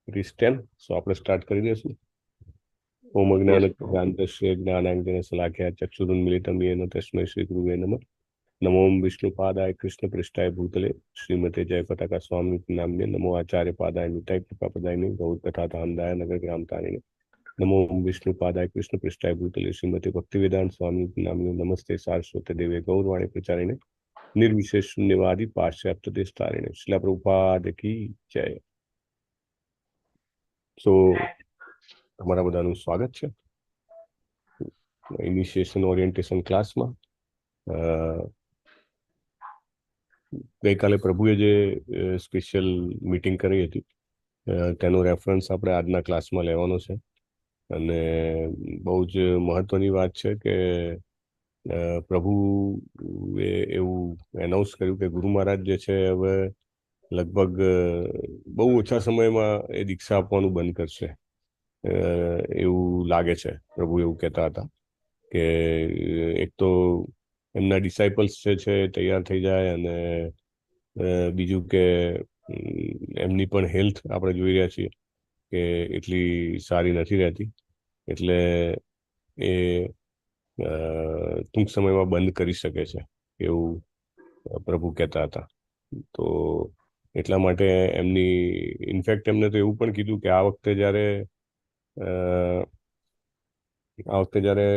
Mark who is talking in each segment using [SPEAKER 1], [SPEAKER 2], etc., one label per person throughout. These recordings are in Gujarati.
[SPEAKER 1] It is 10, so આપણે સ્ટાર્ટ કરી દઈશું. ઓમ જ્ઞાનતસ્ય જ્ઞાનાંજન શલાકયા ચક્ષુરુન્મિલિતમ યેન તસ્મૈ શ્રી ગુરુવે નમઃ. નમો વિષ્ણુપાદાય કૃષ્ણપૃષ્ઠાય ભૂતલે શ્રીમતે જયપતાકા સ્વામી નામ્ને નમો આચાર્ય પાદાય નિતાય કૃપાપદાય ગૌતકથાધામદાય નગર ગ્રામતાણીને નમો વિષ્ણુપાદાય કૃષ્ણપૃષ્ઠાય ભૂતલે શ્રીમતે ભક્તિવેદાંત સ્વામી નામ્ને નમસ્તે સારસ્વતે દેવે ગૌરવાણી પ્રચારિણે નિર્વિશેષ શૂન્યવાદી પાશ્ચાત્ય દેશતારિણે શ્રીલા પ્રભુપાદ કી જય. સો તમારા બધાનું સ્વાગત છે ઇનિશિએશન ઓરિએન્ટેશન ક્લાસમાં. ગઈકાલે પ્રભુએ જે સ્પેશિયલ મીટિંગ કરી હતી તેનો રેફરન્સ આપણે આજના ક્લાસમાં લેવાનો છે. અને બહુ જ મહત્વની વાત છે કે પ્રભુએ એવું એનાઉન્સ કર્યું કે ગુરુ મહારાજ જે છે હવે લગભગ બહુ ઓછા સમયમાં એ દીક્ષા આપવાનું બંધ કરશે એવું લાગે છે. પ્રભુ એવું કહેતા હતા કે એક તો એમના ડિસાઇપલ્સ જે છે તૈયાર થઈ જાય અને બીજું કે એમની પણ હેલ્થ આપણે જોઈ રહ્યા છીએ કે એટલી સારી નથી રહેતી, એટલે એ ટૂંક સમયમાં બંધ કરી શકે છે એવું પ્રભુ કહેતા હતા. તો એટલા માટે એમની ઇનફેક્ટ એમને તો એવું પણ કીધું કે આ વખતે જ્યારે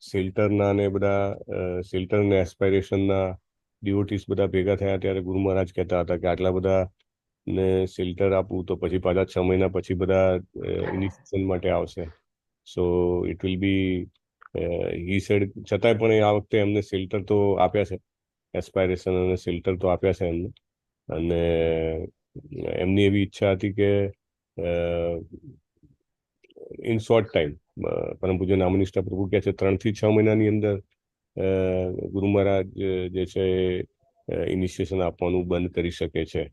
[SPEAKER 1] શેલ્ટરના ને બધા શેલ્ટર ને એસ્પાયરેશનના ડિવોટીસ બધા ભેગા થયા ત્યારે ગુરુ મહારાજ કહેતા હતા કે આટલા બધા ને શેલ્ટર આપવું તો પછી પાછા 6 મહિના પછી બધા ઇનિશિએશન માટે આવશે. So it will be he said, છતાંય પણ આ વખતે એમને શેલ્ટર તો આપ્યા છે, એસ્પાયરેશન અને શેલ્ટર તો આપ્યા છે એમને. અને એમની એવી ઈચ્છા હતી કે ઇન શોર્ટ ટાઈમ, પરમ પૂજ્ય નામનિષ્ઠ પ્રભુ કહે છે 3 થી 6 મહિનાની અંદર ગુરુ મહારાજ જે છે ઇનિશિએશન આપવાનું બંધ કરી શકે છે.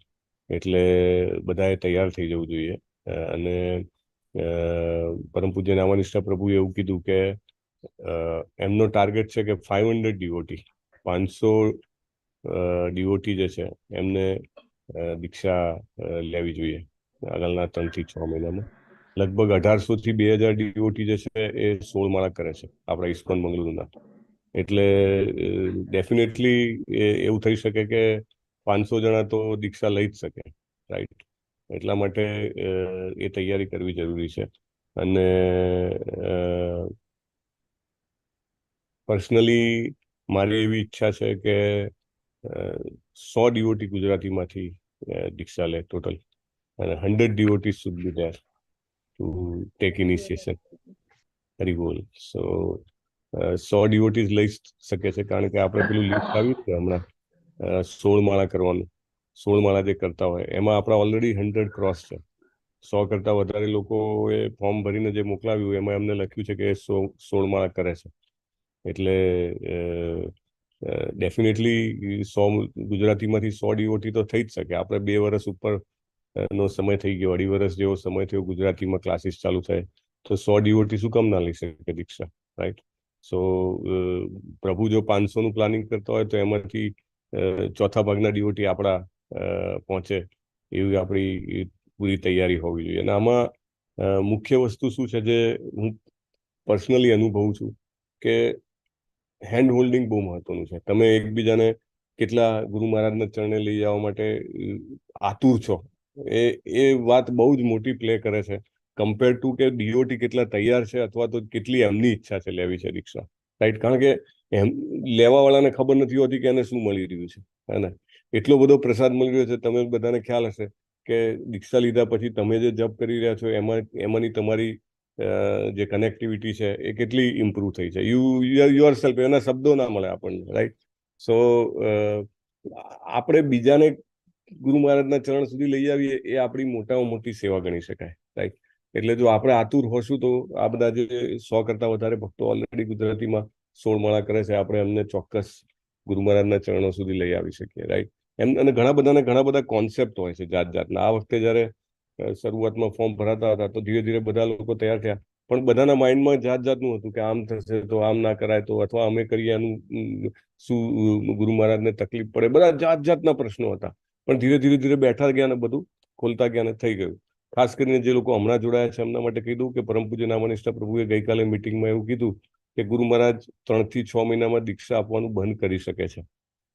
[SPEAKER 1] એટલે બધાએ તૈયાર થઈ જવું જોઈએ. અને પરમ પૂજ્ય નામનિષ્ઠ પ્રભુએ એવું કીધું કે એમનો ટાર્ગેટ છે કે 500 ડિવોટી, 500 ડિવોટી જે છે એમને દીક્ષા લેવી જોઈએ આગળના 3 થી 6 મહિનામાં. લગભગ 1800 થી 2000 ડિવોટી જે છે એ 16 માળા કરે છે આપણા ઇસ્કોન મંગલુરુના. એટલે ડેફિનેટલી એવું થઈ શકે કે 500 જણા તો દીક્ષા લઈ જ શકે, રાઈટ? એટલા માટે એ તૈયારી કરવી જરૂરી છે. અને પર્સનલી મારી એવી ઈચ્છા છે કે 100 ડિવોટી ગુજરાતીમાંથી દીક્ષા લે ટોટલ, અને 100 devotees should be there to take initiation. હરી બોલ. સો 100 devotees લઈ શકે છે, કારણ કે આપણે પેલું લિસ્ટ આવ્યું છે હમણાં 16 માળા કરવાનું. 16 માળા જે કરતા હોય એમાં આપણા ઓલરેડી 100 ક્રોસ છે. 100 કરતા વધારે લોકોએ ફોર્મ ભરીને જે મોકલાવ્યું એમાં એમને લખ્યું છે કે 16 માળા કરે છે. એટલે ડેફિનેટલી 100 ગુજરાતીમાંથી 100 ડિવોટી તો થઈ જ શકે. આપણે 2 વર્ષ ઉપર નો સમય થઈ ગયો, 2.5 વર્ષ જેવો સમય થયો ગુજરાતીમાં ક્લાસીસ ચાલુ થાય, તો 100 ડિવોટી શું કામ ના લઈ શકે દીક્ષા, રાઈટ? સો પ્રભુ જો 500 નું પ્લાનિંગ કરતા હોય તો એમાંથી ચોથા ભાગના ડિવોટી આપણા પહોંચે એવી આપણી પૂરી તૈયારી હોવી જોઈએ. અને આમાં મુખ્ય વસ્તુ શું છે જે હું પર્સનલી અનુભવું છું કે હેન્ડ હોલ્ડિંગ બહુ મહત્વનું છે. તમે એકબીજાને કેટલા ગુરુ મહારાજના ચરણે લઈ જવા માટે આતુર છો, એ વાત બહુ જ મોટી પ્લે કરે છે કમ્પેર ટુ કે ડીઓટી કેટલા તૈયાર છે અથવા તો કેટલી એમની ઈચ્છા છે લેવી છે દીક્ષા, રાઈટ? કારણ કે એમ લેવાવાળાને ખબર નથી હોતી કે એને શું મળી રહ્યું છે, હે ને? એટલો બધો પ્રસાદ મળી રહ્યો છે. તમે બધાને ખ્યાલ હશે કે દીક્ષા લીધા પછી તમે જે જપ કરી રહ્યા છો એમાંની તમારી જે કનેક્ટિવિટી છે એ કેટલી ઇમ્પ્રુવ થઈ છે. યુઅર સેલ્ફ, એના શબ્દો ના મળે આપણને, રાઈટ? સો આપણે બીજાને ગુરુ મહારાજના ચરણ સુધી લઈ આવીએ એ આપણી મોટામાં મોટી સેવા ગણી શકાય, રાઈટ? એટલે જો આપણે આતુર હોશું તો આ બધા જે 100 કરતા વધારે ભક્તો ઓલરેડી ગુજરાતીમાં 16 માળા કરે છે, આપણે એમને ચોક્કસ ગુરુ મહારાજના ચરણો સુધી લઈ આવી શકીએ, રાઈટ? અને ઘણા બધા કોન્સેપ્ટ હોય છે જાત જાતના. આ વખતે જયારે શરૂઆતમાં ફોર્મ ભરાતા હતા તો ધીરે ધીરે બધા લોકો તૈયાર થયા, પણ બધાના માઇન્ડમાં જાત જાતનું હતું કે આમ થશે તો આમ ના કરાય તો, અથવા અમે કરીએ એનું શું ગુરુ મહારાજને તકલીફ પડે, બધા જાત જાતના પ્રશ્નો હતા. પણ ધીરે ધીરે બેઠા ગયા ને બધું ખોલતા ગયા ને થઈ ગયું. ખાસ કરીને જે લોકો હમણાં જોડાયા છે એમના માટે કહી દઉં કે પરમ પૂજ્ય નામાનિષ્ઠા પ્રભુએ ગઈકાલે મિટિંગમાં એવું કીધું કે ગુરુ મહારાજ 3 થી 6 મહિનામાં દીક્ષા આપવાનું બંધ કરી શકે છે.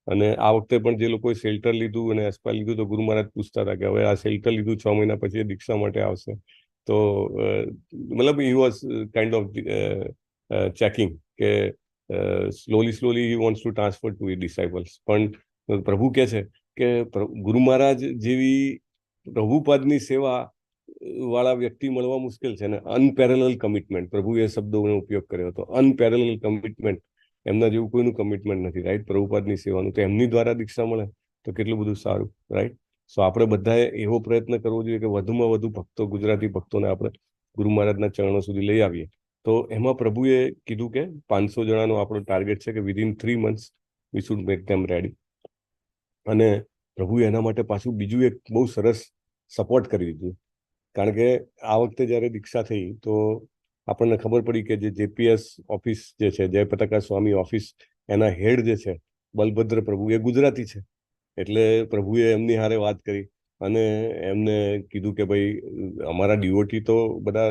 [SPEAKER 1] અને આ વખતે પણ જે લોકોએ શેલ્ટર લીધું અને એસ્પા લીધું તો ગુરુ મહારાજ પૂછતા હતા કે હવે આ શેલ્ટર લીધું 6 મહિના પછી દીક્ષા માટે આવશે. તો મતલબ he was kind of checking કે slowly he wants to transfer to disciples. પણ પ્રભુ કહે છે કે ગુરુ મહારાજ જેવી પ્રભુપાદની સેવા વાળા વ્યક્તિ મળવા મુશ્કેલ છે. ને અનપેરેલલ કમિટમેન્ટ, પ્રભુએ શબ્દોનો ઉપયોગ કર્યો હતો, અનપેરેલલ કમિટમેન્ટ. એમના જેવું કોઈનું કમિટમેન્ટ નથી, રાઈટ, પ્રભુપાદની સેવાનું. તો એમની દ્વારા દીક્ષા મળે તો કેટલું બધું સારું, રાઈટ. સો આપણે બધાએ એવો પ્રયત્ન કરવો જોઈએ કે વધુમાં વધુ ભક્તો, ગુજરાતી ભક્તોને આપણે ગુરુ મહારાજના ચરણો સુધી લઈ આવીએ. તો એમાં પ્રભુએ કીધું કે 500 જણાનો આપણો ટાર્ગેટ છે કે within 3 months we should make them ready. અને પ્રભુએ એના માટે પાછું બીજું એક બહુ સરસ સપોર્ટ કરી દીધું. કારણ કે આ વખતે જ્યારે દીક્ષા થઈ તો આપણને ખબર પડી કે જે જેપીએસ ઓફિસ જે છે, જય પતાકા સ્વામી ઓફિસ, એના હેડ જે છે બલભદ્ર પ્રભુ, એ ગુજરાતી છે. એટલે પ્રભુએ એમની હારે વાત કરી અને એમને કીધું કે ભાઈ અમારા ડીઓટી તો બધા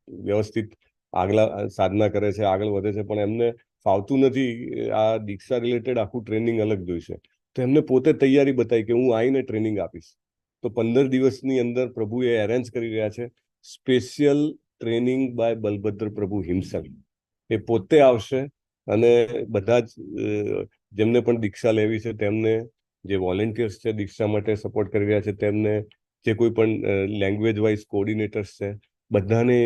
[SPEAKER 1] વ્યવસ્થિત આગલા સાધના કરે છે, આગળ વધે છે, પણ એમને ફાવતું નથી. આ દીક્ષા રિલેટેડ આખું ટ્રેનિંગ અલગ જોઈશે. તો એમને પોતે તૈયારી બતાવી કે હું આવીને ટ્રેનિંગ આપીશ. તો 15 દિવસની અંદર પ્રભુએ એરેન્જ કરી રહ્યા છે સ્પેશિયલ ટ્રેનિંગ બાય બલભદ્ર પ્રભુ હિમસેલ્ફ. એ પોતે આવશે અને બધા જ જેમને પણ દીક્ષા લેવી છે તેમને, જે વોલેન્ટિયર્સ છે દીક્ષા માટે સપોર્ટ કરી રહ્યા છે તેમને, જે કોઈ પણ લેંગ્વેજ વાઇઝ કોઓર્ડિનેટર્સ છે, બધાને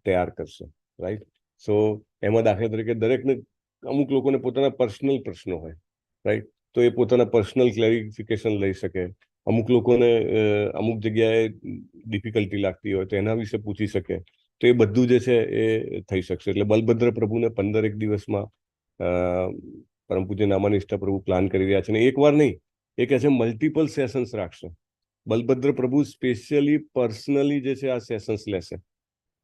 [SPEAKER 1] તૈયાર કરશે, રાઈટ. સો એમાં દાખલા તરીકે દરેકને, અમુક લોકોને પોતાના પર્સનલ પ્રશ્નો હોય, રાઈટ, તો એ પોતાના પર્સનલ ક્લેરિફિકેશન લઈ શકે. અમુક લોકોને અમુક જગ્યાએ ડિફિકલ્ટી લાગતી હોય તો એના વિશે પૂછી શકે. તો એ બધું જે છે એ થઈ શકશે. એટલે બલભદ્ર પ્રભુને 15 દિવસમાં પરમ પૂજ્ય નામાનિષ્ઠા પ્રભુ પ્લાન કરી રહ્યા છે. અને એક વાર નહીં, એ કહે છે મલ્ટિપલ સેશન્સ રાખશે. બલભદ્ર પ્રભુ સ્પેશિયલી પર્સનલી જે છે આ સેશન્સ લેશે.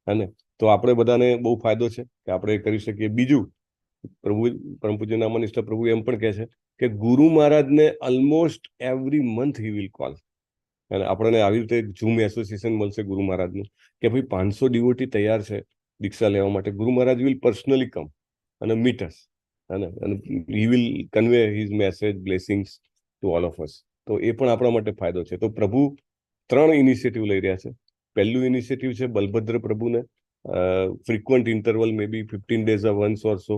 [SPEAKER 1] અને તો આપણે બધાને બહુ ફાયદો છે કે આપણે કરી શકીએ. બીજું, પ્રભુ પરમ પૂજ્ય નામાનિષ્ઠા પ્રભુ એમ પણ કહે છે કે ગુરુ મહારાજને almost every month he will call. અને આપણને આવી રીતે ઝૂમ એસોસિએશન મળશે ગુરુ મહારાજનું કે ભાઈ 500 ડિવોટી તૈયાર છે દીક્ષા લેવા માટે. ગુરુ મહારાજ વિલ પર્સનલી કમ અને મીટ અસ, અને he will convey his message, blessings to all of us. તો એ પણ આપણા માટે ફાયદો છે. તો પ્રભુ 3 ઇનિશિયેટિવ લઈ રહ્યા છે. પહેલું ઇનિશિયેટિવ છે બલભદ્ર પ્રભુને ફ્રીક્વન્ટ ઇન્ટરવલ, મે બી 15 days વન્સ ઓર સો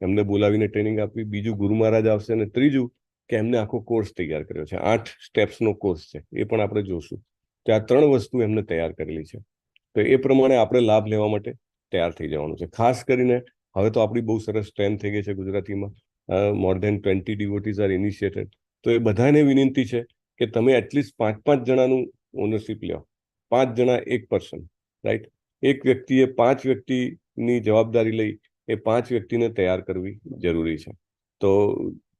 [SPEAKER 1] એમને બોલાવીને ટ્રેનિંગ આપવી. બીજું, ગુરુ મહારાજ આવશે. અને ત્રીજું કે એમને આખો કોર્સ તૈયાર કર્યો છે, 8 સ્ટેપ્સનો કોર્સ છે, એ પણ આપણે જોશું. તો આ 3 વસ્તુ એમને તૈયાર કરેલી છે. તો એ પ્રમાણે આપણે લાભ લેવા માટે તૈયાર થઈ જવાનું છે. ખાસ કરીને હવે તો આપણી બહુ સરસ સ્ટ્રેન્થ થઈ ગઈ છે ગુજરાતીમાં. મોર દેન 20 devotees આર ઇનિશિયેટેડ. તો એ બધાને વિનંતી છે કે તમે એટલીસ્ટ 5-5 જણાનું ઓનરશિપ લો. 5 જણા એક પર્સન, રાઈટ. એક વ્યક્તિએ 5 વ્યક્તિની જવાબદારી લઈ એ 5 વ્યક્તિને તૈયાર કરવી જરૂરી છે. તો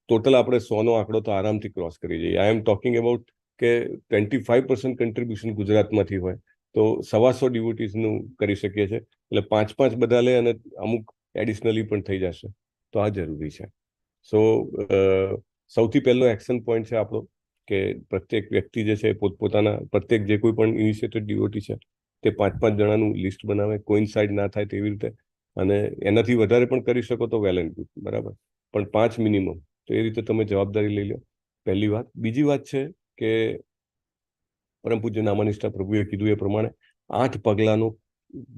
[SPEAKER 1] ટોટલ આપણે 100નો આંકડો તો આરામથી ક્રોસ કરી જઈએ. આઈ એમ ટોકિંગ અબાઉટ કે 25% કન્ટ્રીબ્યુશન ગુજરાતમાંથી હોય તો 125 ડિવોટીઝનું કરી શકીએ છીએ. એટલે 5-5 બધા લે અને અમુક એડિશનલી પણ થઈ જશે. તો આ જરૂરી છે. સો સૌથી પહેલો એક્શન પોઈન્ટ છે આપણો કે પ્રત્યેક વ્યક્તિ જે છે પોતપોતાના, પ્રત્યેક જે કોઈ પણ ઇનિશિયેટેડ ડિવોટી છે તે 5-5 જણાનું લિસ્ટ બનાવે, કોઇન્સાઇડ ના થાય તેવી રીતે. અને એનાથી વધારે પણ કરી શકો તો વેલ એન્ડ ગુડ, બરાબર, પણ 5 મિનિમમ. તો એ રીતે તમે જવાબદારી લઈ લો, પહેલી વાત. બીજી વાત છે કે પરમ પૂજ્ય નામાનિષ્ઠા પ્રભુએ કીધું એ પ્રમાણે 8 પગલાનો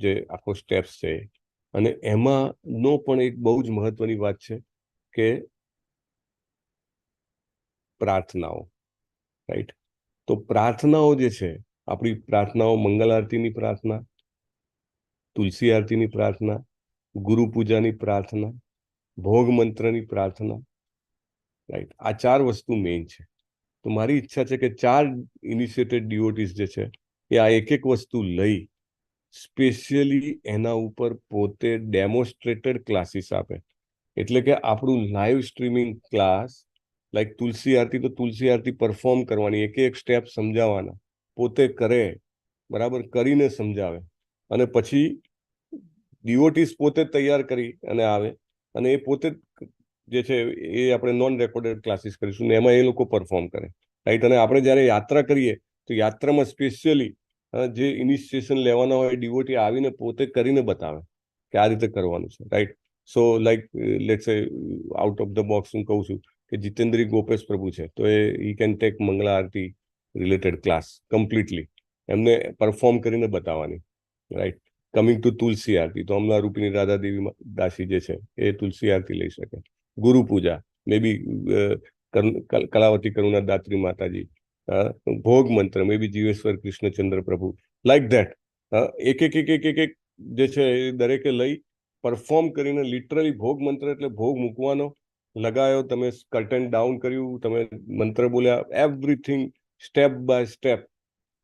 [SPEAKER 1] જે આખો સ્ટેપ્સ છે, અને એમાંનો પણ એક બહુ જ મહત્વની વાત છે કે પ્રાર્થનાઓ, રાઈટ. તો પ્રાર્થનાઓ જે છે, આપણી પ્રાર્થનાઓ, મંગલ આરતીની પ્રાર્થના, તુલસી આરતીની પ્રાર્થના, ગુરુ પૂજાની પ્રાર્થના, ભોગ મંત્રની પ્રાર્થના, રાઈટ, આ 4 વસ્તુ મેઇન છે. તો મારી ઈચ્છા છે કે 4 ઇનિશિયેટેડ ડિવોટીઝ જે છે એ આ એક વસ્તુ લઈ સ્પેશિયલી એના ઉપર પોતે ડેમોન્સ્ટ્રેટેડ ક્લાસીસ આપે. એટલે કે આપણું લાઈવ સ્ટ્રીમિંગ ક્લાસ, લાઈક તુલસી આરતી, તો તુલસી આરતી પરફોર્મ કરવાની, એક સ્ટેપ સમજાવવાના, પોતે કરે, બરાબર, કરીને સમજાવે. અને પછી ડિવોટીઝ પોતે તૈયાર કરી અને આવે, અને એ પોતે જે છે એ આપણે નોન રેકોર્ડેડ ક્લાસીસ કરીશું ને એમાં એ લોકો પરફોર્મ કરે, રાઈટ. અને આપણે જ્યારે યાત્રા કરીએ તો યાત્રામાં સ્પેશિયલી જે ઇનિશિએશન લેવાના હોય ડિવોટી આવીને પોતે કરીને બતાવે કે આ રીતે કરવાનું છે, રાઈટ. સો લાઈક લેટ્સ સે આઉટ ઓફ ધ બોક્સ હું કહું છું કે જીતેન્દ્રી ગોપેશ પ્રભુ છે, તો એ ઈ કેન ટેક મંગળા આરતી રિલેટેડ ક્લાસ કમ્પ્લીટલી, એમને પરફોર્મ કરીને બતાવવાની, રાઈટ. કમિંગ ટુ તુલસી આરતી, તો અમલા રૂપિની રાધા દેવી દાસી જે છે એ તુલસી આરતી લઈ શકે. ગુરુ પૂજા, મે બી કલાવતી કરુણા દાત્રી માતાજી, ભોગ મંત્ર, મે બી જીવેશ્વર કૃષ્ણચંદ્ર પ્રભુ, લાઈક ધેટ. એક એક એક એક એક એક જે છે એ દરેકે લઈ પરફોર્મ કરીને, લિટરલી ભોગ મંત્ર એટલે ભોગ મૂકવાનો, લગાયો, તમે કર્ટન ડાઉન કર્યું, તમે મંત્ર બોલ્યા, એવરીથિંગ સ્ટેપ બાય સ્ટેપ.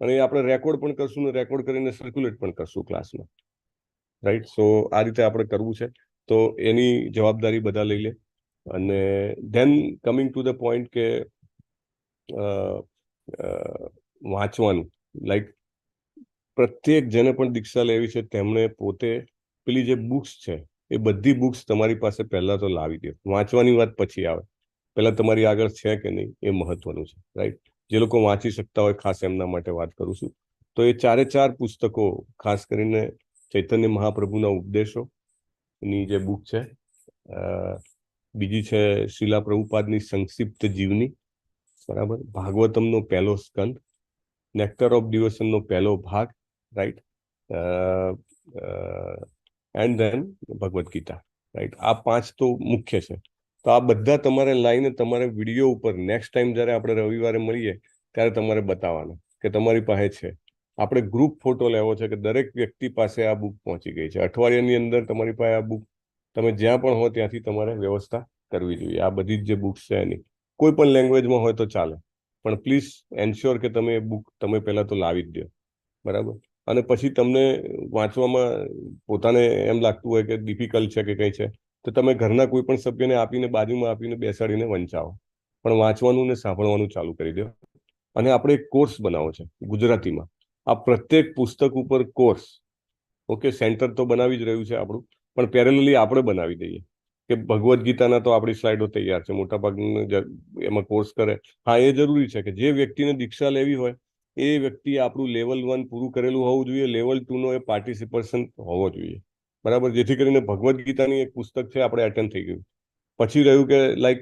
[SPEAKER 1] અને આપણે રેકોર્ડ પણ કરશું ને રેકોર્ડ કરીને સર્ક્યુલેટ પણ કરશું ક્લાસમાં, રાઈટ. સો આ રીતે આપણે કરવું છે, તો એની જવાબદારી બધા લઈ લે. અને then coming to the point કે વાંચવાનું, લાઈક પ્રત્યેક જેને પણ દીક્ષા લેવી છે તેમણે પોતે પેલી જે બુક્સ છે એ બધી બુક્સ તમારી પાસે પહેલા તો લાવી દો. વાંચવાની વાત પછી આવે, પહેલા તમારી આગળ છે કે નહીં એ મહત્વનું છે, રાઈટ. જે લોકો વાંચી શકતા હોય ખાસ એમના માટે વાત કરું છું. તો એ 4 પુસ્તકો, ખાસ કરીને ચૈતન્ય મહાપ્રભુના ઉપદેશો ની જે બુક છે, બીજી છે શીલા પ્રભુપાદની સંક્ષિપ્ત જીવની, બરાબર, ભાગવતમનો પહેલો સ્કંદ, નેક્ટર ઓફ ડિવોશનનો પહેલો ભાગ, right, and then Bhagavad Gita, right. આ 5 તો મુખ્ય છે. તો આ બધા તમારે લાઈને તમારે વિડીયો ઉપર નેક્સ્ટ ટાઈમ જ્યારે આપણે રવિવારે મળીએ ત્યારે તમારે બતાવવાના કે તમારી પાસે છે. આપણે ગ્રુપ ફોટો લેવો છે કે દરેક વ્યક્તિ પાસે આ બુક પહોંચી ગઈ છે. અઠવાડિયાની અંદર તમારી પાસે આ બુક તમે જ્યાં પણ હો ત્યાંથી તમારે વ્યવસ્થા કરવી જોઈએ. આ બધી જ જે બુક્સ છે એની કોઈ પણ લેંગ્વેજમાં હોય તો ચાલે, પણ પ્લીઝ એન્શ્યોર કે તમે એ બુક તમે પહેલા તો લાવી જ દો, બરાબર. અને પછી તમને વાંચવામાં પોતાને એમ લાગતું હોય કે ડિફિકલ્ટ છે કે કંઈ છે, તો તમે ઘરના કોઈ પણ સભ્યને આપીને, બાજુમાં આપીને બેસાડીને વંચાવો, પણ વાંચવાનું ને સાંભળવાનું ચાલુ કરી દો. અને આપણે એક કોર્સ બનાવો છે ગુજરાતીમાં. આ પ્રત્યેક પુસ્તક ઉપર કોર્સ, ઓકે, સેન્ટર તો બનાવી જ રહ્યું છે આપણું, પણ પેરેલલી આપણે બનાવી દઈએ કે ભગવદ્ ગીતાના તો આપણી સ્લાઇડો તૈયાર છે, મોટાભાગનું એમાં કોર્સ કરે. હા, એ જરૂરી છે કે જે વ્યક્તિને દીક્ષા લેવી હોય એ વ્યક્તિ આપણું લેવલ 1 પૂરું કરેલું હોવું જોઈએ, લેવલ 2 નો એ પાર્ટિસિપેશન હોવો જોઈએ, બરાબર. જેથી કરીને ભગવદ્ ગીતાની એક પુસ્તક છે આપણે અટેન્ડ થઈ ગયું. પછી રહ્યું કે લાઈક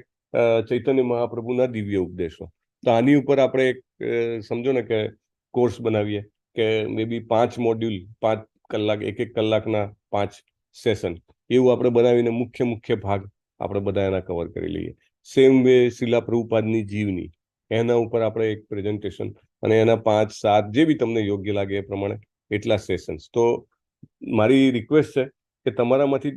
[SPEAKER 1] ચૈતન્ય મહાપ્રભુના દિવ્ય ઉપદેશો, તો આની ઉપર આપણે એક સમજો ને કે કોર્સ બનાવીએ કે મે બી 5 મોડ્યુલ, 5 કલાક, એક કલાકના 5 સેશન, એવું આપણે બનાવીને મુખ્ય ભાગ આપણે બધા એના કવર કરી લઈએ. સેમ વે શીલા પ્રભુપાદની જીવની, એના ઉપર આપણે એક પ્રેઝન્ટેશન, અને એના 5-7 જે બી તમને યોગ્ય લાગે એ પ્રમાણે એટલા સેશન્સ. તો મારી રિક્વેસ્ટ છે કે તમારામાંથી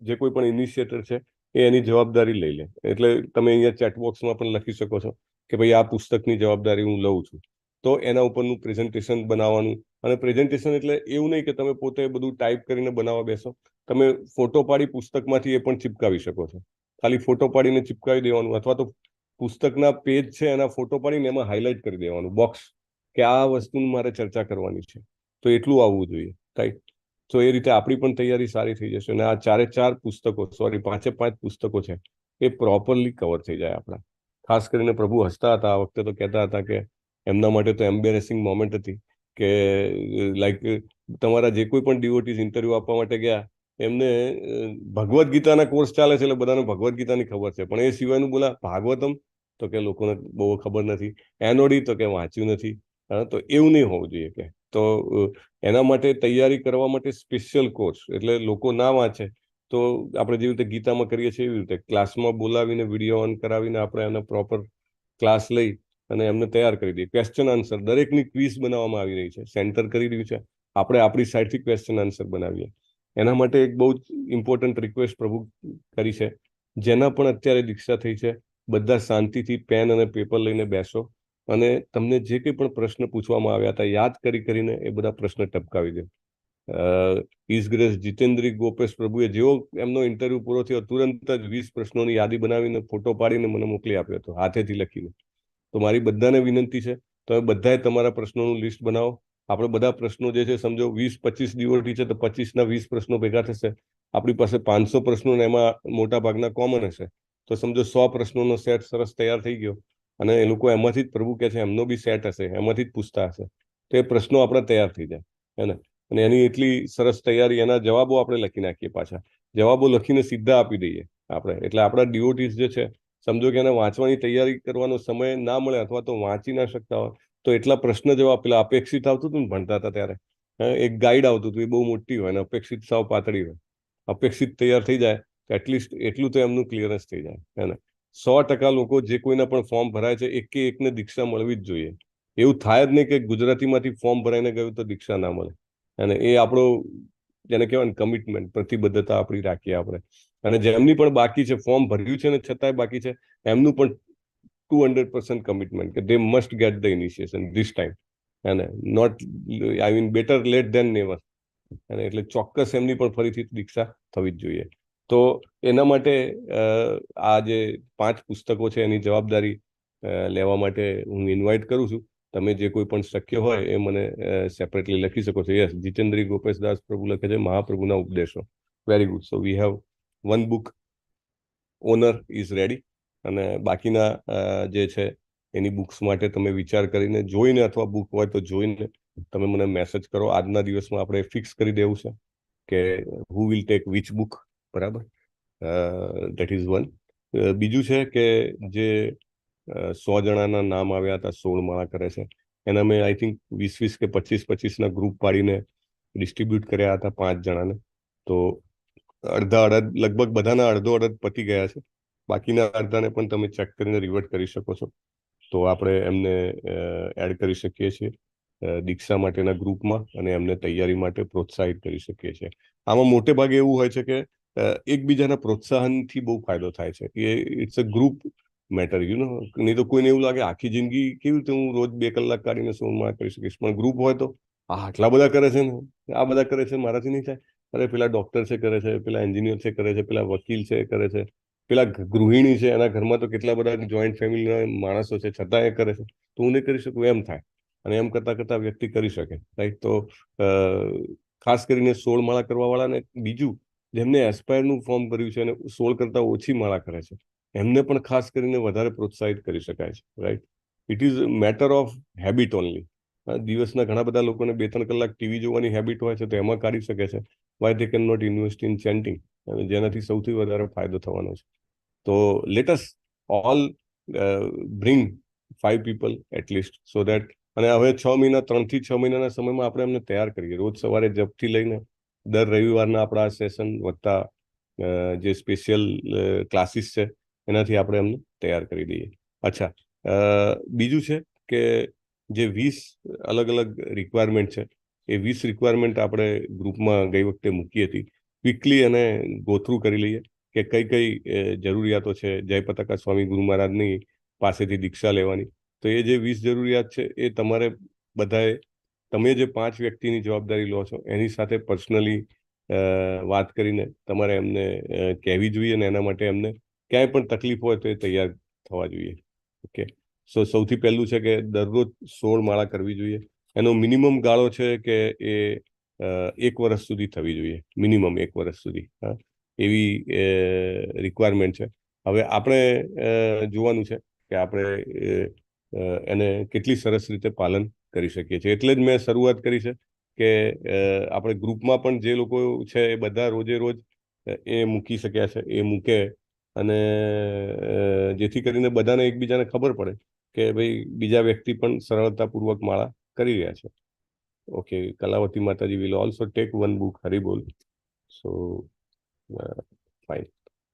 [SPEAKER 1] જે કોઈ પણ ઇનિશિયેટર છે એ એની જવાબદારી લઈ લે. એટલે તમે અહીંયા ચેટ બોક્સમાં પણ લખી શકો છો કે ભાઈ આ પુસ્તકની જવાબદારી હું લઉં છું. તો એના ઉપરનું પ્રેઝન્ટેશન બનાવવાનું. અને પ્રેઝન્ટેશન એટલે એવું નહીં કે તમે પોતે બધું ટાઈપ કરીને બનાવવા બેસો, તમે ફોટો પાડી પુસ્તકમાંથી એ પણ ચિપકાવી શકો છો. ખાલી ફોટો પાડીને ચિપકાવી દેવાનું, અથવા તો પુસ્તકના પેજ છે એના ફોટો પાડીને એમાં હાઇલાઇટ કરી દેવાનું બોક્સ કે આ વસ્તુની મારે ચર્ચા કરવાની છે. તો એટલું આવવું જોઈએ, રાઈટ. તો એ રીતે આપણી પણ તૈયારી સારી થઈ જશે. અને આ 4 પુસ્તકો, સોરી 5 પુસ્તકો છે એ પ્રોપરલી કવર થઈ જાય આપણા. ખાસ કરીને પ્રભુ હસતા હતા આ વખતે, તો કહેતા હતા કે એમના માટે તો એમ્બેરેસિંગ મોમેન્ટ હતી કે લાઈક તમારા જે કોઈ પણ ડિવોટીઝ ઇન્ટરવ્યુ આપવા માટે ગયા, એમને ભગવદ્ ગીતાના કોર્સ ચાલે છે એટલે બધાને ભગવદ્ ગીતાની ખબર છે, પણ એ સિવાયનું બોલા ભાગવતમ તો કે લોકોને બહુ ખબર નથી, એનોડી તો કે વાંચ્યું નથી. તો એવું નહીં હોવું જોઈએ કે. તો એના માટે તૈયારી કરવા માટે સ્પેશિયલ કોર્સ, એટલે લોકો ના વાંચે તો આપણે જેવી રીતે ગીતામાં કરીએ છીએ એવી રીતે ક્લાસમાં બોલાવીને વિડીયો ઓન કરાવીને આપણે એને પ્રોપર ક્લાસ લઈ અને એમને તૈયાર કરી દઈએ. ક્વેશ્ચન આન્સર દરેકની ક્વિઝ બનાવવામાં આવી રહી છે, સેન્ટર કરી રહ્યું છે, આપણે આપણી સાઈડથી ક્વેશ્ચન આન્સર બનાવીએ. એના માટે એક બહુ જ ઇમ્પોર્ટન્ટ રિક્વેસ્ટ પ્રભુ કરી છે, જેના પણ અત્યારે દીક્ષા થઈ છે, બધા શાંતિથી પેન અને પેપર લઈને બેસો અને તમને જે કંઈ પણ પ્રશ્ન પૂછવામાં આવ્યા હતા યાદ કરીને એ બધા પ્રશ્ન ટપકાવી દો. ઈઝ ગ્રેસ જીતેન્દ્રી ગોપેશ પ્રભુએ જેવો એમનો ઇન્ટરવ્યુ પૂરો થયો તુરંત જ 20 પ્રશ્નોની યાદી બનાવીને ફોટો પાડીને મને મોકલી આપ્યો હતો, હાથેથી લખીને. તો મારી બધાને વિનંતી છે, તમે બધાએ તમારા પ્રશ્નોનું લિસ્ટ બનાવો. આપણે બધા પ્રશ્નો જે છે સમજો 20-25 ડિવોટી છે તો 25ના 20 પ્રશ્નો ભેગા થશે. આપણી પાસે 500 પ્રશ્નો ને એમાં મોટા ભાગના કોમન હશે, તો સમજો 100 પ્રશ્નોનો સેટ સરસ તૈયાર થઈ ગયો. અને એ લોકો એમાંથી જ પ્રભુ કહે છે એમનો બી સેટ હશે, એમાંથી જ પૂછતા હશે. તો એ પ્રશ્નો આપણા તૈયાર થઈ જાય, હે ને? અને એની એટલી સરસ તૈયારી, એના જવાબો આપણે લખી નાખીએ, પાછા જવાબો લખીને સીધા આપી દઈએ આપણે. એટલે આપણા ડીઓટીસ જે છે, સમજો કે એને વાંચવાની તૈયારી કરવાનો સમય ના મળે અથવા તો વાંચી ના શકતા હોય, તો એટલા પ્રશ્ન જવાબ, પેલા અપેક્ષિત આવતું હતું ને ભણતા હતા ત્યારે, એક ગાઈડ આવતું હતું, એ બહુ મોટી હોય, અને અપેક્ષિત સાવ પાતળી હોય. અપેક્ષિત તૈયાર થઈ જાય તો એટલીસ્ટ એટલું તો એમનું ક્લિયરન્સ થઈ જાય, હે ને? 100% લોકો જે કોઈના પણ ફોર્મ ભરાય છે, એકે એકને દીક્ષા મળવી જ જોઈએ. એવું થાય જ નહીં કે ગુજરાતીમાંથી ફોર્મ ભરાઈને ગયું તો દીક્ષા ના મળે. અને એ આપણો, જેને કહેવાય ને, કમિટમેન્ટ, પ્રતિબદ્ધતા આપણી રાખીએ આપણે. અને જેમની પણ બાકી છે, ફોર્મ ભર્યું છે ને છતાંય બાકી છે, એમનું પણ 200% કમિટમેન્ટ કે they must get the initiation this time, અને not, I mean, better late than never. અને એટલે ચોક્કસ એમની પણ ફરીથી દીક્ષા થવી જ જોઈએ. તો એના માટે આ જે 5 પુસ્તકો છે એની જવાબદારી લેવા માટે હું ઇન્વાઇટ કરું છું. તમે જે કોઈ પણ શક્ય હોય એ મને સેપરેટલી લખી શકો છો. યસ, જીતેન્દ્રી ગોપેશદાસ પ્રભુ લખે છે, મહાપ્રભુના ઉપદેશો. Very good. So we have one book, owner is ready. અને બાકીના જે છે એની બુક્સ માટે તમે વિચાર કરીને, જોઈને, અથવા બુક હોય તો જોઈને તમે મને મેસેજ કરો. આજના દિવસમાં આપણે ફિક્સ કરી દેવું છે કે who will take which book, બરાબર? That is one. બીજું છે કે જે 100 જણાના નામ આવ્યા હતા, 16 માળા કરે છે, એના મેં આઈ થિંક 20 કે 25 ગ્રુપ પાડીને ડિસ્ટ્રીબ્યુટ કર્યા હતા 5 જણાને. તો અડધા લગભગ બધાના અડધો પતી ગયા છે. બાકીના અડધાને પણ તમે ચેક કરીને રિવર્ટ કરી શકો છો. તો આપણે એમને એડ કરી શકીએ છીએ દીક્ષા માટેના ગ્રુપમાં, અને એમને તૈયારી માટે પ્રોત્સાહિત કરી શકીએ છીએ. આમાં મોટે ભાગે એવું હોય છે કે એકબીજાના પ્રોત્સાહનથી બહુ ફાયદો થાય છે. It's a group matter, you know. નહીં તો કોઈને એવું લાગે આખી જિંદગી કેવી રીતે હું રોજ 2 કલાક કાઢીને 16 માળા કરી શકીશ. પણ ગ્રુપ હોય તો આટલા બધા કરે છે ને, આ બધા કરે છે, મારાથી નહીં થાય. અરે પેલા ડોક્ટર છે કરે છે, પેલા એન્જિનિયર છે કરે છે, પેલા વકીલ છે કરે છે, પેલા ગૃહિણી છે, એના ઘરમાં તો કેટલા બધા જોઈન્ટ ફેમિલીના માણસો છે, છતાં એ કરે છે, તો હું નહીં કરી શકું, એમ થાય. અને એમ કરતા કરતા વ્યક્તિ કરી શકે, રાઈટ? તો ખાસ કરીને 16 માળા કરવા વાળાને, બીજું જેમને એસ્પાયરનું ફોર્મ ભર્યું છે અને 16 કરતા ઓછી માળા કરે છે, એમને પણ ખાસ કરીને વધારે પ્રોત્સાહિત કરી શકાય છે, right? It is matter of habit only. દિવસના ઘણા બધા લોકોને 2-3 કલાક ટીવી જોવાની હેબિટ હોય છે, તો એમાં કાઢી શકે છે. Why they can not invest in chanting, જેનાથી સૌથી વધારે ફાયદો થવાનો છે. તો let us all bring 5 people at least, so that. અને હવે 6 મહિના, 3 થી 6 મહિનાના સમયમાં આપણે એમને તૈયાર કરીએ. રોજ સવારે જપથી લઈને દર રવિવારના આપણા સેશન વધતા જે સ્પેશિયલ ક્લાસીસ છે, એનાથી આપણે એમને તૈયાર કરી દઈએ. અચ્છા, બીજું છે કે જે 20 અલગ અલગ રિક્વાયરમેન્ટ છે, એ 20 રિક્વાયરમેન્ટ આપણે ગ્રુપમાં ગઈ વખતે મૂકી હતી. ક્વિકલી એને ગોથ્રુ કરી લઈએ કે કઈ કઈ જરૂરિયાતો છે જયપતાકા સ્વામી ગુરુ મહારાજની પાસેથી દીક્ષા લેવાની. તો એ જે 20 જરૂરિયાત છે, એ તમારે બધાએ, તમે જે 5 વ્યક્તિની જવાબદારી લો છો એની સાથે પર્સનલી વાત કરીને તમારે એમને કહેવી જોઈએ, અને એના માટે એમને ક્યાંય પણ તકલીફ હોય તો એ તૈયાર થવા જોઈએ. ઓકે, સો સૌથી પહેલું છે કે દરરોજ 16 માળા કરવી જોઈએ. એનો મિનિમમ ગાળો છે કે એ 1 વર્ષ સુધી થવી જોઈએ, મિનિમમ 1 વર્ષ સુધી. હા, એવી રિક્વાયરમેન્ટ છે. હવે આપણે જોવાનું છે કે આપણે એને કેટલી સરસ રીતે પાલન કરી શકીએ છીએ. એટલે જ મેં શરૂઆત કરી છે કે આપણે ગ્રુપમાં પણ જે લોકો છે એ બધા રોજે રોજ એ મૂકી શક્યા છે, એ મૂકે. અને જેથી કરીને બધાને એકબીજાને ખબર પડે કે ભાઈ બીજા વ્યક્તિ પણ સરળતાપૂર્વક માળા કરી રહ્યા છે. ઓકે, કલાવતી માતાજી will also tech one book, Haribol. So fine.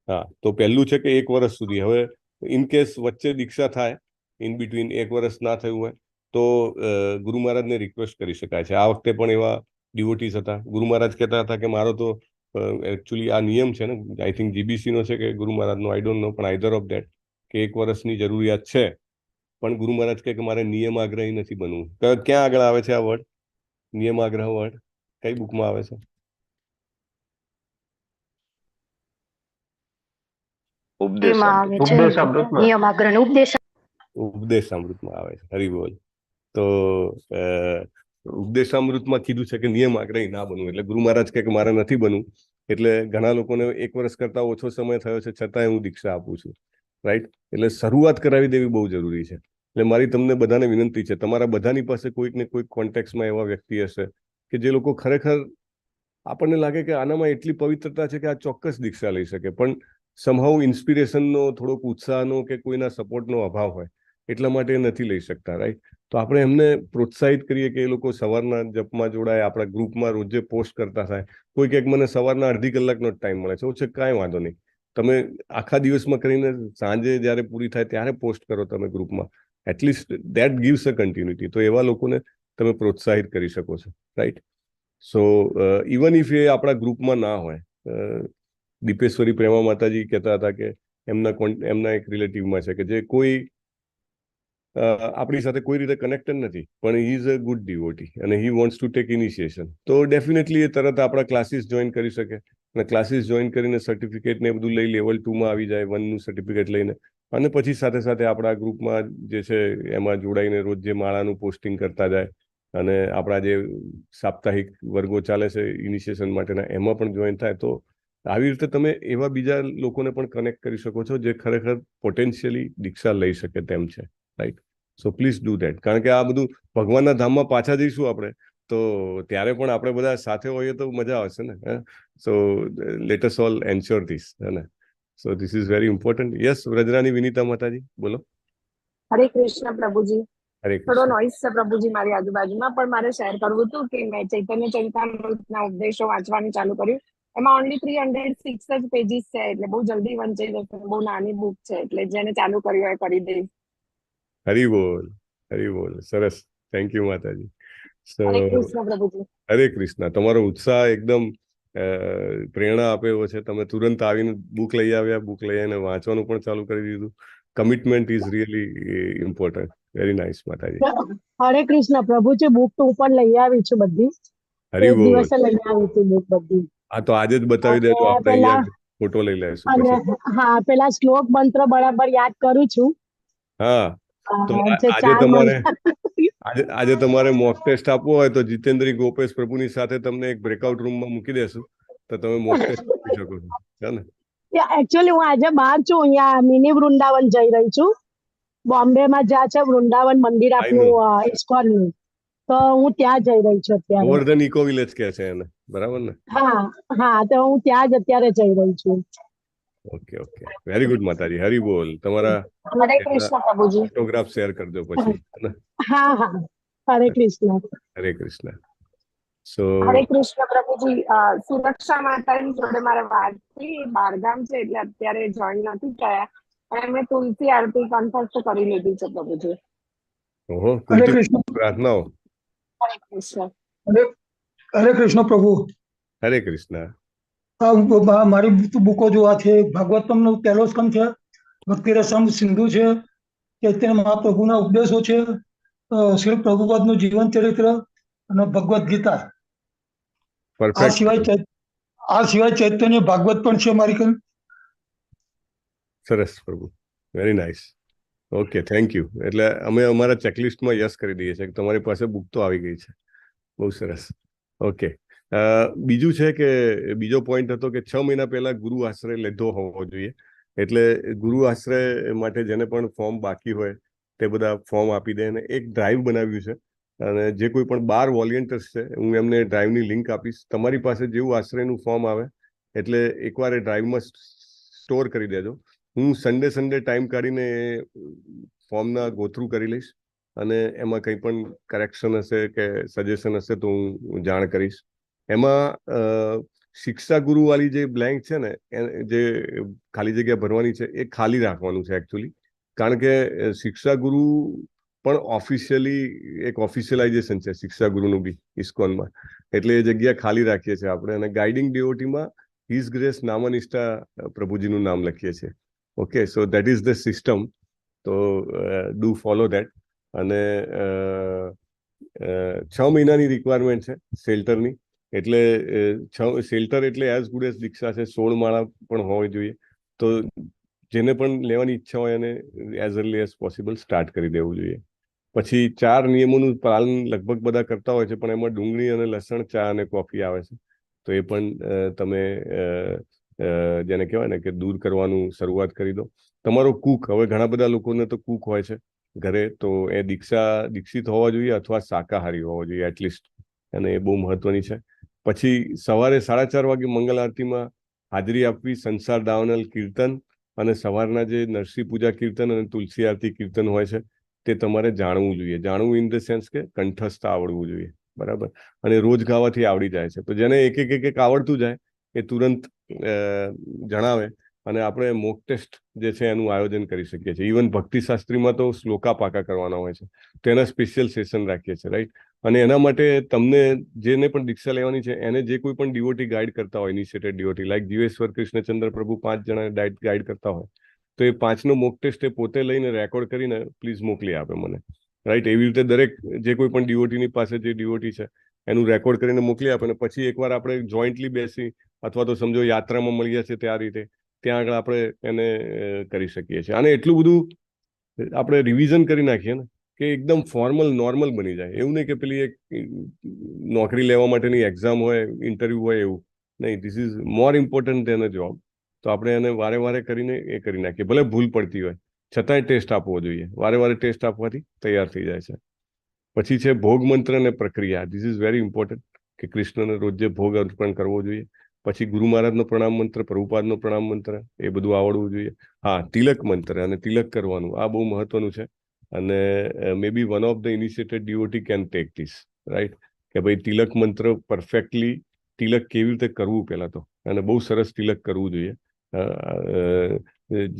[SPEAKER 1] હા, તો પહેલું છે કે 1 વર્ષ સુધી. હવે ઇન કેસ વચ્ચે દીક્ષા થાય, ઇન બિટવીન 1 વર્ષ ના થયું હોય, તો ગુરુ મહારાજને રિક્વેસ્ટ કરી શકાય છે. આ વખતે પણ એવા ડિવોટીસ હતા. ગુરુ મહારાજ કહેતા હતા કે મારો તો એકચ્યુઅલી આ નિયમ છે ને, આઈ થિંક જીબીસી નો છે કે ગુરુ મહારાજનો, આઈ ડોન્ટ નો, પણ આઈધર ઓફ ધેટ, કે 1 વર્ષની જરૂરિયાત છે. પણ ગુરુ મહારાજ કહે કે મારે નિયમ આગ્રહી નથી બનવું. ક્યાં આગળ આવે છે આ વર્ડ, નિયમ આગ્રહ વર્ડ? કઈ બુકમાં આવે છે? ઉપદેશામૃતમાં આવે છે. હરિબોલ. તો ઉપદેશામૃતમાં કીધું છે કે નિયમ આગ્રહી ના બનવું. એટલે ગુરુ મહારાજ કહે કે મારે નથી બનવું. એટલે ઘણા લોકોને 1 વર્ષ કરતા ઓછો સમય થયો છે, છતાંય હું દીક્ષા આપું છું, રાઈટ? એટલે શરૂઆત કરાવી દેવી બહુ જરૂરી છે. એટલે મારી તમને બધાને વિનંતી છે, તમારા બધાની પાસે કોઈક ને કોઈક કોન્ટેક્ટમાં એવા વ્યક્તિ હશે કે જે લોકો ખરેખર આપણને લાગે કે આનામાં એટલી પવિત્રતા છે કે આ ચોક્કસ દીક્ષા લઈ શકે, પણ સમહાઉ ઇન્સ્પિરેશનનો, થોડોક ઉત્સાહનો કે કોઈના સપોર્ટનો અભાવ હોય એટલા માટે નથી લઈ શકતા, રાઈટ? તો આપણે એમને પ્રોત્સાહિત કરીએ કે એ લોકો સવારના જપમાં જોડાય, આપણા ગ્રુપમાં રોજે પોસ્ટ કરતા થાય. કોઈ કંઈક મને સવારના અડધી કલાકનો જ ટાઈમ મળે છે, ઓછે કાંઈ વાંધો નહીં, તમે આખા દિવસમાં કરીને સાંજે જ્યારે પૂરી થાય ત્યારે પોસ્ટ કરો તમે ગ્રુપમાં, at least that gives a continuity. તો એવા લોકોને તમે પ્રોત્સાહિત કરી શકો છો, રાઈટ? સો ઇવન ઇફ એ આપણા ગ્રુપમાં ના હોય, દીપેશ્વરી પ્રેમા માતાજી કહેતા હતા કે એમના એક રિલેટિવમાં છે કે જે કોઈ આપણી સાથે કોઈ રીતે કનેક્ટેડ નથી, પણ he is a good devotee અને he wants to take initiation, તો ડેફિનેટલી એ તરત આપણા ક્લાસીસ જોઈન કરી શકે અને ક્લાસીસ જોઈન કરીને સર્ટિફિકેટ ને બધું લઈ લેવલ 2માં આવી જાય, 1નું સર્ટિફિકેટ લઈને, અને પછી સાથે સાથે આપણા ગ્રુપમાં જે છે એમાં જોડાઈને રોજ જે માળાનું પોસ્ટિંગ કરતા જાય અને આપણા જે સાપ્તાહિક વર્ગો ચાલે છે ઇનિશિએશન માટેના, એમાં પણ જોઈન થાય. તો આવી રીતે તમે એવા બીજા લોકોને પણ કનેક્ટ કરી શકો છો જે ખરેખર પોટેન્શિયલી દીક્ષા લઈ શકે તેમ છે, right? So please do that, કારણ કે આ બધું ભગવાનના ધામમાં પાછા જઈશું આપણે, તો ત્યારે પણ આપણે બધા સાથે હોઈએ તો મજા આવશે ને. So let us all ensure this, હે ને? So this is very important. Yes, Vrajrani Vinita માતાજી, બોલો.
[SPEAKER 2] હરે કૃષ્ણ પ્રભુજી.
[SPEAKER 1] હરે
[SPEAKER 2] થોડો
[SPEAKER 1] કૃષ્ણ.
[SPEAKER 2] નોઈસ છે પ્રભુજી મારી આજુબાજુમાં, પણ મારે શેર કરવું હતું કે મેં ચૈતન્ય ચરિતામૃતના ઉપદેશો વાંચવાનું ચાલુ કર્યું. એમાં ઓનલી 306 જ પેજીસ છે, એટલે બહુ જલ્દી વંચાઈ જશે, બહુ નાની બુક છે, એટલે જેને ચાલુ કર્યું હોય કરી દઈશ.
[SPEAKER 1] હરી બોલ, હરી બોલ, સરસ, થેન્ક યુ માતાજી. સો
[SPEAKER 2] હરે કૃષ્ણ પ્રભુજી.
[SPEAKER 1] હરે કૃષ્ણ. તમારો ઉત્સાહ એકદમ પ્રેરણા આપે એવો છે. તમે તુરંત આવીને બુક લઈ આવ્યા, બુક લઈ આવીને વાંચવાનું પણ ચાલુ કરી દીધું. Commitment is really important. Very nice માતાજી.
[SPEAKER 3] હરે કૃષ્ણ પ્રભુજી. બુક તો હું પણ લઈ આવી છું બધી,
[SPEAKER 1] હરી
[SPEAKER 3] એક
[SPEAKER 1] બોલ.
[SPEAKER 3] દિવસે લઈ આવી હતી બુક બધી.
[SPEAKER 1] હા, તો આજે જ બતાવી દેજો, આપણે
[SPEAKER 3] પેલા
[SPEAKER 1] અહીંયા ફોટો લઈ લઈશું
[SPEAKER 3] અને
[SPEAKER 1] પછી.
[SPEAKER 3] હા, પેલા શ્લોક મંત્ર બરાબર યાદ કરું છું.
[SPEAKER 1] હા, તો
[SPEAKER 3] જે
[SPEAKER 1] આજે
[SPEAKER 3] 4
[SPEAKER 1] તમારે
[SPEAKER 3] મંત્ર
[SPEAKER 1] આજે તમારે મોક ટેસ્ટ આપવો હોય તો જીતેન્દ્રી ગોપેશ પ્રભુની સાથે તમને એક બ્રેકઆઉટ રૂમમાં મૂકી દેશું, તો તમે મોક ટેસ્ટ આપી શકો છો, છે ને?
[SPEAKER 3] એકચ્યુઅલી હું આજે બહાર છું, અહીંયા મિની વૃંદાવન જઈ રહી છું. બોમ્બેમાં જ્યાં છે વૃંદાવન મંદિર
[SPEAKER 1] આઈ નો.
[SPEAKER 3] આપણું ઇસ્કોનનું, તો હું ત્યાં જઈ રહી છું અત્યારે.
[SPEAKER 1] ગોવર્ધન ઇકો વિલેજ કહે છે એને, બરાબર ને?
[SPEAKER 3] હા હા, તો હું ત્યાં જ અત્યારે જઈ રહી છું.
[SPEAKER 1] ઓકે ઓકે, વેરી ગુડ માતાજી. હરી બોલ. તમારા
[SPEAKER 2] હરે કૃષ્ણ પ્રભુજી.
[SPEAKER 1] ફોટોગ્રાફ શેર કરજો પછી, હે ને?
[SPEAKER 3] હા હા, હરે કૃષ્ણ.
[SPEAKER 1] હરે કૃષ્ણ. સો
[SPEAKER 2] હરે કૃષ્ણ પ્રભુજી. સુરક્ષા માતાની જોડે મારે વાત થઈ, બારગામ છે એટલે અત્યારે જોઈન નથી થયા, પણ એમણે તુલસી આરતી કન્ફર્ટ કરી લીધી છે પ્રભુજી.
[SPEAKER 1] ઓહો,
[SPEAKER 4] હરે
[SPEAKER 1] તુલસી
[SPEAKER 4] કૃષ્ણ.
[SPEAKER 1] પ્રાર્થનાઓ.
[SPEAKER 2] હરે કૃષ્ણ.
[SPEAKER 4] હરે હરે કૃષ્ણ પ્રભુ.
[SPEAKER 1] હરે કૃષ્ણ.
[SPEAKER 4] મારી બુકો જોવા છે. ભાગવતમનો પહેલો સ્કંદ છે, ભક્તિ રસમ સિંધુ છે, ચૈતન્ય મહાપ્રભુના ઉપદેશો છે, શ્રી પ્રભુપાદનું જીવન ચરિત્ર અને ભગવદ્ ગીતા. આ
[SPEAKER 1] પરફેક્ટ.
[SPEAKER 4] સિવાય આ સિવાય ચૈતન્ય ભાગવત પણ છે મારી કન.
[SPEAKER 1] સરસ પ્રભુ, very nice. Okay, thank you. એટલે અમે અમારા ચેકલિસ્ટમાં યસ કરી દઈએ છીએ કે તમારી પાસે બુક તો આવી ગઈ છે. બહુ સરસ. ઓકે, બીજું છે કે બીજો પોઈન્ટ હતો કે 6 મહિના પહેલા ગુરુ આશ્રય લીધો હોવો જોઈએ. એટલે ગુરુ આશ્રય માટે જેને પણ ફોર્મ બાકી હોય તે બધા ફોર્મ આપી દે. અને એક ડ્રાઈવ બનાવ્યું છે, અને જે કોઈ પણ 12 વોલિયન્ટર્સ છે, હું એમને ડ્રાઈવની લિંક આપીશ. તમારી પાસે જેવું આશ્રયનું ફોર્મ આવે એટલે એકવાર એ ડ્રાઈવમાં સ્ટોર કરી દેજો. હું સન્ડે ટાઈમ કાઢીને ફોર્મના ગોથ્રુ કરી લઈશ, અને એમાં કંઈ પણ કરેક્શન હશે કે સજેશન હશે તો હું જાણ કરીશ. એમાં શિક્ષા ગુરુ વાળી જે બ્લેન્ક છે ને, જે ખાલી જગ્યા ભરવાની છે, એ ખાલી રાખવાનું છે એકચ્યુઅલી. કારણ કે શિક્ષા ગુરુ પણ ઓફિશિયલી એક ઓફિશિયલાઇઝેશન છે શિક્ષા ગુરુનું બી ઇસ્કોનમાં, એટલે એ જગ્યા ખાલી રાખીએ છીએ આપણે. અને ગાઈડિંગ ડિવોટીમાં હિઝ ગ્રેસ નામનિષ્ઠા પ્રભુજીનું નામ લખીએ છીએ. Okay, so that is the system. તો ડુ ફોલો દેટ. અને 6 મહિનાની રિક્વાયરમેન્ટ છે શેલ્ટરની. એટલે શેલ્ટર એટલે એઝ ગુડ એઝ દીક્ષા છે. 16 માળા પણ હોવી જોઈએ. તો જેને પણ લેવાની ઈચ્છા હોય એને as early as possible start કરી દેવું જોઈએ. પછી 4 નિયમોનું પાલન લગભગ બધા કરતા હોય છે, પણ એમાં ડુંગળી અને લસણ, ચા અને કોફી આવે છે. તો એ પણ તમે જેને કહેવાય ને કે દૂર કરવાનું શરૂઆત કરી દો. તમારો કુક, હવે ઘણા બધા લોકોને તો કુક હોય છે, ઘરે, તો એ દીક્ષિત હોવા જોઈએ અથવા શાકાહારી હોવો જોઈએ એટલીસ્ટ, અને એ બહુ મહત્વની છે. પછી સવારે 4:30 વાગે મંગલ આરતીમાં હાજરી આપવી, સંસાર દાવનલ કીર્તન અને સવારના જે નરસિંહ પૂજા કીર્તન અને તુલસી આરતી કીર્તન હોય છે તે તમારે જાણવું જોઈએ. જાણવું ઇન ધ સેન્સ કે કંઠસ્થ આવડવું જોઈએ, બરાબર. અને રોજ ગાવાથી આવડી જાય છે. તો જેને એક એક આવડતું જાય એ તુરંત જણાવે, અને આપણે મોક ટેસ્ટ જે છે એનું આયોજન કરી શકીએ છીએ. ઇવન ભક્તિશાસ્ત્રીમાં તો શ્લોકા પાકા કરવાના હોય છે, તો એના સ્પેશિયલ સેશન રાખીએ છીએ, રાઈટ. અને એના માટે તમને જેને પણ દીક્ષા લેવાની છે એને જે કોઈ પણ ડિવોટી ગાઈડ કરતા હોય, ઇનિશિયેટેડ ડિવોટી લાઈક જીવેશ્વર કૃષ્ણચંદ્ર પ્રભુ 5 જણા ગાઈડ કરતા હોય, તો એ 5નો મોક ટેસ્ટ એ પોતે લઈને રેકોર્ડ કરીને પ્લીઝ મોકલી આપે મને, રાઈટ. એવી રીતે દરેક જે કોઈ પણ ડિવોટીની પાસે જે ડિવોટી છે એનું રેકોર્ડ કરીને મોકલી આપે, અને પછી એકવાર આપણે જોઈન્ટલી બેસી અથવા તો સમજો યાત્રામાં મળીએ છીએ ત્યાં રીતે ત્યાં આગળ આપણે એને કરી શકીએ છીએ. અને એટલું બધું આપણે રિવિઝન કરી નાખીએ ને કે એકદમ ફોર્મલ નોર્મલ બની જાય. એવું નહીં કે પેલી એક નોકરી લેવા માટેની એક્ઝામ હોય, ઇન્ટરવ્યુ હોય, એવું નહીં. This is more important then a job. તો આપણે એને વારે વારે કરીને એ કરી નાખીએ, ભલે ભૂલ પડતી હોય છતાંય ટેસ્ટ આપવો જોઈએ. વારે વારે ટેસ્ટ આપવાથી તૈયાર થઈ જાય છે. પછી છે ભોગ મંત્ર અને પ્રક્રિયા. ધીસ ઇઝ વેરી ઇમ્પોર્ટન્ટ કે કૃષ્ણને રોજે ભોગ અર્પણ કરવો જોઈએ. પછી ગુરુ મહારાજનો પ્રણામ મંત્ર, પ્રભુપાદનો પ્રણામ મંત્ર, એ બધું આવડવું જોઈએ. હા, તિલક મંત્ર અને તિલક કરવાનું, આ બહુ મહત્વનું છે. અને may be one of the initiated devotee can take this, right. કે ભાઈ તિલક મંત્ર પરફેક્ટલી તિલક કેવી રીતે કરવું પહેલા તો, અને બહુ સરસ તિલક કરવું જોઈએ.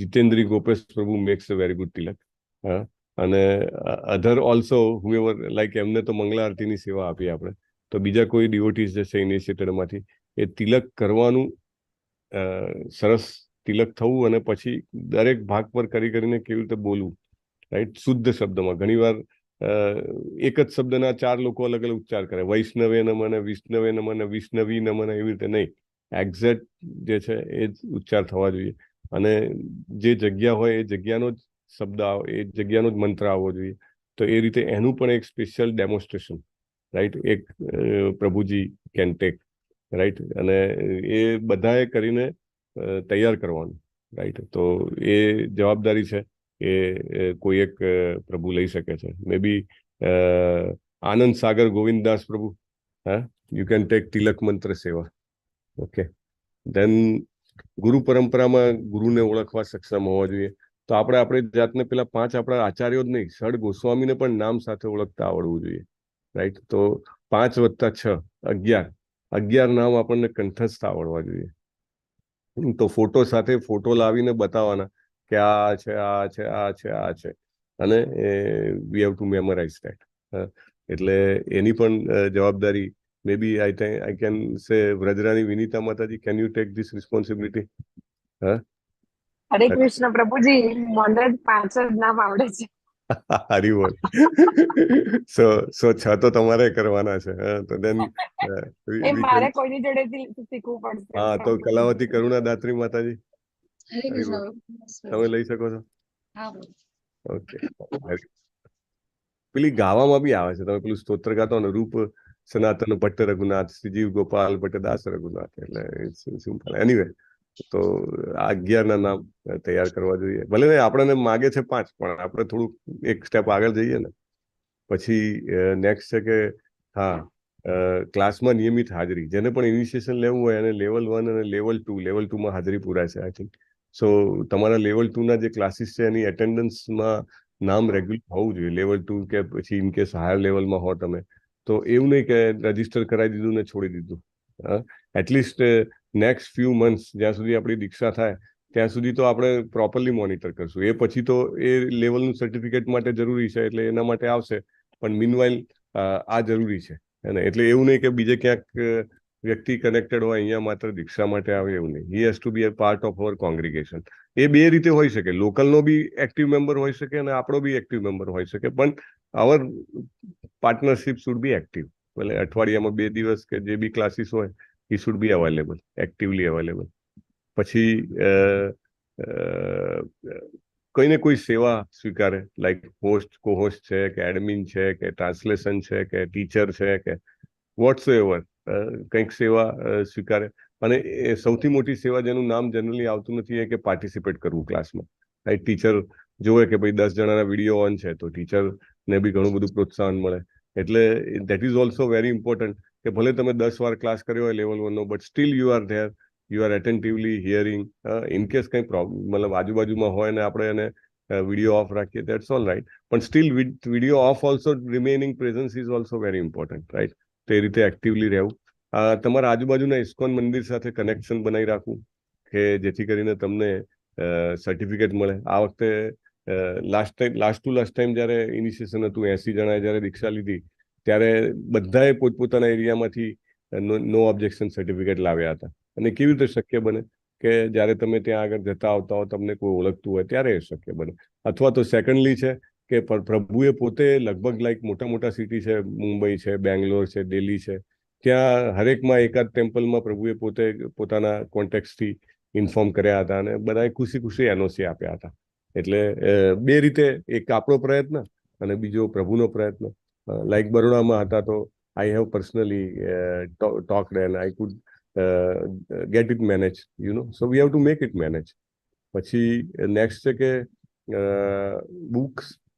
[SPEAKER 1] જીતેન્દ્રી ગોપેશ પ્રભુ મેક્સ અ વેરી ગુડ તિલક. અને અધર ઓલ્સો હુએવર લાઈક એમને તો મંગલા આરતીની સેવા આપી આપણે, તો બીજા કોઈ ડિવોટીઝ જે છે ઇનિશિયેટેડમાંથી એ તિલક કરવાનું, સરસ તિલક થવું, અને પછી દરેક ભાગ પર કરીને કેવી રીતે બોલવું, રાઈટ, શુદ્ધ શબ્દમાં. ઘણીવાર એક જ શબ્દના 4 લોકો અલગ અલગ ઉચ્ચાર કરે, વૈષ્ણવે નમઃ, વિષ્ણવે નમઃ, વિષ્ણવી નમઃ, એવી રીતે નહીં. એક્ઝેક્ટ જે છે એ જ ઉચ્ચાર થવા જોઈએ. અને જે જગ્યા હોય એ જગ્યાનો જ શબ્દ એ જગ્યાનો જ મંત્ર આવવો જોઈએ. તો એ રીતે એનું પણ એક સ્પેશિયલ ડેમોન્સ્ટ્રેશન, રાઈટ, એક પ્રભુજી કેન ટેક, રાઈટ. અને એ બધાએ કરીને તૈયાર કરવાનું, રાઈટ. તો એ જવાબદારી છે એ કોઈ એક પ્રભુ લઈ શકે છે. મે બી આનંદ સાગર ગોવિંદદાસ પ્રભુ, યુ કેન ટેક તિલક મંત્ર સેવા. ઓકે. ધેન ગુરુ પરંપરામાં ગુરુને ઓળખવા સક્ષમ હોવા જોઈએ. તો આપણે જાતને પેલા 5 આપણા આચાર્યો જ નહીં, ષડ ગોસ્વામીને પણ નામ સાથે ઓળખતા આવડવું જોઈએ, રાઈટ. તો 5 + 6 11 નામ આપણને કંઠસ્થ આવડવા જોઈએ. તો ફોટો સાથે ફોટો લાવીને બતાવવાના કે આ છે, આ છે, આ છે, આ છે, અને we have to memorise that. એટલે એની પણ જવાબદારી મે બી આઈ કેન સે વ્રજરાની વિનીતા માતાજી, can you take this responsibility?
[SPEAKER 2] હરે કૃષ્ણ પ્રભુજી, મને 5 જ નામ આવડે છે.
[SPEAKER 1] હરી બોલ. સો 6 તો તમારે કરવાના છે. તો દેન
[SPEAKER 2] એ મારે કોઈની જોડેથી શીખવું પડશે.
[SPEAKER 1] હા, તો કલાવતી કરુણા દાત્રી માતાજી, તમે લઈ શકો છો. ઓકે. પેલી ગાવામાં બી આવે છે, તમે પેલું સ્તોત્ર ગાતો ને, રૂપ સનાતન ભટ્ટ રઘુનાથ, શ્રીજીવ ગોપાલ ભટ્ટ દાસ રઘુનાથ, એટલે સિમ્પલ. એનીવે, તો આ 11 નામ તૈયાર કરવા જોઈએ. ભલે ને આપણને માગે છે 5, પણ આપણે થોડુંક એક સ્ટેપ આગળ જઈએ ને. પછી નેક્સ્ટ છે કે હા, ક્લાસમાં નિયમિત હાજરી. જેને પણ ઇનિશિયેશન લેવું હોય એને લેવલ 1 અને લેવલ 2 માં હાજરી પુરાય છે, આઈ થિંક. સો તમારા લેવલ 2 ના જે ક્લાસીસ છે એની એટેન્ડન્સમાં નામ રેગ્યુલર હોવું જોઈએ. લેવલ 2 કે પછી ઇન કેસ હાયર લેવલમાં હો તમે, તો એવું નહીં કે રજીસ્ટર કરાવી દીધું ને છોડી દીધું. એટલીસ્ટ નેક્સ્ટ ફ્યુ મંથ્સ, જ્યાં સુધી આપણી દીક્ષા થાય ત્યાં સુધી તો આપણે પ્રોપરલી મોનિટર કરશું. એ પછી તો એ લેવલનું સર્ટિફિકેટ માટે જરૂરી છે, એટલે એના માટે આવશે. પણ મીનવાઇલ આ જરૂરી છે. એટલે એવું નહીં કે બીજે ક્યાંક વ્યક્તિ કનેક્ટેડ હોય, અહીંયા માત્ર દીક્ષા માટે આવે, એવું નહીં. He has to be a part of our congregation. એ 2 રીતે હોઈ શકે. લોકલનો બી એક્ટિવ મેમ્બર હોઈ શકે અને આપણો બી એક્ટિવ મેમ્બર હોઈ શકે, પણ અવર પાર્ટનરશિપ શુડ બી એક્ટિવ. એટલે અઠવાડિયામાં 2 દિવસ કે જે બી ક્લાસીસ હોય, he should be available, actively available. પછી કોઈને કોઈ સેવા સ્વીકારે, લાઈક હોસ્ટ, કો હોસ્ટ છે, કે એડમિન છે, કે ટ્રાન્સલેશન છે, કે ટીચર છે, કે વોટ્સએવર, કંઈક સેવા સ્વીકારે. અને એ સૌથી મોટી સેવા જેનું નામ જનરલી આવતું નથી એ કે પાર્ટિસિપેટ કરવું ક્લાસમાં, રાઈટ. ટીચર જોવે કે ભાઈ 10 જણાના વિડીયો ઓન છે તો ટીચરને બી ઘણું બધું પ્રોત્સાહન મળે. એટલે that is also very important કે ભલે તમે 10 વાર ક્લાસ કર્યો હોય લેવલ 1 નો, but still you are there, you are attentively hearing. In case કંઈ પ્રોબ્લેમ મતલબ આજુબાજુમાં હોય ને આપણે એને વિડીયો ઓફ રાખીએ, દેટ્સ ઓલ રાઈટ, પણ still with video off also remaining presence is also very important, right. તે રીતે એક્ટિવલી રહેવું. તમારા આજુબાજુના ઇસ્કોન મંદિર સાથે કનેક્શન બનાવી રાખવું કે જેથી કરીને તમને સર્ટિફિકેટ મળે. આ વખતે લાસ્ટ ટુ લાસ્ટ ટાઈમ જ્યારે ઇનિશિએશન હતું, 80 જણાએ જ્યારે દીક્ષા લીધી ત્યારે બધાએ પોતપોતાના એરિયામાંથી નો ઓબ્જેક્શન સર્ટિફિકેટ લાવ્યા હતા. અને કેવી રીતે શક્ય બને કે જ્યારે તમે ત્યાં આગળ જતા આવતા હો, તમને કોઈ ઓળખતું હોય ત્યારે એ શક્ય બને. અથવા તો સેકન્ડલી છે કે પ્રભુએ પોતે લગભગ લાઈક મોટા મોટા સિટી છે, મુંબઈ છે, બેંગ્લોર છે, દિલ્હી છે, ત્યાં હરેકમાં એકાદ ટેમ્પલમાં પ્રભુએ પોતે પોતાના કોન્ટેક્ટથી ઇન્ફોર્મ કર્યા હતા અને બધાએ ખુશી ખુશી એનઓસી આપ્યા હતા. એટલે બે રીતે, એક આપણો પ્રયત્ન અને બીજો પ્રભુનો પ્રયત્ન. લાઈક બરોડામાં હતા તો I have personally talked and I could get it manage, you know. So we have to make it manage. પછી નેક્સ્ટ છે કે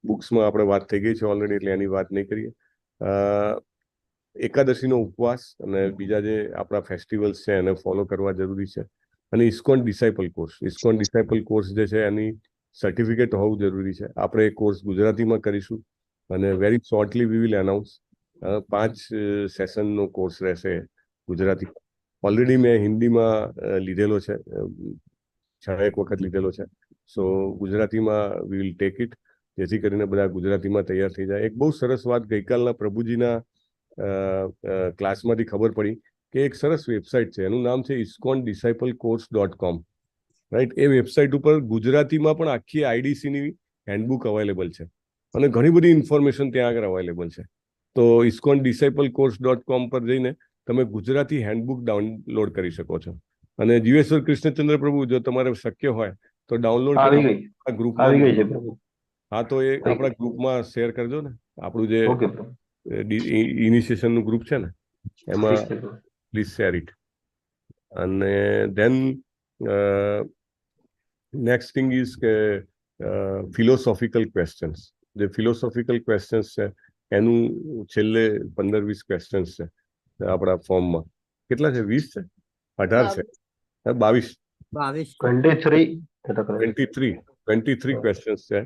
[SPEAKER 1] બુક્સમાં આપણે વાત થઈ ગઈ છે ઓલરેડી, એટલે એની વાત નહીં કરીએ. એકાદશીનો ઉપવાસ અને બીજા જે આપણા ફેસ્ટિવલ્સ છે એને ફોલો કરવા જરૂરી છે. અને ઇસ્કોન ડિસાઇપલ કોર્સ જે છે એની સર્ટિફિકેટ હોવું જરૂરી છે. આપણે એ કોર્સ ગુજરાતીમાં કરીશું અને very shortly we will announce. 5 સેશનનો કોર્સ રહેશે ગુજરાતી. ઓલરેડી મેં હિન્દીમાં લીધેલો છે, 6 વખત લીધેલો છે. સો ગુજરાતીમાં વી વિલ ટેક ઇટ, જેથી કરીને બધા ગુજરાતીમાં તૈયાર થઈ જાય. એક બહુ સરસ વાત ગઈકાલના પ્રભુજીના ક્લાસમાંથી ખબર પડી કે એક સરસ વેબસાઇટ છે, એનું નામ છે ISKCON-disciplecourse.com, રાઈટ. એ વેબસાઇટ ઉપર ગુજરાતીમાં પણ આખી આઈડીસીની હેન્ડબુક અવેલેબલ છે અને ઘણી બધી ઇન્ફોર્મેશન ત્યાં આગળ અવેલેબલ છે. તો ISKCON-disciplecourse.com પર જઈને તમે ગુજરાતી હેન્ડબુક ડાઉનલોડ કરી શકો છો. અને જીવેશ્વર કૃષ્ણચંદ્ર પ્રભુ, જો તમારે શક્ય હોય તો ડાઉનલોડ કરી ગ્રુપમાં. હા, તો એ આપણા ગ્રુપમાં શેર કરજો ને. આપણું જે ઇનિશિએશનનું ગ્રુપ છે ને એમાં પ્લીઝ શેર ઇટ. અને ધેન નેક્સ્ટ થિંગ ઇઝ કે ફિલોસોફિકલ ક્વેશ્ચન્સ. જે ફિલોસોફિકલ ક્વેશ્ચન્સ છે એનું છેલ્લે 15-20 ક્વેશ્ચન્સ છે આપણા ફોર્મમાં. કેટલા છે? 20 છે? 18 છે? 23 ક્વેશ્ચન્સ છે.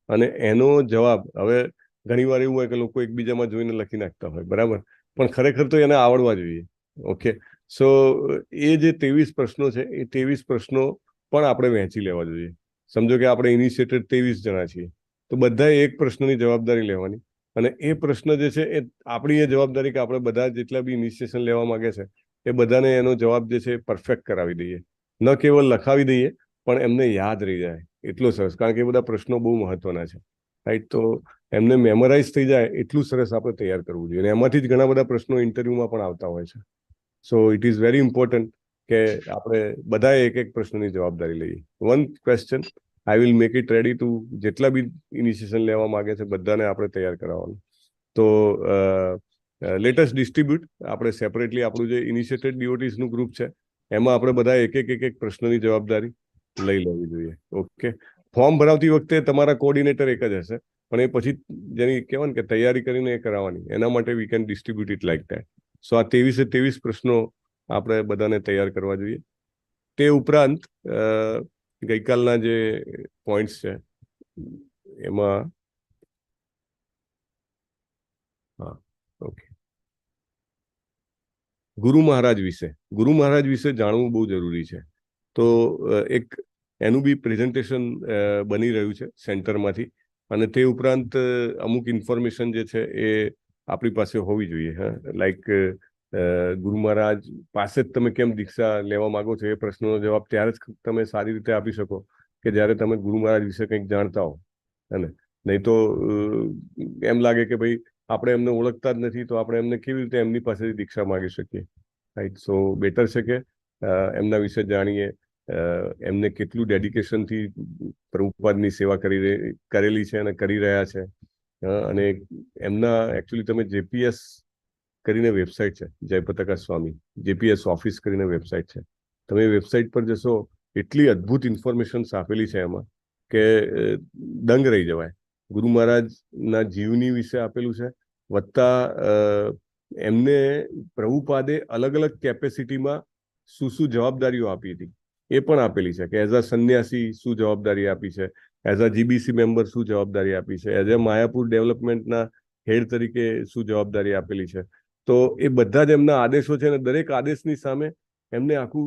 [SPEAKER 1] અને એનો જવાબ હવે ઘણીવાર એવું હોય કે લોકો એકબીજામાં જોઈને લખી નાખતા હોય, બરાબર, પણ ખરેખર તો એને આવડવા જોઈએ. ઓકે, સો એ જે 23 પ્રશ્નો છે એ 23 પ્રશ્નો પણ આપણે વહેંચી લેવા જોઈએ. સમજો કે આપણે ઇનિશિએટેડ 23 જણા છીએ, તો બધાએ એક પ્રશ્નની જવાબદારી લેવાની. અને એ પ્રશ્ન જે છે એ આપણી એ જવાબદારી કે આપણે બધા જેટલા બી ઇનિશિએશન લેવા માંગે છે એ બધાને એનો જવાબ જે છે પરફેક્ટ કરાવી દઈએ. ન કેવલ લખાવી દઈએ પણ એમને યાદ રહી જાય. એટલો સરસ, કારણ કે એ બધા પ્રશ્નો બહુ મહત્વના છે, રાઈટ. તો એમને મેમોરાઇઝ થઈ જાય એટલું સરસ આપણે તૈયાર કરવું જોઈએ. અને એમાંથી જ ઘણા બધા પ્રશ્નો ઇન્ટરવ્યુમાં પણ આવતા હોય છે. સો ઇટ ઇઝ વેરી ઇમ્પોર્ટન્ટ કે આપણે બધાએ એક એક પ્રશ્નની જવાબદારી લઈએ. 1 question I will make eat ready to જેટલા બી ઇનિશિએશન લેવા માંગે છે બધાને આપણે તૈયાર કરાવવાનું. તો લેટેસ્ટ ડિસ્ટ્રીબ્યુટ આપણે સેપરેટલી આપણું જે ઇનિશિએટેડ ડીઓટીસનું ગ્રુપ છે એમાં આપણે બધા એક એક પ્રશ્નની જવાબદારી લઈ લેવી જોઈએ. ઓકે, ફોર્મ ભરાવતી વખતે તમારા કોઓર્ડિનેટર એક જ હશે, પણ એ પછી જેની કહેવાય ને કે તૈયારી કરીને એ કરાવવાની, એના માટે we can distribute it like that. So આ 23 પ્રશ્નો આપણે બધાને તૈયાર કરવા જોઈએ. તે ઉપરાંત ગઈકાલના જે પોઈન્ટ્સ છે એમાં હા, ઓકે, ગુરુ મહારાજ વિશે જાણવું બહુ જરૂરી છે. તો એક એનું બી પ્રેઝન્ટેશન બની રહ્યું છે સેન્ટરમાંથી. અને તે ઉપરાંત અમુક ઇન્ફોર્મેશન જે છે એ આપણી પાસે હોવી જોઈએ. હા, લાઈક ગુરુ મહારાજ પાસે જ તમે કેમ દીક્ષા લેવા માંગો છો એ પ્રશ્નનો જવાબ ત્યારે જ તમે સારી રીતે આપી શકો કે જ્યારે તમે ગુરુ મહારાજ વિશે કંઈક જાણતા હો. અને નહીં તો એમ લાગે કે ભાઈ આપણે એમને ઓળખતા જ નથી તો આપણે એમને કેવી રીતે એમની પાસેથી દીક્ષા માંગી શકીએ, રાઈટ. સો બેટર છે કે એમના વિશે જાણીએ, એમને કેટલું ડેડિકેશનથી પ્રભુપાદની સેવા કરેલી છે અને કરી રહ્યા છે. અને એમના એકચ્યુઅલી તમે જેપીએસ કરીને વેબસાઇટ છે, જયપતાકા સ્વામી જેપીએસ ઓફિસ કરીને વેબસાઇટ છે. તમે વેબસાઇટ પર જશો, એટલી અદ્ભુત ઇન્ફોર્મેશન આપેલી છે એમાં કે દંગ રહી જવાય. ગુરુ મહારાજના જીવની વિશે આપેલું છે, વત્તા એમને પ્રભુપાદે અલગ અલગ કેપેસિટીમાં શું જવાબદારીઓ આપી હતી એ પણ આપેલી છે, કે એઝ અ સંન્યાસી શું જવાબદારી આપી છે, એઝ અ જીબીસી મેમ્બર શું જવાબદારી આપી છે, એઝ અ માયાપુર ડેવલપમેન્ટના હેડ તરીકે શું જવાબદારી આપેલી છે. તો એ બધા જ એમના આદેશો છે, અને દરેક આદેશની સામે એમને આખું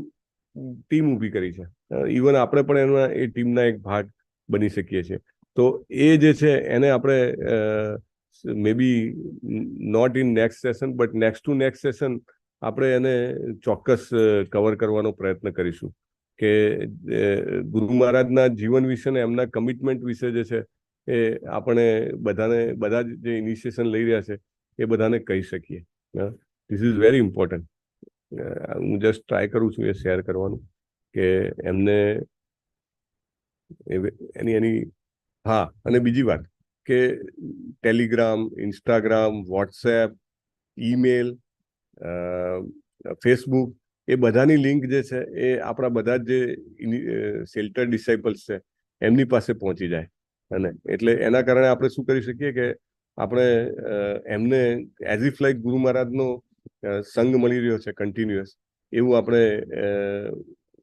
[SPEAKER 1] ટીમ ઊભી કરી છે. ઇવન આપણે પણ એના એ ટીમના એક ભાગ બની શકીએ છીએ. તો એ જે છે એને આપણે may be not in next session but next to next session આપણે એને ચોક્કસ કવર કરવાનો પ્રયત્ન કરીશું, કે ગુરુ મહારાજના જીવન વિશે ને એમના કમિટમેન્ટ વિશે જે છે એ આપણે બધા જે ઇનિશિએશન લઈ રહ્યા છે એ બધાને કહી શકીએ. This is very important. હું જસ્ટ ટ્રાય કરું છું એ શેર કરવાનું, કે એમને એની હા. અને બીજી વાત કે Telegram, Instagram, WhatsApp, email, Facebook, એ બધાની લિંક જે છે એ આપણા બધા જ જે શેલ્ટર ડિસાઇપલ્સ છે એમની પાસે પહોંચી જાય. અને એટલે એના કારણે આપણે શું કરી શકીએ કે આપણે એમને એઝ ઇફ લાઈક ગુરુ મહારાજનો સંગ મળી રહ્યો છે કન્ટિન્યુઅસ, એવું આપણે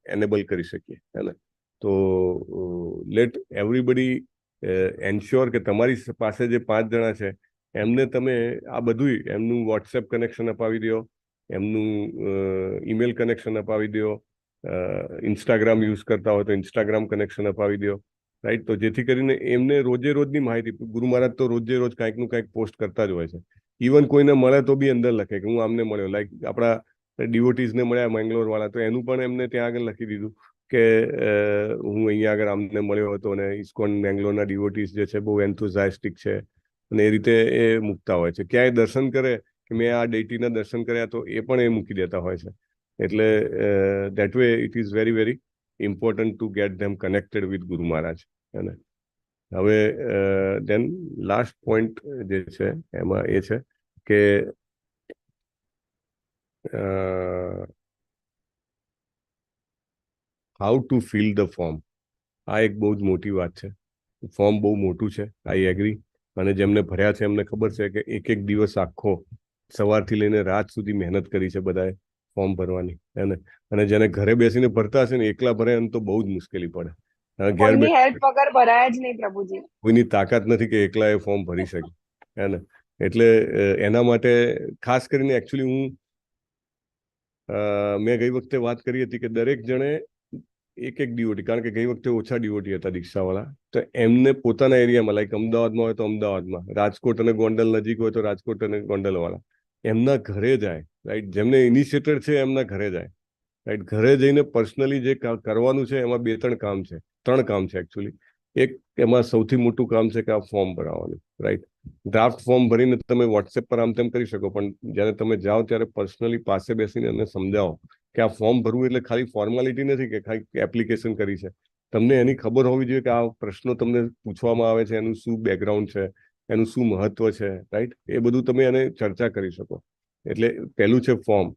[SPEAKER 1] એનેબલ કરી શકીએ. હે ને? તો લેટ એવરીબડી એન્શ્યોર કે તમારી પાસે જે 5 જણા છે એમને તમે આ બધું એમનું વોટ્સએપ કનેક્શન અપાવી દો, એમનું ઈમેલ કનેક્શન અપાવી દો, ઇન્સ્ટાગ્રામ યુઝ કરતા હોય તો ઇન્સ્ટાગ્રામ કનેક્શન અપાવી દો, રાઈટ? તો જેથી કરીને એમને રોજે રોજની માહિતી, ગુરુ મહારાજ તો રોજે રોજ કાંઈકનું કાંઈક પોસ્ટ કરતા જ હોય છે. ઇવન કોઈને મળે તો બી અંદર લખે કે હું આમને મળ્યો, લાઈક આપણા ડિવોટીઝને મળ્યા મેંગ્લોર વાળા, તો એનું પણ એમને ત્યાં આગળ લખી દીધું કે હું અહીંયા આગળ આમને મળ્યો હતો, અને ઇસ્કોન બેંગ્લોરના ડિવોટીઝ જે છે બહુ એન્થુઝાઇસ્ટિક છે, અને એ રીતે એ મૂકતા હોય છે. ક્યાંય દર્શન કરે કે મેં આ ડેટીના દર્શન કર્યા, તો એ પણ એ મૂકી દેતા હોય છે. એટલે that way it is very very important to gate them connected with ગુરુ મહારાજ. અને હવે દેન લાસ્ટ પોઈન્ટ જે છે એમાં એ છે કે how to fill the form. આ એક બહુ જ મોટી વાત છે. ફોર્મ બહુ મોટું છે, આઈ એગ્રી. અને જેમને ભર્યા છે એમને ખબર છે કે એક દિવસ આખો સવારથી લઈને રાત સુધી મહેનત કરી છે બધાએ ફોર્મ ભરવાની. અને જેને ઘરે બેસીને ભરતા હશે ને એકલા ભરે તો બહુ જ મુશ્કેલી પડે. ઘેર
[SPEAKER 2] કોઈની હેલ્પ વગર ભરાય જ નહીં પ્રભુજી.
[SPEAKER 1] કોઈની તાકાત નથી કે એકલા એ ફોર્મ ભરી શકે. હે ને? એટલે એના માટે ખાસ કરીને એકચ્યુઅલી મેં ગઈ વખતે વાત કરી હતી કે દરેક જણે એક ડિવોટી, કારણ કે ગઈ વખતે ઓછા ડિવોટી હતા દીક્ષાવાળા, તો એમને પોતાના એરિયામાં, લાઈક અમદાવાદમાં હોય તો અમદાવાદમાં, રાજકોટ અને ગોંડલ નજીક હોય તો રાજકોટ અને ગોંડલવાળા એમના ઘરે જાય, રાઈટ? જેમને ઇનિશિયેટેડ છે એમના ઘરે જાય, રાઈટ? ઘરે જઈને પર્સનલી જે કરવાનું છે એમાં 2-3 કામ છે, 3 કામ છે એકચ્યુઅલી. એક એમાં સૌથી મોટું કામ છે કે આ ફોર્મ ભરાવાનું, રાઈટ? ડ્રાફ્ટ ફોર્મ ભરીને તમે વોટ્સએપ પર આમ તેમ કરી શકો, પણ જ્યારે તમે જાઓ ત્યારે પર્સનલી પાસે બેસીને એને સમજાવો કે આ ફોર્મ ભરવું એટલે ખાલી ફોર્માલિટી નથી કે ખાલી એપ્લિકેશન કરી છે. તમને એની ખબર હોવી જોઈએ કે આ પ્રશ્નો તમને પૂછવામાં આવે છે, એનું શું બેકગ્રાઉન્ડ છે, એનું શું મહત્વ છે, રાઈટ? એ બધું તમે એને ચર્ચા કરી શકો. એટલે પહેલું છે ફોર્મ.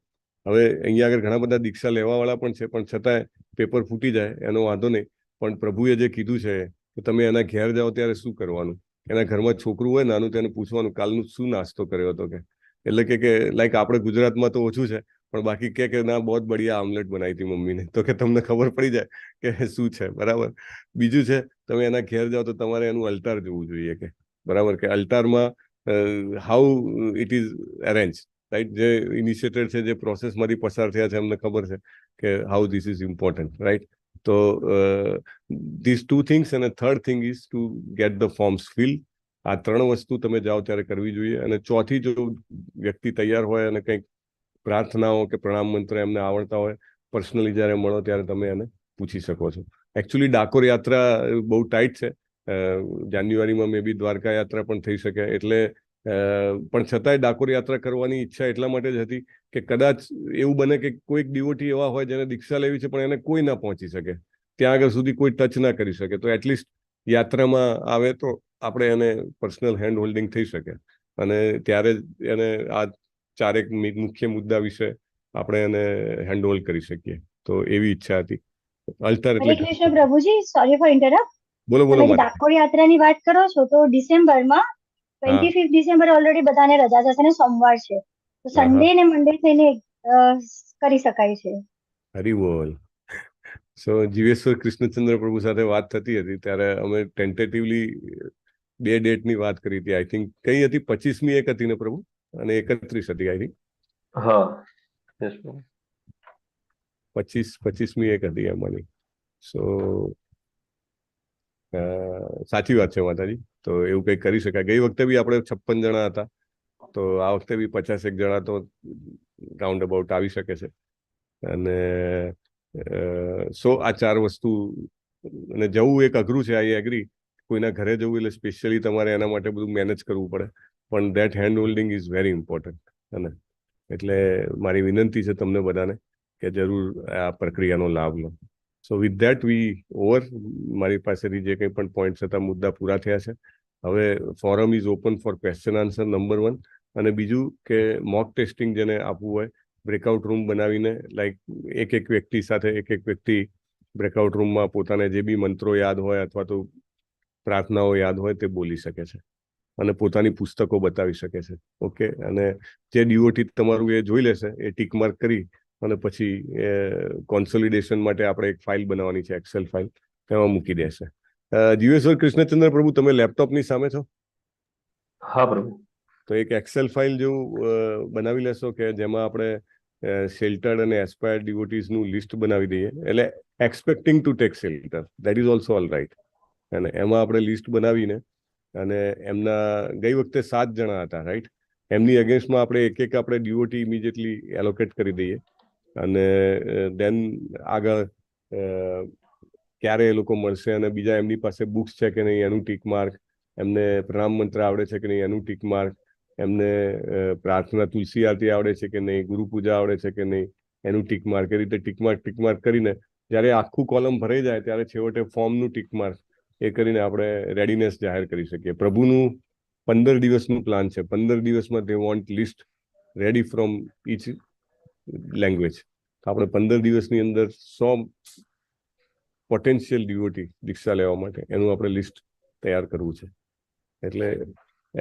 [SPEAKER 1] હવે અહીંયા આગળ ઘણા બધા દીક્ષા લેવાવાળા પણ છે, પણ છતાંય પેપર ફૂટી જાય એનો વાંધો નહીં, પણ પ્રભુએ જે કીધું છે કે તમે એના ઘેર જાઓ ત્યારે શું કરવાનું, એના ઘરમાં છોકરું હોય નાનું તેને પૂછવાનું કાલનું શું નાસ્તો કર્યો હતો, કે એટલે કે લાઈક આપણે ગુજરાતમાં તો ઓછું છે, પણ બાકી કે ના બહુ બઢિયા આમલેટ બનાવી હતી મમ્મીને, તો કે તમને ખબર પડી જાય કે શું છે, બરાબર? બીજું છે તમે એના ઘેર જાઓ તો તમારે એનું અલ્ટાર જોવું જોઈએ, કે બરાબર, કે અલ્ટારમાં how it is arrange, right? જે ઇનિશિયેટેડ છે, જે પ્રોસેસમાંથી પસાર થયા છે, એમને ખબર છે કે how this is important, right? તો ધીસ 2 થિંગ્સ, અને third thing is to get the forms fill. આ 3 વસ્તુ તમે જાઓ ત્યારે કરવી જોઈએ. અને ચોથી, જો વ્યક્તિ તૈયાર હોય અને કંઈક પ્રાર્થનાઓ કે પ્રણામ મંત્ર એમને આવડતા હોય, પર્સનલી જ્યારે મળો ત્યારે તમે એને પૂછી શકો છો. એકચ્યુઅલી ડાકોર યાત્રા બહુ ટાઈટ છે. જાન્યુઆરીમાં મે બી દ્વારકા યાત્રા પણ થઈ શકે, એટલે પણ છતાંય ડાકોર યાત્રા કરવાની ઈચ્છા એટલા માટે જ હતી કે કદાચ એવું બને કે કોઈક ડિવોટી એવા હોય જેને દીક્ષા લેવી છે પણ એને કોઈ ના પહોંચી શકે, ત્યાં આગળ સુધી કોઈ ટચ ના કરી શકે, તો એટલીસ્ટ યાત્રામાં આવે તો આપણે એને પર્સનલ હેન્ડ હોલ્ડિંગ થઈ શકે, અને ત્યારે એને આ 4 મુખ્ય મુદ્દા વિશે આપણે એને હેન્ડ હોલ્ડ કરી શકીએ. તો એવી ઈચ્છા હતી. અલ્ટર
[SPEAKER 5] હરે કૃષ્ણ પ્રભુજી, સોરી ફોર ઇન્ટરપ્ટ.
[SPEAKER 1] બોલો બોલો
[SPEAKER 5] તમે જે
[SPEAKER 1] માતા.
[SPEAKER 5] ડાકોર યાત્રાની વાત કરો છો તો ડિસેમ્બરમાં
[SPEAKER 1] હા
[SPEAKER 5] 25 ડિસેમ્બર ઓલરેડી બધાને રજા જશે ને સોમવાર છે, તો
[SPEAKER 1] હા હા,
[SPEAKER 5] સન્ડે ને મંડે થઈને કરી શકાય છે.
[SPEAKER 1] હરી બોલ. સો જીવેશ્વર કૃષ્ણચંદ્ર પ્રભુ સાથે વાત થતી હતી ત્યારે અમે ટેન્ટેટિવલી 2 ડેટની વાત કરી હતી. આઈ થિંક કઈ હતી, 25મી એક હતી ને પ્રભુ, અને 31 હતી આઈ થિંક.
[SPEAKER 6] હા, yes, પ્રભુ.
[SPEAKER 1] 25મી એક હતી અમારી. સો સાચી વાત છે માતાજી. તો એવું કંઈક કરી શકાય. ગઈ વખતે બી આપણે 56 જણા હતા, તો આ વખતે બી 50 જણા તો રાઉન્ડ અબાઉટ આવી શકે છે. અને આ 4 વસ્તુ, અને જવું એક અઘરું છે, આઈ એગ્રી. કોઈના ઘરે જવું એટલે સ્પેશિયલી તમારે એના માટે બધું મેનેજ કરવું પડે, પણ that hand holding is very important. અને એટલે મારી વિનંતી છે તમને બધાને કે જરૂર આ પ્રક્રિયાનો લાભ લો. So with that we over. મારી પાસેથી જે કંઈ પણ પોઈન્ટ્સ હતા, મુદ્દા પૂરા થયા છે. હવે forum is open four question answer number 1. અને બીજું કે મોક ટેસ્ટિંગ જેને આપવું હોય, બ્રેકઆઉટ રૂમ બનાવીને, લાઈક એક વ્યક્તિ સાથે એક વ્યક્તિ બ્રેકઆઉટ રૂમમાં પોતાને જે બી મંત્રો યાદ હોય અથવા તો પ્રાર્થનાઓ યાદ હોય તે બોલી શકે છે અને પોતાની પુસ્તકો બતાવી શકે છે. ઓકે, અને જે ડીઓટી તમારું એ જોઈ લેશે, એ ટીક માર્ક કરી અને પછી કોન્સોલિડેશન માટે આપણે એક ફાઇલ બનાવવાની છે, એક્સેલ ફાઇલ, તેમાં મૂકી દેશે. જીવેશ્વર કૃષ્ણચંદ્ર પ્રભુ, તમે લેપટોપની સામે છો?
[SPEAKER 6] હા પ્રભુ.
[SPEAKER 1] તો એક એક્સેલ ફાઇલ જેવું બનાવી લેશો કે જેમાં આપણે શેલ્ટર્ડ અને એસ્પાયર્ડ ડિવોટીઝનું લિસ્ટ બનાવી દઈએ. એટલે expecting to take shelter, that is also all right. અને એમાં આપણે લિસ્ટ બનાવીને, અને એમના ગઈ વખતે 7 જણા હતા, રાઈટ? એમની અગેન્સ્ટમાં આપણે એક આપણે ડીઓટી ઇમિડિયેટલી એલોકેટ કરી દઈએ. અને દેન આગળ ક્યારે એ લોકો મળશે અને બીજા એમની પાસે બુક્સ છે કે નહીં એનું ટીક માર્ક, એમને પ્રણામ મંત્ર આવડે છે કે નહીં એનું ટીક માર્ક, એમને પ્રાર્થના તુલસી આરતી આવડે છે કે નહીં, ગુરુ પૂજા આવડે છે કે નહીં એનું ટીક માર્ક. એ રીતે ટીક માર્ક કરીને જ્યારે આખું કોલમ ભરાઈ જાય ત્યારે છેવટે ફોર્મનું ટીક માર્ક એ કરીને આપણે રેડીનેસ જાહેર કરી શકીએ. પ્રભુનું 15 દિવસનું પ્લાન છે. 15 દિવસમાં they want list ready from each language. આપણે 15 દિવસની અંદર 100 પોટેન્શિયલ ડીઓટી દીક્ષા લેવા માટે એનું આપણે લિસ્ટ તૈયાર કરવું છે. એટલે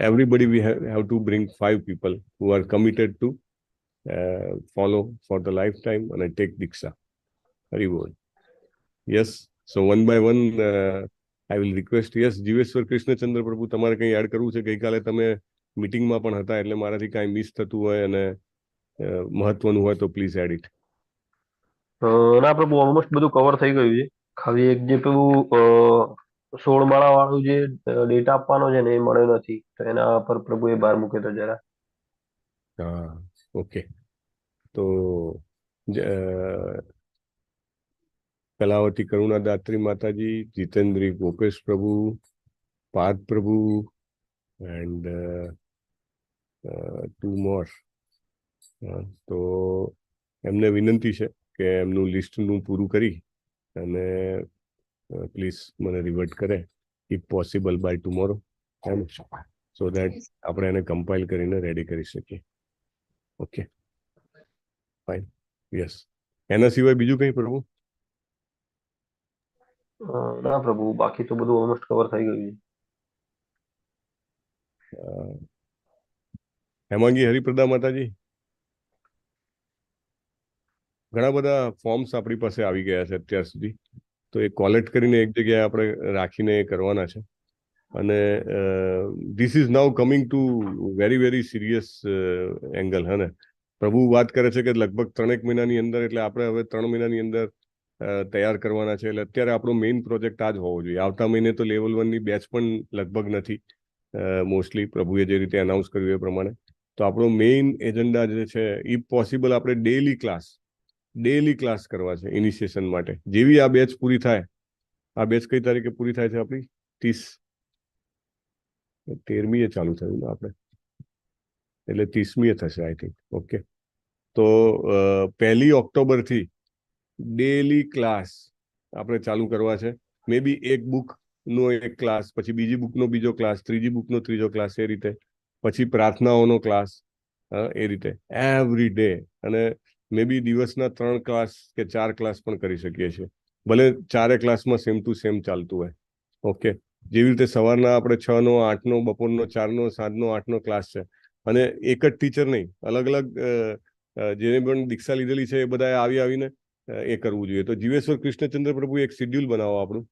[SPEAKER 1] everybody we have to bring 5 people who are committed to follow for the lifetime and take diksha. Hari bol. Yes, so one by one I will request. Yes, જીવેશ્વર Krishnachandra પ્રભુ, તમારે કંઈ એડ કરવું છે? ગઈકાલે તમે મીટિંગમાં પણ હતા એટલે મારાથી કાંઈ મિસ થતું હોય અને મહત્વનું હોય તો પ્લીઝ એડ ઇટ.
[SPEAKER 6] ના પ્રભુ, ઓલમોસ્ટ બધું કવર થઈ ગયું છે. ખાલી એક જે પેલું 16 માળા વાળું જે ડેટા આપવાનો છે ને એ મળ્યો નથી, તો એના પર પ્રભુએ ભાર મૂક્યો તો જરા.
[SPEAKER 1] હા, ઓકે. તો કલાવતી કરુણા દાત્રી માતાજી, જીતેન્દ્રી ગોપેશ પ્રભુ, પાર્થ પ્રભુ, એન્ડ 2 મોર. તો એમને વિનંતી છે કે એમનું લિસ્ટનું પૂરું કરી અને પ્લીઝ મને રિવર્ટ કરે if possible by tomorrow, so that આપણે એને કમ્પાઇલ કરીને રેડી કરી શકીએ. Okay, fine. યસ. એના સિવાય બીજું કંઈ પ્રભુ?
[SPEAKER 6] ના પ્રભુ, બાકી તો બધું ઓલમોસ્ટ કવર થઈ ગયું છે.
[SPEAKER 1] હેમાંગી હરિપ્રદા માતાજી, ઘણા બધા ફોર્મ્સ આપણી પાસે આવી ગયા છે અત્યાર સુધી, તો એ કોલેક્ટ કરીને એક જગ્યાએ આપણે રાખીને કરવાના છે. અને this is now coming to very very serious angle. હે ને, પ્રભુ વાત કરે છે કે લગભગ 3 મહિનાની અંદર, એટલે આપણે હવે 3 મહિનાની અંદર તૈયાર કરવાના છે. એટલે અત્યારે આપણો મેઇન પ્રોજેક્ટ આ જ હોવો જોઈએ. આવતા મહિને તો લેવલ 1ની બેચ પણ લગભગ નથી, મોસ્ટલી પ્રભુએ જે રીતે અનાઉન્સ કર્યું એ પ્રમાણે. તો આપણો મેઇન એજન્ડા જે છે, ઇફ પોસિબલ આપણે ડેલી ક્લાસ કરવા છે ઇનિશિયેશન માટે. જેવી આ બેચ પૂરી થાય, આ બેચ કઈ તારીખે પૂરી થાય છે આપણી? 13મીએ ચાલુ થયું ને આપણે, એટલે 30મીએ થશે આઈ થિંક. ઓકે, તો 1 ઓક્ટોબરથી ડેલી ક્લાસ આપણે ચાલુ કરવા છે. મે બી એક બુકનો એક ક્લાસ, પછી બીજી બુકનો બીજો ક્લાસ, ત્રીજી બુકનો ત્રીજો ક્લાસ, એ રીતે, પછી પ્રાર્થનાઓનો ક્લાસ, એ રીતે એવરી ડે. અને મે બી દિવસના 3 ક્લાસ કે 4 ક્લાસ પણ કરી શકીએ છીએ. ભલે 4 ક્લાસમાં સેમ ટુ સેમ ચાલતું હોય, ઓકે, જેવી રીતે સવારના આપણે 6 નો 8 નો બપોરનો 4 નો 7 નો 8 નો ક્લાસ છે, અને એક જ ટીચર નહીં, અલગ અલગ જેને પણ દીક્ષા લીધેલી છે એ બધા આવીને એ કરવું જોઈએ. તો જીવેશ્વર કૃષ્ણચંદ્ર પ્રભુ એક શેડ્યુલ બનાવો આપણું,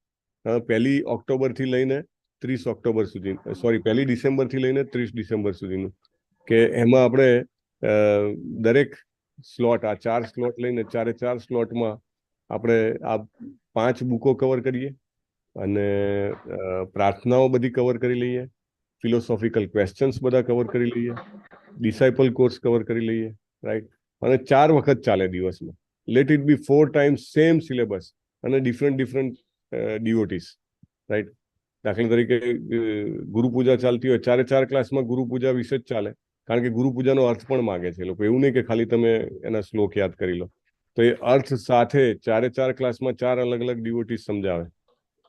[SPEAKER 1] 1 ઓક્ટોબર થી લઈને 30 ઓક્ટોબર સુધી, સોરી 1 ડિસેમ્બર થી લઈને 30 ડિસેમ્બર સુધીનું, કે એમાં આપણે દરેક સ્લોટ, આ 4 સ્લોટ લઈને 4 સ્લોટમાં આપણે આ 5 બુકો કવર કરીએ, અને પ્રાર્થનાઓ બધી કવર કરી લઈએ, ફિલોસોફિકલ ક્વેશ્ચન્સ બધા કવર કરી લઈએ, ડિસાઇપલ કોર્સ કવર કરી લઈએ, રાઈટ. અને 4 વખત ચાલે દિવસમાં. Let it be 4 times same syllabus અને ડિફરન્ટ ડીઓટીસ, રાઈટ. દાખલા તરીકે ગુરુ પૂજા ચાલતી હોય, 4 ક્લાસમાં ગુરુ પૂજા વિશે જ ચાલે, કારણ કે ગુરુ પૂજાનો અર્થ પણ માગે છે લોકો. એવું નહીં કે ખાલી તમે એના શ્લોક યાદ કરી લો. તો એ અર્થ સાથે 4 ક્લાસમાં 4 અલગ અલગ ડીઓટીસ સમજાવે.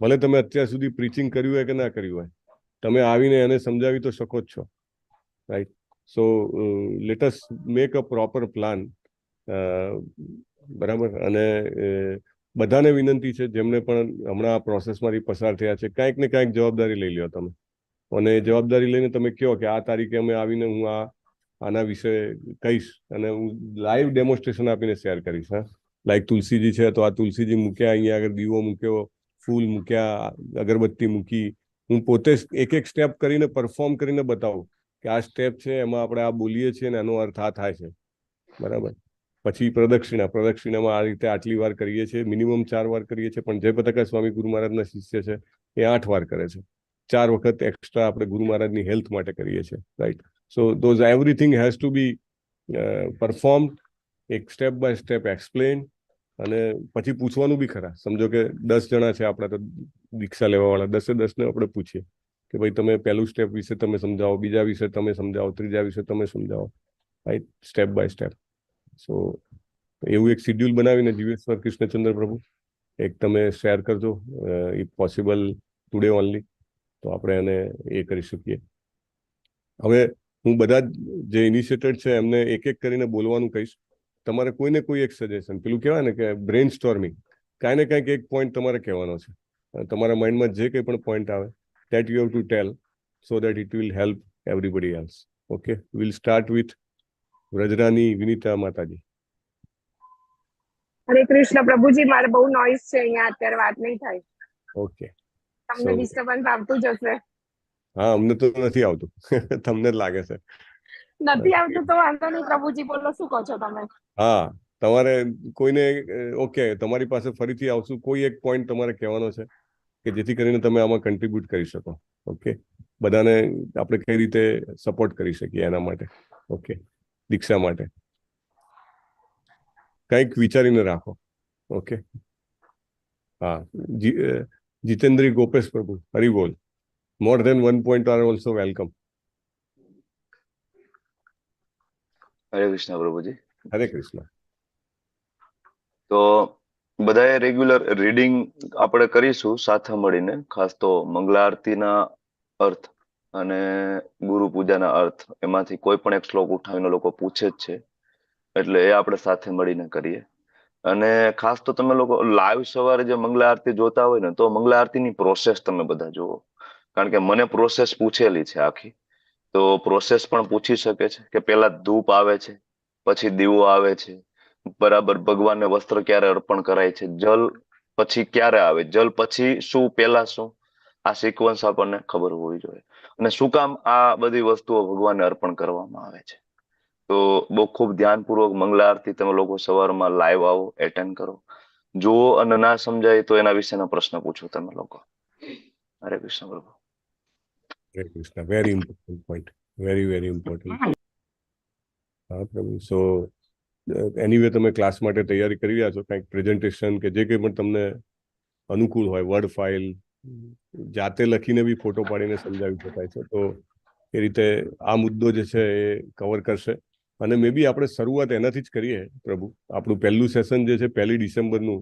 [SPEAKER 1] ભલે તમે અત્યાર સુધી પ્રીચિંગ કર્યું હોય કે ના કર્યું હોય, તમે આવીને એને સમજાવી તો શકો જ છો, right. So let us make a proper plan, બરાબર. અને બધાને વિનંતી છે જેમને પણ હમણાં આ પ્રોસેસમાંથી પસાર થયા છે, કાંઈક ને કાંઈક જવાબદારી લઈ લો તમે, અને જવાબદારી લઈને તમે કહો કે આ તારીખે અમે આવીને હું આના વિશે કહીશ, અને હું લાઈવ ડેમોન્સ્ટ્રેશન આપીને શેર કરીશ. હા, લાઈક તુલસીજી છે તો આ તુલસીજી મૂક્યા, અહીંયા આગળ દીવો મૂક્યો, ફૂલ મૂક્યા, અગરબત્તી મૂકી, હું પોતે એક સ્ટેપ કરીને પરફોર્મ કરીને બતાવું કે આ સ્ટેપ છે, એમાં આપણે આ બોલીએ છીએ ને એનો અર્થ આ થાય છે, બરાબર. પછી પ્રદક્ષિણામાં આ રીતે આટલી વાર કરીએ છીએ, મિનિમમ 4 વાર કરીએ છીએ, પણ જય પતાકા સ્વામી ગુરુ મહારાજના શિષ્ય છે એ 8 વાર કરે છે. 4 વખત એક્સ્ટ્રા આપણે ગુરુ મહારાજની હેલ્થ માટે કરીએ છીએ, right. So those everything has to be perform, એક સ્ટેપ બાય સ્ટેપ એક્સપ્લેન, અને પછી પૂછવાનું બી ખરા. સમજો કે 10 જણા છે આપણા તો દીક્ષા લેવા વાળા, 10 ને આપણે પૂછીએ કે ભાઈ તમે પહેલું સ્ટેપ વિશે તમે સમજાવો, બીજા વિશે તમે સમજાવો, ત્રીજા વિશે તમે સમજાવો, રાઈટ, સ્ટેપ બાય સ્ટેપ. સો એવું એક શેડ્યુલ બનાવીને જીવેશ્વર કૃષ્ણચંદ્ર પ્રભુ એક તમે શેર કરજો, ઇફ પોસિબલ ટુડે ઓનલી, તો આપણે એને એ કરી શકીએ. હવે હું બધા જે ઇનિશિયેટેડ છે એમને એક કરીને બોલવાનું કહીશ. તમારે કોઈને કોઈ એક સજેશન, પેલું કહેવાય ને કે બ્રેઇન સ્ટોર્મિંગ, કાંઈ ને કાંઈક એક પોઈન્ટ તમારે કહેવાનો છે. તમારા માઇન્ડમાં જે કંઈ પણ પોઈન્ટ આવે, that you have to tell, so that it will help everybody else. Okay, we'll start with વ્રજરાની Vinita માતાજી.
[SPEAKER 2] હરે કૃષ્ણ પ્રભુજી, મારે બહુ નોઈઝ છે અહીંયા, અત્યારે વાત નહીં થાય.
[SPEAKER 1] ઓકે,
[SPEAKER 2] તમને ડિસ્ટર્બન્સ આવતું જ હશે.
[SPEAKER 1] હા, અમને તો નથી આવતું, તમને જ લાગે છે.
[SPEAKER 2] નથી આવતું તો વાંધો નહીં પ્રભુજી, બોલો શું કહો છો તમે?
[SPEAKER 1] હા, તમારે કોઈને ઓકે, તમારી પાસે ફરીથી આવશું, કોઈ એક પોઈન્ટ તમારે કહેવાનો છે કે જેથી કરીને તમે આમાં કન્ટ્રીબ્યુટ કરી શકો. ઓકે, બધાને આપણે કઈ રીતે સપોર્ટ કરી શકીએ એના માટે. ઓકે, દીક્ષા માટે કંઈક વિચારીને રાખો. ઓકે, હા. જીતેન્દ્રી ગોપેશ પ્રભુ, હરી બોલ. More than 1 point are also welcome.
[SPEAKER 7] Hare Krishna પ્રભુજી.
[SPEAKER 1] હરે કૃષ્ણ.
[SPEAKER 7] તો બધાએ રેગ્યુલર રીડિંગ આપણે કરીશું સાથે મળીને, ખાસ તો મંગલા આરતીના અર્થ અને ગુરુ પૂજાના અર્થ, એમાંથી કોઈ પણ એક શ્લોક ઉઠાવીને લોકો પૂછે જ છે, એટલે એ આપણે સાથે મળીને કરીએ. અને ખાસ તો તમે લોકો લાઈવ સવારે જે મંગલા આરતી જોતા હોય ને, તો મંગલા આરતીની પ્રોસેસ તમે બધા જુઓ, કારણ કે મને પ્રોસેસ પૂછેલી છે આખી. તો પ્રોસેસ પણ પૂછી શકે છે કે પેલા ધૂપ આવે છે, પછી દીવો આવે છે, બરાબર, ભગવાનને વસ્ત્ર ક્યારે અર્પણ કરાય છે, જલ પછી ક્યારે આવે, જલ પછી શું, પેલા શું, આ સિક્વન્સ આપણને ખબર હોવી જોઈએ. અને શું કામ આ બધી વસ્તુઓ ભગવાનને અર્પણ કરવામાં આવે છે. તો બહુ ખૂબ ધ્યાનપૂર્વક મંગલા આરતી તમે લોકો સવારમાં લાઈવ આવો, એટેન્ડ કરો, જુઓ, અને ના સમજાય તો એના વિશેના પ્રશ્ન પૂછો તમે લોકો. હરે કૃષ્ણ પ્રભુ.
[SPEAKER 1] હરે Krishna. Very important point, very important. હા પ્રભુ. સો એનીવે તમે ક્લાસ માટે તૈયારી કરી રહ્યા છો, કંઈક પ્રેઝન્ટેશન કે જે કંઈ પણ તમને અનુકૂળ હોય, વર્ડ ફાઇલ જાતે લખીને બી ફોટો પાડીને સમજાવી શકાય છે. તો એ રીતે આ મુદ્દો જે છે એ કવર કરશે. અને મે બી આપણે શરૂઆત એનાથી જ કરીએ પ્રભુ. આપણું પહેલું સેશન જે છે 1 ડિસેમ્બરનું,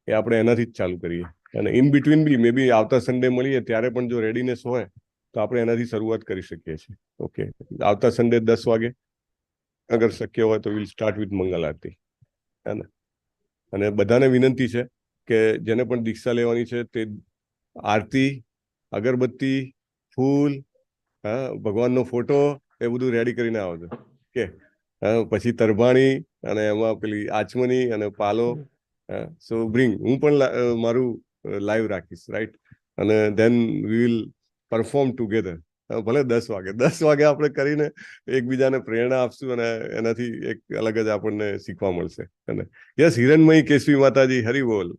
[SPEAKER 1] એ આપણે એનાથી જ ચાલુ કરીએ. અને ઇન બિટવીન બી મે બી આવતા સન્ડે મળીએ ત્યારે પણ જો રેડીનેસ હોય તો આપણે એનાથી શરૂઆત કરી શકીએ છીએ. ઓકે, આવતા સન્ડે 10 વાગે અગર શક્ય હોય તો વિલ સ્ટાર્ટ વિથ મંગલ આરતી. હે ને? અને બધાને વિનંતી છે કે જેને પણ દીક્ષા લેવાની છે તે આરતી અગરબત્તી, ફૂલ, હા, ભગવાનનો ફોટો એ બધું રેડી કરીને આવજો. કે પછી તરભાણી અને એમાં પેલી આચમની અને પાલો. સો બ્રિંગ, હું પણ મારું લાઈવ રાખીશ, રાઈટ? અને then we will perform together. ભલે 10 વાગે આપણે કરીને એકબીજાને પ્રેરણા આપશું અને એનાથી એક અલગ જ આપણને શીખવા મળશે. અને યસ, હિરણમયી કેશવી માતાજી, હરિ બોલ.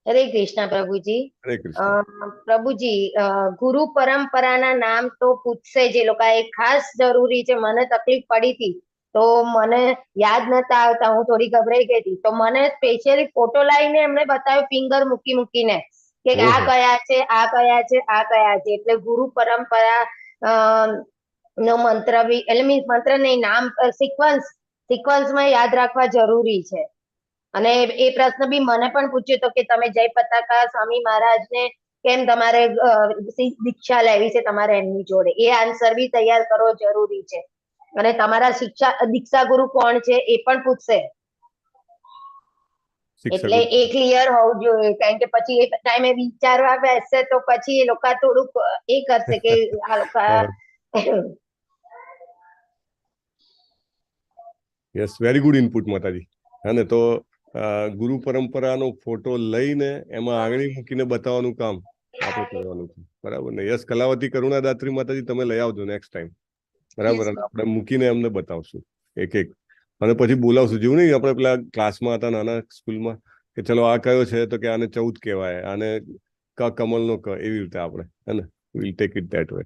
[SPEAKER 8] હરે કૃષ્ણ પ્રભુજી.
[SPEAKER 1] હરે કૃષ્ણ.
[SPEAKER 8] પ્રભુજી, ગુરુ પરંપરાના નામ તો પૂછશે જ એ લોકો, એ ખાસ જરૂરી છે. મને તકલીફ પડી હતી તો મને યાદ નતા આવતા, હું થોડી ગભરાઈ ગઈ હતી, તો મને સ્પેશિયલી ફોટો લાવીને એમણે બતાવ્યો, ફિંગર મૂકીને કે આ કયા છે, આ કયા છે, આ કયા છે. એટલે ગુરુ પરંપરા નો મંત્ર બી, એટલે મીન્સ મંત્ર નહીં, નામ સિક્વન્સમાં યાદ રાખવા જરૂરી છે. અને એ પ્રશ્ન બી મને પણ પૂછ્યો હતો કે તમે જય પતાકા સ્વામી મહારાજને કેમ તમારે દીક્ષા લેવી છે તમારે એમની જોડે, એ આન્સર બી તૈયાર કરવો જરૂરી છે. અને તમારા દીક્ષા ગુરુ કોણ છે એ પણ પૂછશે, એટલે એ ક્લિયર હોવું જોઈએ. કારણ કે પછી એ ટાઈમે વિચારવા બેસશે તો પછી એ લોકો થોડુંક એ કરશે કે આ લોકો.
[SPEAKER 1] યસ, વેરી ગુડ ઇનપુટ માતાજી. હા ને, તો ગુરુ પરંપરાનો ફોટો લઈને એમાં આંગળી મૂકીને બતાવવાનું કામ આપણે કરવાનું છે, બરાબર ને? યસ, કલાવતી કરુણાદાત્રી માતાજી, તમે લઈ આવજો નેક્સ્ટ ટાઈમ, બરાબર? અને આપણે મૂકીને એમને બતાવશું એક એક, અને પછી બોલાવશું. જેવું નહીં આપણે પેલા ક્લાસમાં હતા નાના સ્કૂલમાં કે ચલો આ કયો છે, તો કે આને 14 કહેવાય, આને કમલનો ક, એવી રીતે આપણે, હે ને, will take it that way.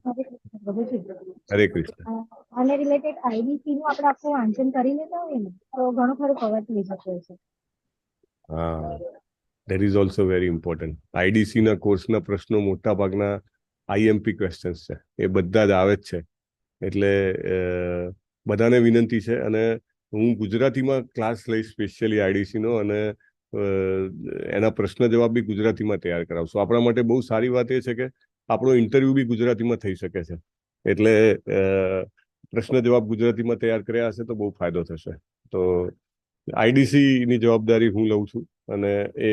[SPEAKER 1] હરે કૃષ્ણ.
[SPEAKER 5] અને રિલેટેડ આઈડીસી નું આપણે આખું વાંચન કરી લેતા હોય ને તો ઘણું ખરું કવર થઈ શકે છે.
[SPEAKER 1] હા, that is also very important. IDC ના કોર્સના પ્રશ્નો મોટા ભાગના આઈએમપી ક્વેશ્ચન્સ છે, એ બધા જ આવે જ છે. એટલે બધાને વિનંતી છે, અને હું ગુજરાતીમાં ક્લાસ લઈશ સ્પેશિયલી આઈડીસી નો, અને એના પ્રશ્ન જવાબ બી ગુજરાતીમાં તૈયાર કરાવશું. આપણા માટે બહુ સારી વાત એ છે કે આપણો ઇન્ટરવ્યુ બી ગુજરાતીમાં થઈ શકે છે. એટલે પ્રશ્ન જવાબ ગુજરાતીમાં તૈયાર કર્યા હશે તો બહુ ફાયદો થશે. તો આઈડીસી ની જવાબદારી હું લઉં છું, અને એ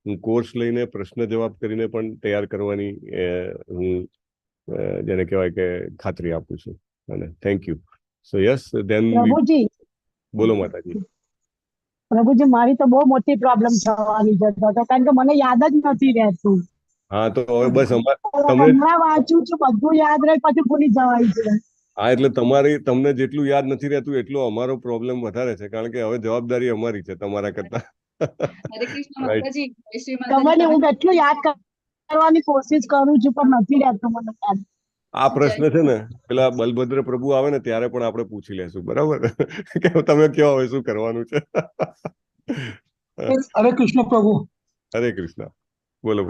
[SPEAKER 1] હું કોર્સ લઈને પ્રશ્ન જવાબ કરીને પણ તૈયાર કરવાની હું જેને કહેવાય કે ખાતરી આપું છું. અને thank you. So yes, then
[SPEAKER 3] પ્રભુજી,
[SPEAKER 1] બોલો માતાજી.
[SPEAKER 3] પ્રભુજી, મારી તો બહુ મોટી પ્રોબ્લેમ થવાની જતો હતો, કારણ કે મને યાદ જ નથી રહેતું.
[SPEAKER 1] હા, તો હવે બસ તમે
[SPEAKER 3] હમણાં વાંચું છું, બધું યાદ રહે, પછી ભૂલી જવાય છે.
[SPEAKER 1] હા, એટલે તમને જેટલું યાદ નથી રહેતું એટલું અમારો પ્રોબ્લેમ વધારે છે, કારણ કે હવે જવાબદારી અમારી છે તમારા કરતા.
[SPEAKER 3] તમને હું કેટલું યાદ કરવાની કોશિશ કરું છું, પણ નથી રહેતું મને યાદ.
[SPEAKER 1] આ પ્રશ્ન છે ને, પેલા બલભદ્ર પ્રભુ આવે ને ત્યારે પણ આપણે પૂછી લેશું, બરાબર? કે તમે કયો હવે શું કરવાનું છે.
[SPEAKER 4] હરે કૃષ્ણ પ્રભુ.
[SPEAKER 1] હરે કૃષ્ણ. બોલો.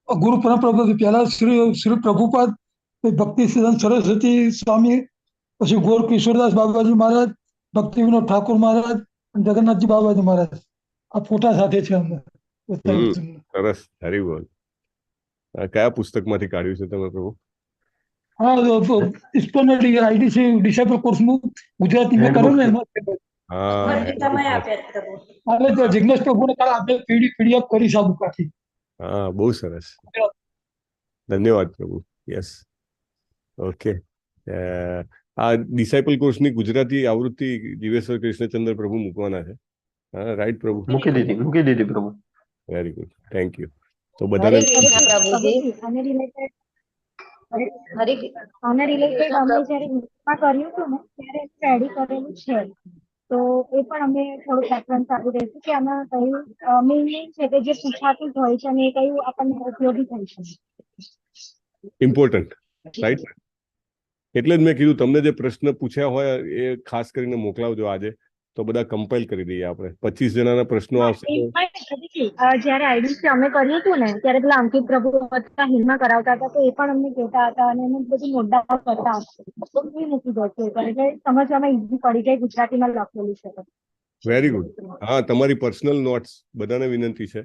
[SPEAKER 4] ગુરુ પરંપરા પહેલા શ્રી પ્રભુપાદ, ભક્તિ સિદ્ધાંત સરસ્વતી સ્વામી, પછી ગોર કિશોરદાસ બાબાજી મહારાજ, ભક્તિ વિનોદ ઠાકોર મહારાજ, જગન્નાથજી બાબાજી મહારાજ, આ ફોટા સાથે છે અમને.
[SPEAKER 1] સરસ, હરી બોલ. કયા પુસ્તકમાંથી કાઢ્યું છે તમે પ્રભુ?
[SPEAKER 4] હા, ISKCON આઈડીસી ડિસેબલ કોર્સનું ગુજરાતીમાં કરેલું ને એમાં. હા, જિગ્નેશ પ્રભુને કાલે આપણે પીડીએફ કરી સાબુ કાઢી.
[SPEAKER 1] હા, બહુ સરસ, ધન્યવાદ પ્રભુ. Yes, okay. આ ડિસાઇપલ કોર્સની ગુજરાતી આવૃત્તિ જીવેશ્વર કૃષ્ણચંદ્ર પ્રભુ મૂકવાના છે. હા, રાઈટ પ્રભુ?
[SPEAKER 6] મૂકી દીધી પ્રભુ.
[SPEAKER 1] Very good, thank you. તો
[SPEAKER 8] હરે
[SPEAKER 1] બધાને
[SPEAKER 8] કૃષ્ણ પ્રભુજી.
[SPEAKER 5] આને રિલેટેડ અમે જયારે ઇન્સ્ટા કર્યું હતું ને ત્યારે સ્ટડી કરેલું છે, તો એ પણ અમે થોડું રેફરન્સ આપી દઈશું કે આમાં કયું મેઇન છે કે જે પૂછાતું જ હોય છે અને એ કયું આપણને ઉપયોગી થઈ શકે.
[SPEAKER 1] Important, right? એટલે જ મેં કીધું તમને જે પ્રશ્ન પૂછ્યા હોય એ ખાસ કરીને મોકલાવજો આજે, તો બધા કમ્પાઇલ કરી દઈએ આપણે. 25 જણાના પ્રશ્નો આવશે.
[SPEAKER 5] જયારે આઈડીસી અમે કર્યું હતું ને ત્યારે પેલા અંકિત પ્રભુ હતા, હિલમાં કરાવતા હતા, તો એ પણ અમને કહેતા હતા અને એને બધું નોટ ડાઉન કરતા હતા, તો એ મૂકી દો એટલે સમજવામાં ઈઝી પડી જાય, ગુજરાતીમાં લખેલું છે.
[SPEAKER 1] Very good. હા, તમારી પર્સનલ નોટ્સ બધાને વિનંતી છે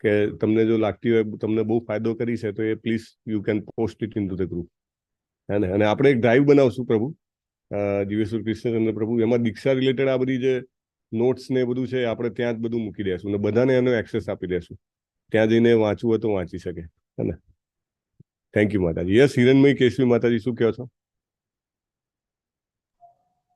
[SPEAKER 1] કે તમને જો લાગતી હોય તમને બહુ ફાયદો કરી છે તો એ please you can post it in to the group. હે ને? અને આપણે એક ડ્રાઈવ બનાવશું પ્રભુ, જીવેશ્વર કૃષ્ણચંદ્ર પ્રભુ, એમાં દીક્ષા રિલેટેડ આ બધી જે નોટ્સ ને બધું છે આપણે ત્યાં જ બધું મૂકી દેશું, અને બધાને એનો એક્સેસ આપી દેશું. ત્યાં જઈને વાંચવું હોય તો વાંચી શકે, હે ને? થેન્ક યુ માતાજી. યસ હિરણમય કેશવી માતાજી, શું કહો છો?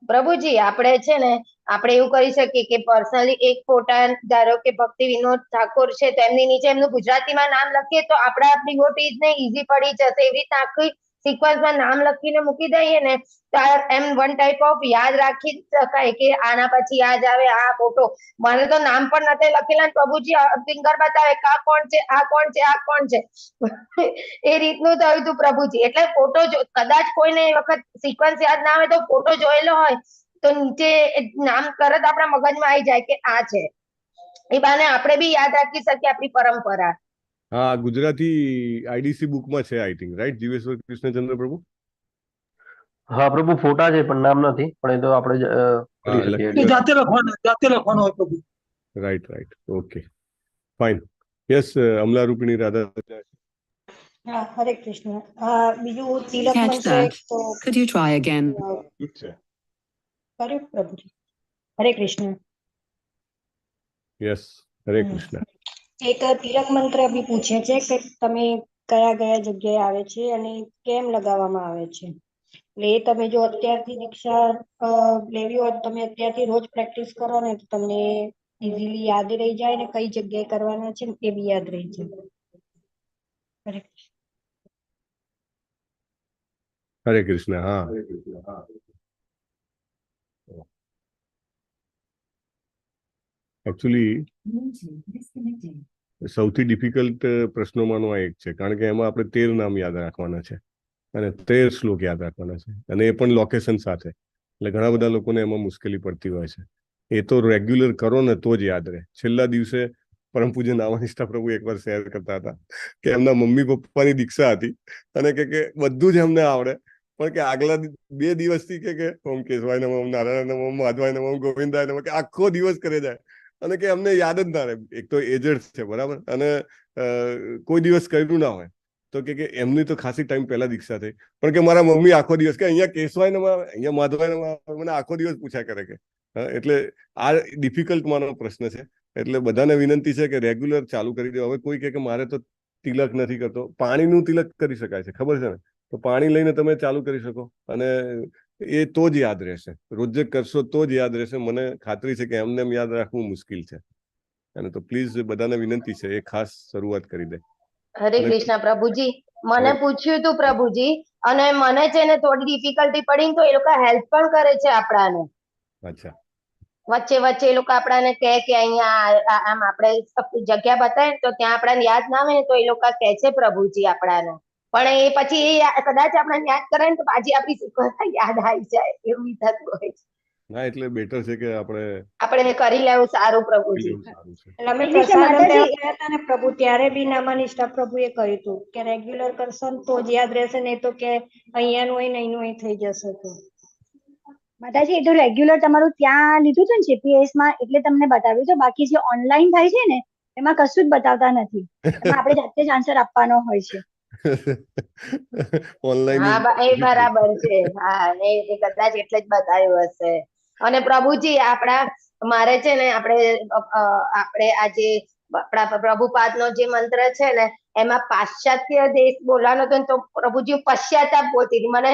[SPEAKER 8] પ્રભુજી આપણે છે ને આપણે એવું કરી શકીએ કે પર્સનલી એક ફોટા, ધારો કે ભક્તિ વિનોદ ઠાકોર છે તો એમની નીચે એમનું ગુજરાતીમાં નામ લખીએ તો આપણા ડિવોટીઝને ઈઝી પડી જશે. એવી રીતે આખી સિક્વન્સમાં નામ લખીને મૂકી દઈએ ને તો એમ વન ટાઈપ ઓફ યાદ રાખી શકાય કે આના પછી આ જ આવે આ ફોટો. મને તો નામ પણ નથી લખેલા ને પ્રભુજી ફિંગર બતાવે કે આ કોણ છે, આ કોણ છે, આ કોણ છે. એ રીતનું થયું હતું પ્રભુજી. એટલે ફોટો કદાચ કોઈને એ વખત સિક્વન્સ યાદ ના આવે તો ફોટો જોયેલો હોય તો નીચે નામ તરત આપણા મગજમાં આવી જાય કે આ છે. એ બાને આપણે બી યાદ રાખી શકીએ આપણી પરંપરા.
[SPEAKER 1] હા, ગુજરાતી આઈડીસી બુકમાં છે આઈ થિંક, રાઈટ જીવેશ્વર કૃષ્ણચંદ્ર પ્રભુ?
[SPEAKER 6] હા પ્રભુ, ફોટા છે પણ નામ નથી, પણ એ તો આપણે કરી
[SPEAKER 1] હા,
[SPEAKER 6] શકીએ.
[SPEAKER 4] એ જાતે લખવાનું હોય પ્રભુ.
[SPEAKER 1] Right right, okay fine. Yes Amala Rupini Radha.
[SPEAKER 5] હા, હરે કૃષ્ણ. બીજું તિલક
[SPEAKER 9] Catch
[SPEAKER 5] મંત્ર
[SPEAKER 9] that.
[SPEAKER 5] એક તો
[SPEAKER 9] Could you try again?
[SPEAKER 1] ઠીક છે.
[SPEAKER 5] કર્યું પ્રભુજી. હરે કૃષ્ણ.
[SPEAKER 1] યસ, હરે કૃષ્ણ.
[SPEAKER 5] એક તિલક મંત્ર બી પૂછે છે કે તમે કયા કયા જગ્યાએ આવે છે અને કેમ લગાવવામાં આવે છે. એટલે એ તમે જો અત્યારથી દીક્ષા લેવી હોય તો તમે અત્યારથી રોજ પ્રેક્ટિસ કરો ને તો તમને ઇઝીલી યાદ રહી જાય ને કઈ જગ્યાએ કરવાના છે ને એ બી યાદ રહી જાય. હરે કૃષ્ણ.
[SPEAKER 1] હરે કૃષ્ણ. હા, એકચ્યુઅલી સૌથી ડિફિકલ્ટ પ્રશ્નોમાંનો આ એક છે, કારણ કે એમાં આપણે 13 નામ યાદ રાખવાના છે અને 13 શ્લોક યાદ રાખવાના છે, અને એ પણ લોકેશન સાથે. એટલે ઘણા બધા લોકોને એમાં મુશ્કેલી પડતી હોય છે. એ તો રેગ્યુલર કરો ને તો જ યાદ રહે. છેલ્લા દિવસે પરમ પૂજ્ય નામાનિષ્ઠા પ્રભુ એકવાર શેર કરતા હતા કે એમના મમ્મી પપ્પાની દીક્ષા હતી અને કે બધું જ એમને આવડે, પણ કે આગલા 2 દિવસથી કે ઓમ કેશવાય નમઃ, ઓમ નારાયણ નમઃ, ઓમ માધવાય નમઃ, ઓમ ગોવિંદાય નમઃ, કે આખો દિવસ કરે જાય અને કે એમને યાદ જ ના રહે. એક તો એજડ છે, બરાબર, અને કોઈ દિવસ કર્યું ના હોય તો કે એમની તો ખાસી ટાઈમ પહેલા દીક્ષા થઈ, પણ કે મારા મમ્મી આખો દિવસ કે અહીંયા કેશવાય નમઃ, અહીંયા માધવાય નમઃ, મને આખો દિવસ પૂછ્યા કરે કે. એટલે આ ડિફિકલ્ટ માનો પ્રશ્ન છે. એટલે બધાને વિનંતી છે કે રેગ્યુલર ચાલુ કરી દો. હવે કોઈ કે મારે તો તિલક નથી કરતો, પાણીનું તિલક કરી શકાય છે, ખબર છે ને? તો પાણી લઈને તમે ચાલુ કરી શકો અને એ તો જ યાદ રહેશે. રોજે કરશો તો જ યાદ રહેશે. મને ખાતરી છે કે એમને એમ યાદ રાખવું મુશ્કેલ છે. અને તો પ્લીઝ બધાને વિનંતી છે એ ખાસ શરૂઆત કરી દે.
[SPEAKER 8] હરે કૃષ્ણ પ્રભુજી. મને પૂછ્યું હતું પ્રભુજી, અને મને છે ને થોડી ડિફિકલ્ટી પડી તો એ લોકો હેલ્પ પણ કરે છે આપણાને.
[SPEAKER 1] અચ્છા.
[SPEAKER 8] વચ્ચે વચ્ચે એ લોકો આપણાને કહે કે અહીંયા આમ આપણે જગ્યા બતાવે તો ત્યાં આપણાને યાદ ના આવે ને તો એ લોકો કહે છે પ્રભુજી આપણાને. પણ એ પછી કદાચ આપણને યાદ કરે ને તો પાછી આપણી સિક્વન્સ યાદ આવી જાય, એવું થતું હોય છે.
[SPEAKER 1] ના, એટલે બેટર છે કે
[SPEAKER 8] આપણે કરી લેવું સારું પ્રભુજી.
[SPEAKER 1] સારું છે.
[SPEAKER 5] એટલે અમે
[SPEAKER 8] એટલે
[SPEAKER 5] પ્રસાદમ
[SPEAKER 8] માતાજી
[SPEAKER 5] ગયા હતા ને પ્રભુ, ત્યારે બી નામાનિષ્ઠા પ્રભુએ કહ્યું હતું કે રેગ્યુલર કરશો ને તો જ યાદ રહેશે, નહીં તો કે અહીંયાનું હોય ને અહીંનું અહીં થઈ જશે. તો
[SPEAKER 10] માતાજી એ તો રેગ્યુલર તમારું ત્યાં લીધું છે ને જીપીએસ માં, એટલે તમને બતાવ્યું છે. બાકી જે ઓનલાઈન થાય છે ને એમાં કશું જ બતાવતા નથી. એમાં આપણે જાતે જ આન્સર આપવાનો હોય છે.
[SPEAKER 1] ઓનલાઈન
[SPEAKER 8] હા એ બરાબર છે. હા, એ કદાચ એટલે જ બતાવ્યું હશે. અને પ્રભુજી મારે છે ને આપણે આજે આપણા પ્રભુપાદનો જે મંત્ર છે ને એમાં પાશ્ચાત્ય દેશ બોલવાનો હતો ને તો પ્રભુજી પશ્ચાતાપ બોલતી હતી. મને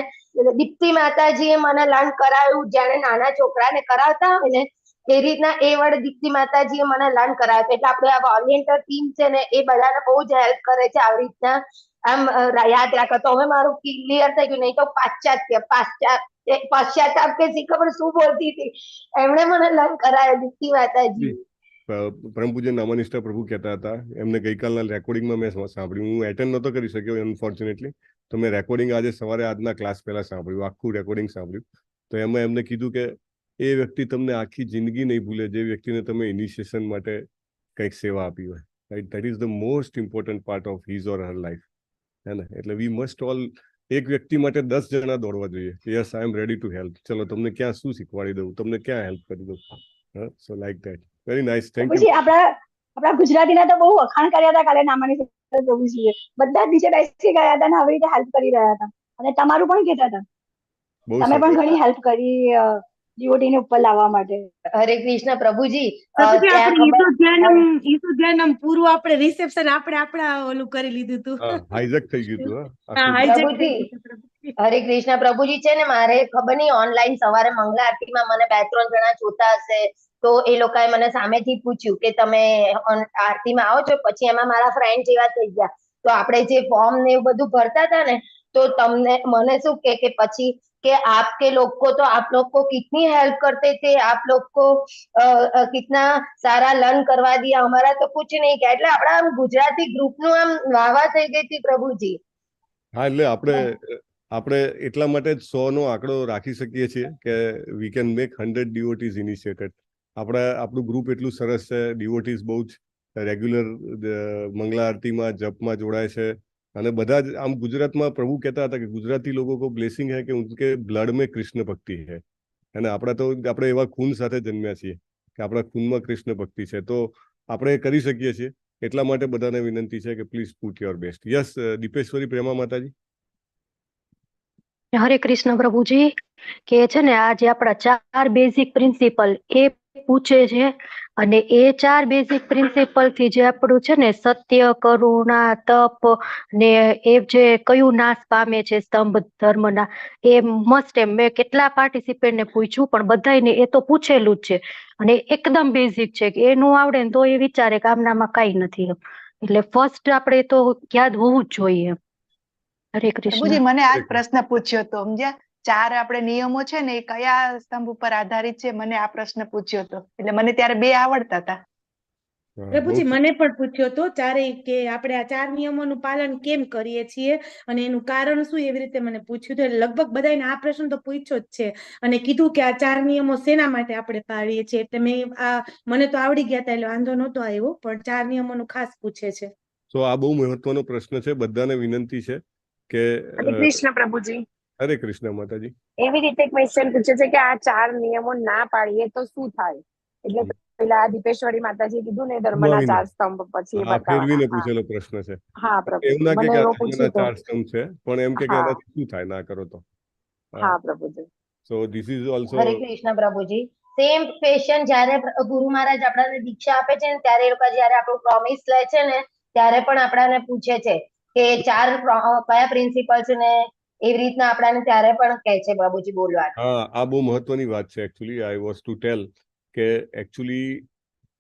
[SPEAKER 8] દીપ્તિ માતાજીએ મને લર્ન કરાવ્યું, જાણે નાના છોકરાને કરાવતા હોય ને એ રીતના એ વર્ડ દીપ્તિ માતાજીએ મને લર્ન કરાવ્યો. એટલે આપણે આ વોલેન્ટિયર ટીમ છે ને એ બધાને બહુ જ હેલ્પ કરે છે આવી રીતના આમ યાદ રાખો. તો હવે મારું ક્લિયર થઈ ગયું. નહીં તો પશ્ચાતાપ કે ખબર શું બોલતી હતી, એમણે મને લર્ન કરાવ્યો દીપ્તિ માતાજી.
[SPEAKER 1] પરમ પૂજ્ય નામાનિષ્ઠા પ્રભુ કહેતા હતા, એમને ગઈકાલના રેકોર્ડિંગમાં મેં સાંભળ્યું. હું એટેન્ડ નહોતો કરી શક્યો અનફોર્ચ્યુનેટલી, તો મેં રેકોર્ડિંગ આજે સવારે આજના ક્લાસ પહેલા સાંભળ્યું, આખું રેકોર્ડિંગ સાંભળ્યું. તો એમાં એમને કીધું કે એ વ્યક્તિ તમને આખી જિંદગી નહીં ભૂલે જે વ્યક્તિને તમે ઇનિશિએશન માટે કંઈક સેવા આપી હોય. Right, that is the most important part of his or her life. હે ને? એટલે વી મસ્ટ ઓલ એક વ્યક્તિ માટે 10 જણા દોડવા જોઈએ. Yes, I am ready to help. ચલો તમને ક્યાં શું શીખવાડી દઉં, તમને ક્યાં હેલ્પ કરી દઉં. સો like that. Very nice, thank you.
[SPEAKER 10] પછી આપણા ગુજરાતીના તો બહુ વખાણ કર્યા હતા કાલે નામાનિષ્ઠા પ્રભુજીએ. બધા જ નીચે બેસી ગયા હતા ને આવી રીતે હેલ્પ કરી રહ્યા હતા, અને તમારું પણ કહેતા હતા. તમે પણ ઘણી હેલ્પ કરી ડીઓટી ને ઉપર લાવવા માટે.
[SPEAKER 8] હરે કૃષ્ણ પ્રભુજી.
[SPEAKER 9] પ્રભુજી
[SPEAKER 8] ત્યાં
[SPEAKER 9] આપણે
[SPEAKER 8] ખબર
[SPEAKER 9] ઈસુ ધ્યાનમ પૂરું આપણે રિસેપ્શન આપણે આપણા ઓલું કરી લીધું હતું.
[SPEAKER 1] હાઈજેક થઈ ગયું હતું.
[SPEAKER 9] હા, hijack થઈ ગયું હતું, પ્રભુજી.
[SPEAKER 8] હરે કૃષ્ણ પ્રભુજી છે ને, મારે ખબર નહીં ઓનલાઈન સવારે મંગળા આરતીમાં મને 2-3 જણા જોતા હશે, તો એ લોકોએ મને સામેથી પૂછ્યું કે તમે આરતીમાં આવો છો. પછી એમાં મારા ફ્રેન્ડ જેવા થઈ ગયા. તો આપણે જે ફોર્મ ને એવું બધું ભરતા હતા ને, તો તમને મને શું કે પછી कि आपके लोग को तो आप लोग को कितनी हेल्प करते थे, आप लोग को कितना सारा लर्न करवा दिया, हमारा तो कुछ नहीं किया. એટલે આપણા આમ ગુજરાતી ગ્રુપનું આમ વાવા થઈ ગઈ હતી પ્રભુજી.
[SPEAKER 1] હા, એટલે આપણે એટલા માટે જ 100 નો આંકડો રાખી શકીએ છીએ કે વી કેન મેક 100 ડીઓટીઝ ઇનિશિયેટેડ. આપણું ગ્રુપ એટલું સરસ છે. ડીઓટીઝ બહુ જ રેગ્યુલર મંગલા આરતીમાં જપમાં જોડાય છે. અને બધા જ આમ ગુજરાતમાં પ્રભુ કહેતા હતા કે ગુજરાતી લોકો કો બ્લેસિંગ હે કે ઉનકે બ્લડ में કૃષ્ણ ભક્તિ है. અને આપણે એવા ખૂન સાથે જન્મ્યા છીએ કે આપણા ખૂનમાં કૃષ્ણ ભક્તિ છે. તો આપણે કરી શકીએ છીએ. એટલા માટે બધાને વિનંતી છે કે please put your best. Yes, Dipeshwari Prema માતાજી.
[SPEAKER 11] હરે કૃષ્ણ પ્રભુજી. કે છે ને આજે આપણા 4 બેઝિક પ્રિન્સિપલ એ પૂછે છે, અને એ 4 બેઝિક પ્રિન્સિપલ થી જે આપણું છે ને સત્ય, કરુણા, તપ ને એ જે કયું નાશ પામે છે સ્તંભ ધર્મના, એ મસ્ટ એમ. મેં કેટલા પાર્ટિસિપેન્ટને પૂછ્યું પણ બધાને એ તો પૂછેલું જ છે, અને એકદમ બેઝિક છે કે એનું આવડે ને તો એ વિચારે કે આમનામાં કઈ નથી. એટલે ફર્સ્ટ આપણે તો યાદ હોવું જ જોઈએ. હરે કૃષ્ણ.
[SPEAKER 12] પ્રભુજી મને આજ પ્રશ્ન પૂછ્યો હતો, સમજ્યા? 4 આપણે નિયમો છે ને એ કયા સ્તંભ ઉપર આધારિત છે, મને આ પ્રશ્ન પૂછ્યો હતો. એટલે મને ત્યારે 2 આવડતા હતા.
[SPEAKER 9] પ્રભુજી મને પણ પૂછ્યો હતો ચારેય કે આપણે આ 4 નિયમોનું પાલન કેમ કરીએ છીએ અને એનું કારણ શું, એવી રીતે મને પૂછ્યું હતું. એટલે લગભગ બધાને આ પ્રશ્ન તો પૂછ્યો જ છે, અને કીધું કે આ 4 નિયમો શેના માટે આપણે પાળીએ છીએ. એટલે મને તો આવડી ગયા હતા એટલે વાંધો નહોતો આવ્યો, પણ 4 નિયમોનું ખાસ પૂછે છે.
[SPEAKER 1] તો આ બહુ મહત્વનો પ્રશ્ન છે. બધાને વિનંતી છે કે
[SPEAKER 2] હરે કૃષ્ણ પ્રભુજી.
[SPEAKER 1] હરે કૃષ્ણ માતાજી.
[SPEAKER 2] એવી રીતે ક્વેશ્ચન પૂછે છે કે આ 4 નિયમો ના પાડીએ તો શું થાય. એટલે પેલા દીપેશ્વરી માતાજી કીધું ને ધર્મના 4 સ્તંભ, પછી
[SPEAKER 1] ફેરવીને પૂછેલો પ્રશ્ન છે.
[SPEAKER 2] હા પ્રભુજી,
[SPEAKER 1] એવું ના કે
[SPEAKER 2] મને એવો
[SPEAKER 1] ધર્મના
[SPEAKER 2] પૂછ્યું
[SPEAKER 1] 4 સ્તંભ છે, પણ એમ કે એનાથી શું થાય ના કરો તો.
[SPEAKER 2] હા પ્રભુજી.
[SPEAKER 1] સો ધીસ ઇઝ ઓલસો.
[SPEAKER 8] હરે કૃષ્ણ પ્રભુજી. સેમ ક્વેશ્ચન જ્યારે ગુરુ મહારાજ આપણને દીક્ષા આપે છે ને, ત્યારે એ લોકો જ્યારે આપણું પ્રોમિસ લે છે ને, ત્યારે પણ આપણને પૂછે છે કે 4 કયા પ્રિન્સિપલ છે ને, એવી રીતના આપણને ત્યારે પણ કહે છે પ્રભુજી બોલવા.
[SPEAKER 1] હા, આ બહુ મહત્વની વાત છે. Actually I was to tell કે એકચ્યુઅલી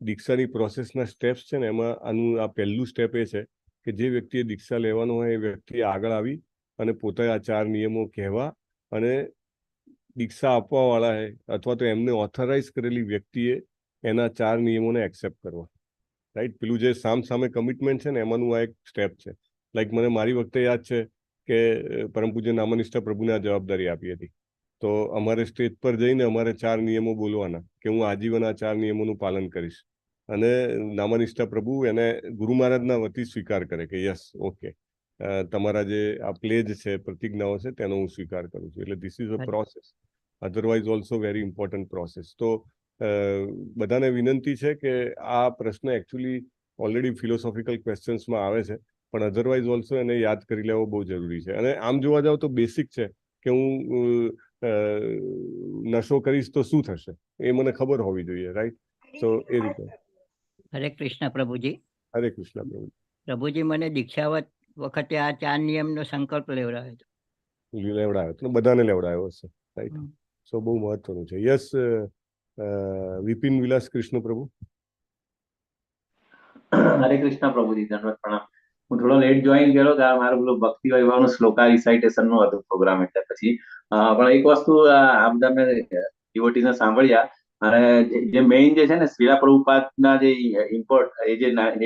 [SPEAKER 1] દીક્ષાની પ્રોસેસના સ્ટેપ્સ છે ને, એમાં આનું આ પહેલું સ્ટેપ એ છે કે જે વ્યક્તિએ દીક્ષા લેવાનું હોય એ વ્યક્તિ આગળ આવી અને પોતે આ 4 નિયમો કહેવા, અને દીક્ષા આપવા વાળા હે અથવા તો એમને ઓથોરાઇઝ કરેલી વ્યક્તિએ એના 4 નિયમોને એક્સેપ્ટ કરવા. રાઈટ? પેલું જે સામે કમિટમેન્ટ છે ને, એમાંનું આ એક સ્ટેપ છે. લાઈક મને મારી વખતે યાદ છે કે પરમ પૂજ્ય નામનિષ્ઠ પ્રભુને આ જવાબદારી આપી હતી. તો અમારે સ્ટેજ પર જઈને અમારે 4 નિયમો બોલવાના કે હું આજીવન આ 4 નિયમોનું પાલન કરીશ. અને નામનિષ્ઠ પ્રભુ એને ગુરુ મહારાજના વતી સ્વીકાર કરે કે યસ, ઓકે, તમારા જે આ પ્લેજ છે, પ્રતિજ્ઞાઓ છે, તેનો હું સ્વીકાર કરું છું. એટલે this is a process, otherwise also very important process. તો બધાને વિનંતી છે કે આ પ્રશ્ન એકચ્યુઅલી ઓલરેડી ફિલોસોફિકલ ક્વેશ્ચન્સમાં આવે છે, પણ અધરવાઇઝ ઓલ્સો એને યાદ કરી લેવો બહુ જરૂરી છે. અને આમ જોવા જાવ તો બેસિક છે કે હું નશો કરીશ તો શું થશે એ મને ખબર હોવી જોઈએ. રાઈટ? સો એ રીતે.
[SPEAKER 13] હરે કૃષ્ણ પ્રભુજી.
[SPEAKER 1] હરે કૃષ્ણ પ્રભુજી.
[SPEAKER 13] પ્રભુજી મને દીક્ષા વખતે આ 4 નિયમનો સંકલ્પ લેવડાવ્યો
[SPEAKER 1] હતો, બધાને લેવડાવ્યો હશે. રાઈટ? સો બહુ મહત્વનું છે. યસ, વિપિન વિલાસ કૃષ્ણ પ્રભુ.
[SPEAKER 14] હરે કૃષ્ણ પ્રભુજી, ધન્યવાદ, પ્રણામ. હું થોડો લેટ જોઈન કર્યો કે મારું પેલું ભક્તિ વૈભવનું શ્લોકા રિસાઇટેશન નું હતું પ્રોગ્રામ, એટલે પછી પણ એક વસ્તુ આ બધા મેં ડિવોટીને સાંભળ્યા, અને જે મેઇન જે છે ને શ્રીલા પ્રભુપાદના જે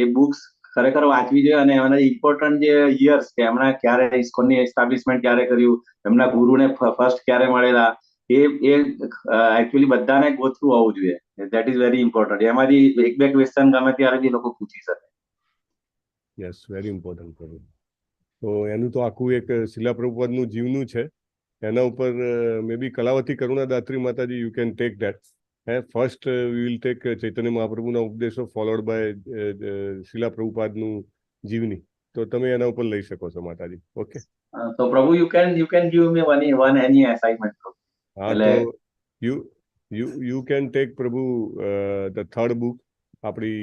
[SPEAKER 14] એ બુક્સ ખરેખર વાંચવી જોઈએ, અને એના ઇમ્પોર્ટન્ટ જે યર્સ કે એમણે ક્યારે ઇસ્કોનની એસ્ટાબ્લિશમેન્ટ ક્યારે કર્યું, એમના ગુરુને ફર્સ્ટ ક્યારે મળેલા, એ એકચ્યુઅલી બધાને ગો થ્રુ હોવું જોઈએ. That is very important. એમાંથી 1-2 ક્વેશ્ચન ગમે ત્યારે બી લોકો પૂછી શકે.
[SPEAKER 1] Yes, very important. તો એનું તો આખું એક શિલા પ્રભુપાદનું જીવનું છે. એના ઉપર મે બી કલાવતી કરુણાદાત્રી માતાજી, you can take that. First we will take Chaitanya મહાપ્રભુના ઉપદેશો ફોલોડ બાય શિલા પ્રભુપાદનું જીવની. તો તમે એના ઉપર લઈ શકો છો માતાજી. ઓકે?
[SPEAKER 14] તો પ્રભુ you can give me one any assignment.
[SPEAKER 1] હા, તો you can take પ્રભુ the third book, આપણી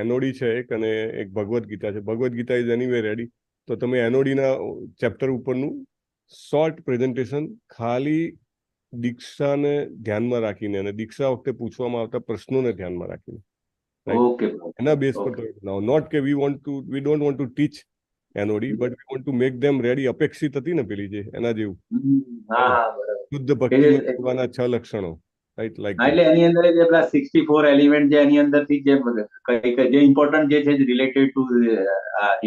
[SPEAKER 1] એનઓડી છે એક અને એક ભગવદ્ ગીતા છે. Bhagavad Gita is anyway ready. તો તમે એનઓડીના ચેપ્ટર ઉપરનું શોર્ટ પ્રેઝન્ટેશન ખાલી દીક્ષાને ધ્યાનમાં રાખીને અને દીક્ષા વખતે પૂછવામાં આવતા પ્રશ્નોને ધ્યાનમાં રાખીને,
[SPEAKER 14] ઓકે
[SPEAKER 1] એના બેઝ પર તમે બનાવો. નોટ કે we don't want to teach એનઓડી, but we want to make them ready. અપેક્ષિત હતી ને પેલી જે એના જેવું
[SPEAKER 14] હા બરાબર.
[SPEAKER 1] શુદ્ધ ભક્તિમાં કરવાના 6 લક્ષણો, રાઈટ? લાઈક
[SPEAKER 14] એટલે એની અંદર જે પેલા 64 એલિમેન્ટ જે એની અંદરથી જે જે ઇમ્પોર્ટન્ટ જે છે related to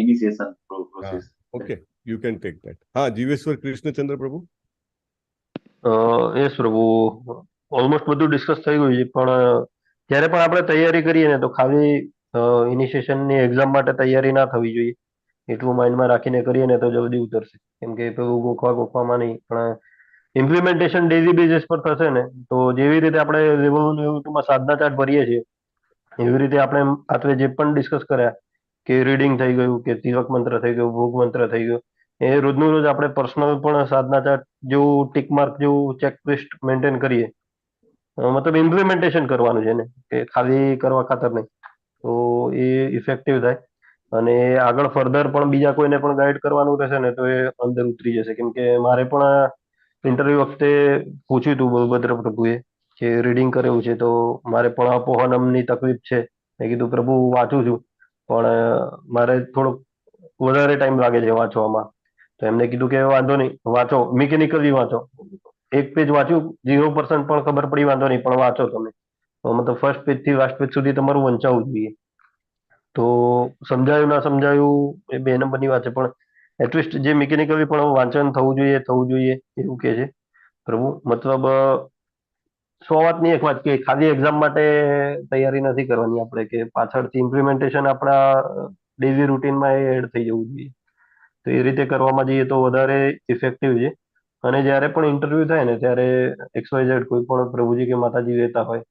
[SPEAKER 14] initiation process.
[SPEAKER 1] Okay, you can take that. હા, જીવેશ્વર કૃષ્ણચંદ્ર પ્રભુ.
[SPEAKER 6] યસ પ્રભુ, ઓલમોસ્ટ બધું ડિસ્કસ થઈ ગયું છે, પણ જ્યારે પણ આપણે તૈયારી કરીએ ને તો ખાલી ઇનિશિએશનની એક્ઝામ માટે તૈયારી ના થવી જોઈએ. એટલું માઇન્ડમાં રાખીને કરીએ ને તો જલ્દી ઉતરશે. કેમ કે પેલું ગોખવામાં નહીં, પણ ઇમ્પ્લિમેન્ટેશન ડેલી બેઝિસ પર થશે ને તો જેવી રીતે આપણે લેવલ 1 લેવલ 2 માં સાધના ચાર્ટ ભરીએ છીએ એવી રીતે આપણે આપણે જે પણ ડિસ્કસ કર્યા કે રીડિંગ થઈ ગયું, કે તિલક મંત્ર થઈ ગયું, ભોગ મંત્ર થઈ ગયું, એ રોજનું રોજ આપણે પર્સનલ પણ સાધના ચાર્ટ જેવું ટીક માર્ક જેવું ચેકલિસ્ટ મેન્ટેન કરીએ, મતલબ ઇમ્પ્લિમેન્ટેશન કરવાનું છે ને, કે ખાલી કરવા ખાતર નહીં, તો એ ઇફેક્ટિવ થાય. અને આગળ ફર્ધર પણ બીજા કોઈને પણ ગાઈડ કરવાનું રહેશે ને તો એ અંદર ઉતરી જશે. કેમ કે મારે પણ ઇન્ટરવ્યુ વખતે પૂછ્યું હતું બલભદ્ર પ્રભુએ કે રીડિંગ કરેલું છે તો મારે પણ અપોહનમની તકલીફ છે. મેં કીધું પ્રભુ વાંચું છું પણ મારે થોડોક વધારે ટાઈમ લાગે છે વાંચવામાં. તો એમને કીધું કે વાંધો નહીં, વાંચો, મિકેનિકલી વાંચો. એક પેજ વાંચ્યું, 0% પણ ખબર પડી, વાંધો નહીં, પણ વાંચો તમે. મતલબ ફર્સ્ટ પેજ થી લાસ્ટ પેજ સુધી તમારું વંચાવવું જોઈએ. તો સમજાયું ના સમજાયું એ 2 નંબરની વાત છે, પણ એટલીસ્ટ જે મિકેનિકલી પણ વાંચન થવું જોઈએ એવું કે છે પ્રભુ. મતલબ 100 વાતની એક વાત કે ખાલી એક્ઝામ માટે તૈયારી નથી કરવાની આપણે, કે પાછળથી ઇમ્પ્લિમેન્ટેશન આપણા ડેલી રૂટીનમાં એડ થઈ જવું જોઈએ. તો એ રીતે કરવામાં જઈએ તો વધારે ઇફેક્ટિવ છે. અને જ્યારે પણ ઇન્ટરવ્યુ થાય ને ત્યારે XYZ કોઈ પણ પ્રભુજી કે માતાજી રહેતા હોય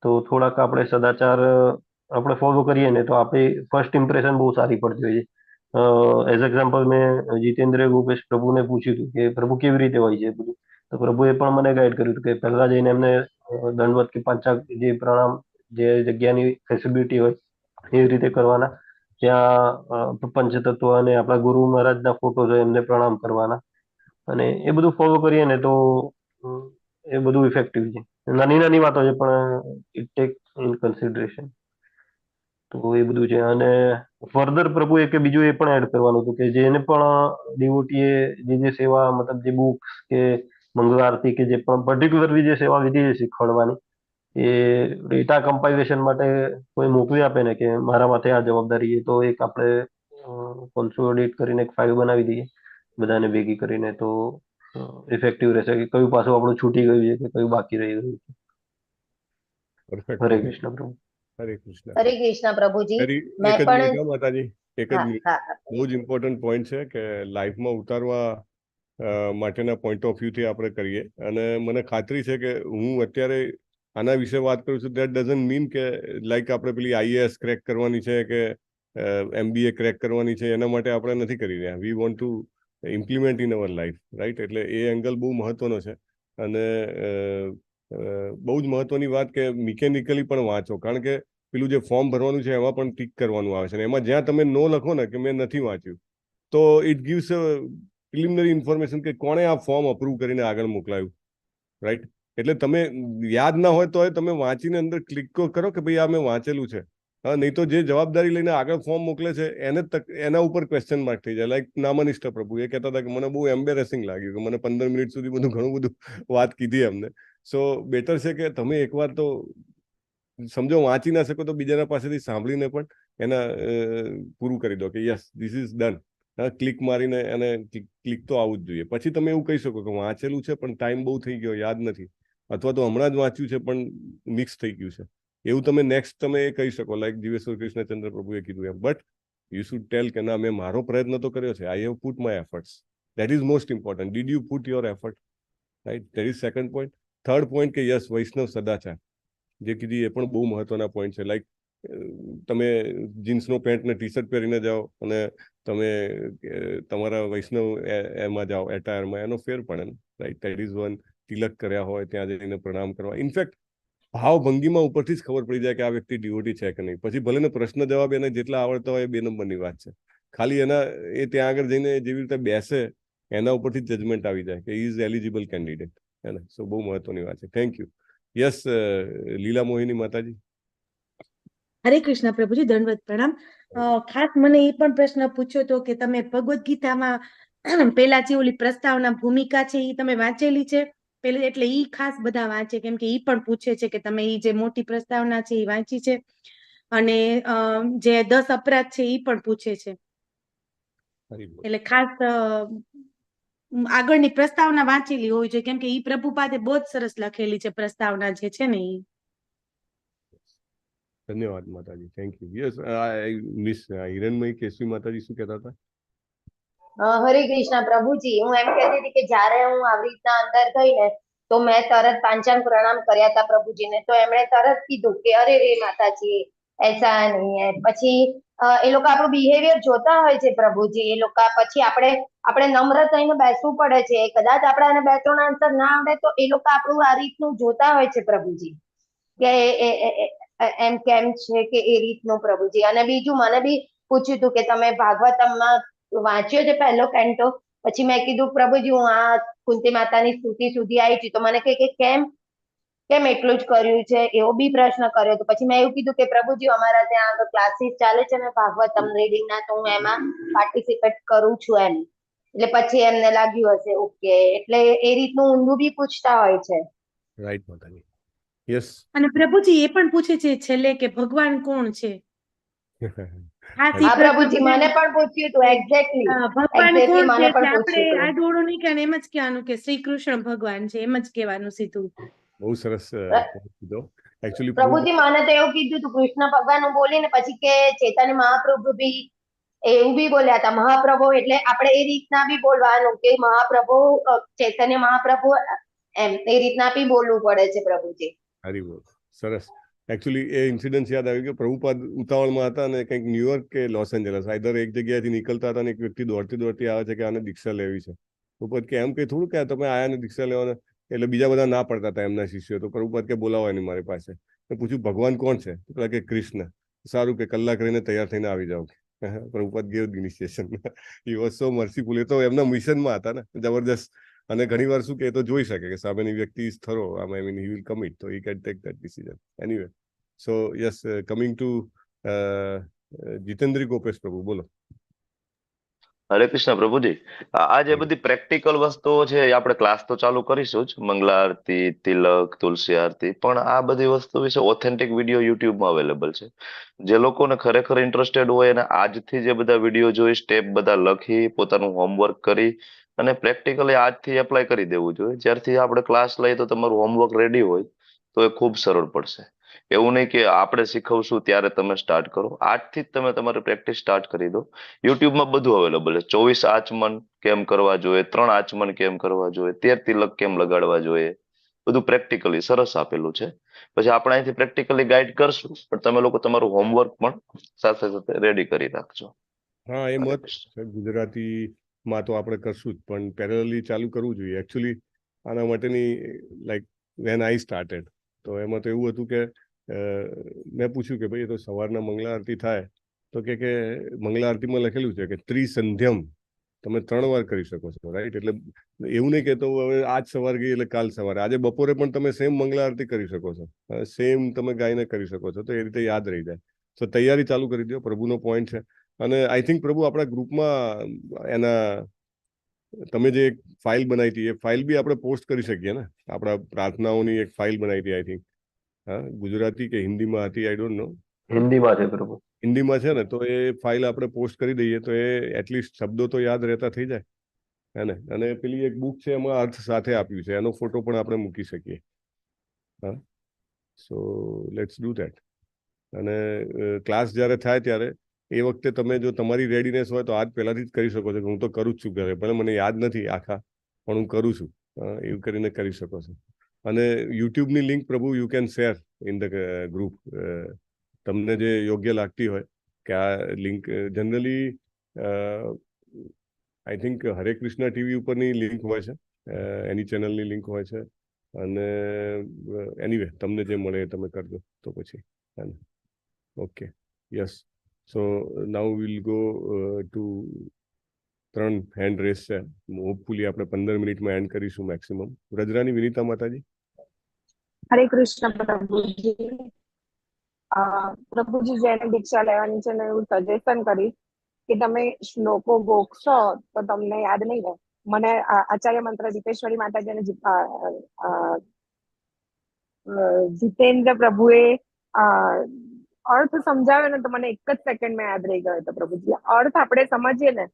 [SPEAKER 6] તો થોડાક આપણે સદાચાર આપણે ફોલો કરીએ ને તો આપણી ફર્સ્ટ ઇમ્પ્રેશન બહુ સારી પડતી હોય છે. એઝ એક્ઝામ્પલ મેં જીતેન્દ્ર ગોપેશ પ્રભુને પૂછ્યું હતું કે પ્રભુ કેવી રીતે હોય છે બધું, તો પ્રભુએ પણ મને ગાઈડ કર્યું હતું કે પહેલા જઈને એમને દંડવત કે પાંચાક જે પ્રણામ, જે જગ્યાની ફેસિલિટી હોય એવી રીતે કરવાના. ત્યાં પંચતત્વ અને આપણા ગુરુ મહારાજના ફોટો છે એમને પ્રણામ કરવાના. અને એ બધું ફોલો કરીએ ને તો એ બધું ઇફેક્ટિવ છે. નાની નાની વાતો છે પણ ઇટ ટેક ઇન કન્સિડરેશન. તો એ બધું છે. અને ફર્ધર પ્રભુ એક બીજું એ પણ એડ કરવાનું હતું કે જેને પણ ડિવોટીએ જે સેવા, મતલબ જે બુક્સ કે મંગળ આરતી કે જે પણ પર્ટિક્યુલરલી જે સેવા વિધિ છે શીખવાડવાની, એ ડેટા કમ્પાઇલેશન માટે કોઈ મોકલી આપે ને કે મારા માથે આ જવાબદારી છે, તો એક આપણે કોન્સોલિડેટ કરીને એક ફાઇલ બનાવી દઈએ બધાને ભેગી કરીને, તો ઇફેક્ટિવ રહેશે કે કયું પાછું આપણું છૂટી ગયું છે કે કયું બાકી રહી ગયું છે.
[SPEAKER 1] પરફેક્ટ.
[SPEAKER 6] હરે કૃષ્ણ પ્રભુ.
[SPEAKER 1] હરે કૃષ્ણ.
[SPEAKER 8] હરે કૃષ્ણ પ્રભુજી.
[SPEAKER 1] એક
[SPEAKER 8] મેં
[SPEAKER 1] જ
[SPEAKER 8] પણ
[SPEAKER 1] મિનિટ માતાજી, એક જ
[SPEAKER 8] હા
[SPEAKER 1] મિનિટ.
[SPEAKER 8] હા
[SPEAKER 1] બહુ જ ઇમ્પોર્ટન્ટ પોઈન્ટ છે કે લાઈફમાં ઉતારવા માટેના પોઈન્ટ ઓફ વ્યૂથી આપણે કરીએ. અને મને ખાતરી છે કે હું અત્યારે આના વિશે વાત કરું છું, દેટ ડઝન્ટ મીન કે લાઈક આપણે પેલી IAS ક્રેક કરવાની છે કે MBA ક્રેક કરવાની છે એના માટે આપણે નથી કરી રહ્યા. વી want two implement in our life, right? એટલે એ એંગલ બહુ મહત્વનો છે. અને બહુ જ મહત્વની વાત કે મિકેનિકલી પણ વાંચો, કારણ કે પેલું જે ફોર્મ ભરવાનું છે એમાં પણ ટીક કરવાનું આવે છે. ને એમાં જ્યાં તમે નો લખો ને કે મેં નથી વાંચ્યું, તો ઇટ ગીવ્સ પ્રિલિમિનરી ઇન્ફોર્મેશન કે કોણે આ ફોર્મ અપ્રૂવ કરીને આગળ મોકલાયું, રાઈટ? એટલે તમે યાદ ના હોય તો તમે વાંચીને અંદર ક્લિક કરો કે ભાઈ આ મેં વાંચેલું છે. હા, નહીં તો જે જવાબદારી લઈને આગળ ફોર્મ મોકલે છે એના ઉપર ક્વેશ્ચન માર્ક થઈ જાય. લાઈક નામનિષ્ઠ પ્રભુ એ કહેતા હતા કે મને બહુ એમ્બેરેસિંગ લાગ્યું કે મને 15 મિનિટ સુધી ઘણું બધું વાત કીધી એમને. સો બેટર છે કે તમે એકવાર તો સમજો વાંચી ના શકો તો બીજાના પાસેથી સાંભળીને પણ એના પૂરું કરી દો કે yes this is done. Click મારીને એને ક્લિક તો આવવું જ જોઈએ. પછી તમે એવું કહી શકો કે વાંચેલું છે પણ ટાઈમ બહુ થઈ ગયો, યાદ નથી, અથવા તો હમણાં જ વાંચ્યું છે પણ મિક્સ થઈ ગયું છે, એવું તમે નેક્સ્ટ તમે એ કહી શકો. લાઈક જીવેશ્વર કૃષ્ણચંદ્ર પ્રભુએ કીધું એમ. બટ યુ શુડ ટેલ કે ના, મેં મારો પ્રયત્ન તો કર્યો છે. I have put my efforts. That is most important. Did you put your effort, right? That is second point. Third point કે યસ, વૈષ્ણવ સદાચાર જે કીધી એ પણ બહુ મહત્વના પોઈન્ટ છે. લાઈક તમે જીન્સનો પેન્ટ ને ટી-શર્ટ પહેરીને જાઓ અને તમે તમારા વૈષ્ણવ એમાં જાઓ એટાયરમાં, એનો ફેર પડે ને, રાઈટ? That is one. તિલક કર્યા હોય ત્યાં જઈને પ્રણામ કરવા. ઇનફેક્ટ ભાવ ભંગીમાં ઉપરથી જ ખબર પડી જાય કે આ વ્યક્તિ ડિવોટી છે કે નહીં. પછી ભલે ને પ્રશ્ન જવાબ એને જેટલા આવડતા હોય એ 2 નંબરની વાત છે. ખાલી એ ત્યાં આગળ જઈને જેવી રીતે બેસે એના ઉપરથી જ જજમેન્ટ આવી જાય કે ઇઝ એલિજિબલ કેન્ડિડેટ. હે ને? સો બહુ મહત્વની વાત છે. Thank you. યસ, લીલા મોહિની માતાજી.
[SPEAKER 9] હરે કૃષ્ણ પ્રભુજી, દંડવત પ્રણામ. ખાસ મને એ પણ પ્રશ્ન પૂછ્યો હતો કે તમે ભગવદ્ ગીતામાં પેલા જે ઓલી પ્રસ્તાવના ભૂમિકા છે એ તમે વાંચેલી છે પેલે, એટલે ઈ ખાસ બધા વાંચે, કેમ કે ઈ પણ પૂછે છે કે તમે ઈ જે મોટી પ્રસ્તાવના છે એ વાંચી છે, અને જે 10 અપરાધ છે ઈ પણ પૂછે છે. એટલે ખાસ આગળની પ્રસ્તાવના વાંચેલી હોય છે, કેમ કે ઈ પ્રભુપાદે બહુ જ સરસ લખેલી છે પ્રસ્તાવના જે છે ને ઈ.
[SPEAKER 1] ધન્યવાદ માતાજી. Thank you. Yes, I miss Hiranmayi Keshavi માતાજી શું કહેતા હતા?
[SPEAKER 8] હરે કૃષ્ણ પ્રભુજી, હું એમ કહેતી હતી કે જ્યારે હું આવી રીતના અંદર ગઈ ને તો મેં તરત પાંચાંગ પ્રણામ કર્યા હતા પ્રભુજીને, તો એમણે તરત કીધું કે અરે રે માતાજી એસા નહીં હે. પછી એ લોકો આપણું બિહેવિયર જોતા હોય છે પ્રભુજી, એ લોકો પછી આપણે નમ્ર થઈને બેસવું પડે છે. કદાચ આપણાને 2-3 આન્સર ના આવડે તો એ લોકો આપણું આ રીતનું જોતા હોય છે પ્રભુજી, કે એમ કેમ છે કે એ રીતનું પ્રભુજી. અને બીજું મને બી પૂછ્યું હતું કે તમે ભાગવતમમાં વાંચ્યો છે પહેલો કેન્ટો? પછી મેં કીધું પ્રભુજી હું આ કુંતી માતાની સ્તુતિ સુધી આવી છું. તો મને કહે કે કેમ એટલું જ કર્યું છે, એવો બી પ્રશ્ન કર્યો. તો પછી મેં એવું કીધું કે પ્રભુજી અમારા ત્યાં આગળ ક્લાસીસ ચાલે છે ને ભાગવતમ રીડિંગ ના, તો હું એમાં પાર્ટિસિપેટ કરું છું એમ. એટલે પછી એમને લાગ્યું હશે ઓકે, એટલે એ રીતનું ઊંડું બી પૂછતા હોય છે.
[SPEAKER 1] રાઈટ માતાજી. યસ.
[SPEAKER 9] અને પ્રભુજી એ પણ પૂછે છે છેલ્લે કે ભગવાન કોણ છે?
[SPEAKER 8] હા પ્રભુજી, મને પણ પૂછ્યું હતું.
[SPEAKER 9] ભગવાન કોણ છે?
[SPEAKER 8] મને પણ
[SPEAKER 9] આપણે
[SPEAKER 8] પૂછ્યું
[SPEAKER 9] આ
[SPEAKER 8] હતું.
[SPEAKER 9] ડોળો નહીં કે એમ જ કહેવાનું કે શ્રી કૃષ્ણ ભગવાન છે, એમ જ કહેવાનું સીધું.
[SPEAKER 1] બહુ સરસ કીધો. એકચ્યુઅલી
[SPEAKER 8] પ્રભુજી મને તો એવું કીધું હતું કૃષ્ણ ભગવાન હું બોલીને પછી કે ચૈતન્ય મહાપ્રભુ બી એવું બી બોલ્યા હતા મહાપ્રભુ, એટલે આપણે એ રીતના બી બોલવાનું કે મહાપ્રભુ ચૈતન્ય મહાપ્રભુ, એમ એ રીતના બી બોલવું પડે છે પ્રભુજી.
[SPEAKER 1] હરી બોલ. સરસ. એકચ્યુઅલી એ ઇન્સિડન્સ યાદ આવ્યું કે પ્રભુપાદ ઉતાવળમાં હતા અને કંઈક ન્યુયોર્ક કે લોસ એન્જલસ આઈધર એક જગ્યાએથી નીકળતા હતા અને એક વ્યક્તિ દોડતી આવે છે કે આને દીક્ષા લેવી છે. પ્રભુપાદ કે એમ કે થોડું કે તમે આયા ને દીક્ષા લેવાના, એટલે બીજા બધા ના પડતા હતા એમના શિષ્યો. તો પ્રભુપાદ કે બોલાવો એને મારી પાસે. મેં પૂછ્યું ભગવાન કોણ છે? તો પેલા કે કૃષ્ણ. સારું કે કલાક રહીને તૈયાર થઈને આવી જાવ. Prabhupada gave initiation. He was so merciful. એ તો એમના મિશનમાં હતા ને, જબરદસ્ત. અને ઘણી વાર શું કે તો જોઈ શકે કે સામેની વ્યક્તિ is thorough, I mean he will commit, તો he can take that decision. Anyway, so yes, coming to Jitendri Gopesh પ્રભુ, બોલો.
[SPEAKER 7] હરે કૃષ્ણ પ્રભુજી. આ જે બધી પ્રેક્ટિકલ વસ્તુઓ છે એ આપણે ક્લાસ તો ચાલુ કરીશું જ, મંગલા આરતી, તિલક, તુલસી આરતી, પણ આ બધી વસ્તુ વિશે ઓથેન્ટિક વિડીયો યુટ્યુબમાં અવેલેબલ છે. જે લોકોને ખરેખર ઇન્ટરેસ્ટેડ હોય અને આજથી જે બધા વિડીયો જોઈ, સ્ટેપ બધા લખી, પોતાનું હોમવર્ક કરી અને પ્રેક્ટિકલી આજથી એપ્લાય કરી દેવું જોઈએ. જ્યારથી આપણે ક્લાસ લઈએ તો તમારું હોમવર્ક રેડી હોય તો એ ખૂબ સરળ પડશે. એવું નહીં કે આપણે શીખવશું ત્યારે તમે સ્ટાર્ટ કરો. આજથી જ તમે તમારી પ્રેક્ટિસ સ્ટાર્ટ કરી દો. યુટ્યુબમાં બધું અવેલેબલ છે. 24 આચમન કેમ કરવા જોઈએ, 3 આચમન કેમ કરવા જોઈએ, 13 તિલક કેમ લગાડવા જોઈએ, બધું પ્રેક્ટિકલી સરસ આપેલું છે. પછી આપણે અહીંથી પ્રેક્ટિકલી ગાઈડ કરશું, પણ તમે લોકો તમારું હોમવર્ક પણ સાથે સાથે રેડી કરી રાખજો.
[SPEAKER 1] હા, એ મત ગુજરાતીમાં તો આપણે કરશું જ, પણ પેરેલલી ચાલુ કરવું જોઈએ. એકચ્યુઅલી આના માટેની લાઈક વેન આઈ સ્ટાર્ટેડ, તો એમાં તો એવું હતું કે મેં પૂછ્યું કે ભાઈ એ તો સવારના મંગલા આરતી થાય, તો કે મંગલા આરતીમાં લખેલું છે કે ત્રિસંધ્યમ તમે 3 વાર કરી શકો છો, રાઈટ? એટલે એવું નહીં કે તો હવે આજ સવાર ગઈ એટલે કાલ સવારે, આજે બપોરે પણ તમે સેમ મંગલા આરતી કરી શકો છો, સેમ તમે ગાઈને કરી શકો છો, તો એ રીતે યાદ રહી જાય. તો તૈયારી ચાલુ કરી દો, પ્રભુનો પોઈન્ટ છે. અને આઈ થિંક પ્રભુ આપણા ગ્રુપમાં એના તમે જે એક ફાઇલ બનાવી હતી એ ફાઇલ બી આપણે પોસ્ટ કરી શકીએ ને, આપણા પ્રાર્થનાઓની એક ફાઇલ બનાવી હતી આઈ થિંક. હા, ગુજરાતી કે હિન્દીમાં હતી, આઈ ડોન્ટ નો.
[SPEAKER 6] હિન્દીમાં છે પ્રભુ.
[SPEAKER 1] હિન્દીમાં છે ને, તો એ ફાઇલ આપણે પોસ્ટ કરી દઈએ તો એ એટલીસ્ટ શબ્દો તો યાદ રહેતા થઈ જાય, હે ને? અને પેલી એક બુક છે એમાં અર્થ સાથે આપ્યું છે, એનો ફોટો પણ આપણે મૂકી શકીએ. હા, સો લેટ્સ ડુ ધેટ. અને ક્લાસ જ્યારે થાય ત્યારે એ વખતે તમે જો તમારી રેડીનેસ હોય તો આજ પહેલાથી જ કરી શકો છો કે હું તો કરું જ છું ઘરે, ભલે મને યાદ નથી આખા, પણ હું કરું છું, એવું કરીને કરી શકો છો. અને યુટ્યુબની લિંક પ્રભુ you can share in the group, તમને જે યોગ્ય લાગતી હોય કે આ link generally I think Hare Krishna TV ઉપરની લિંક હોય છે, એની ચેનલની લિંક હોય છે. અને એનીવે તમને જે મળે એ તમે કરજો તો પછી. Okay, yes. So now will go to 3 હેન્ડ રેસ છે. હોપફુલી આપણે 15 મિનિટમાં એન્ડ કરીશું મેક્સિમમ. વ્રજરાની વિનીતા માતાજી.
[SPEAKER 2] હરે કૃષ્ણ પ્રભુજી. પ્રભુજી જેને દીક્ષા લેવાની છે ને એવું સજેશન કરીશ કે તમે શ્લોકો ગોખશો તો તમને યાદ નહીં રહે. મને આચાર્ય મંત્ર દીપેશ્વરી માતાજી અને જીતેન્દ્ર પ્રભુએ અર્થ સમજાવ્યો ને તો મને એક જ સેકન્ડમાં યાદ રહી ગયો હતો. પ્રભુજી અર્થ આપણે સમજીએ ને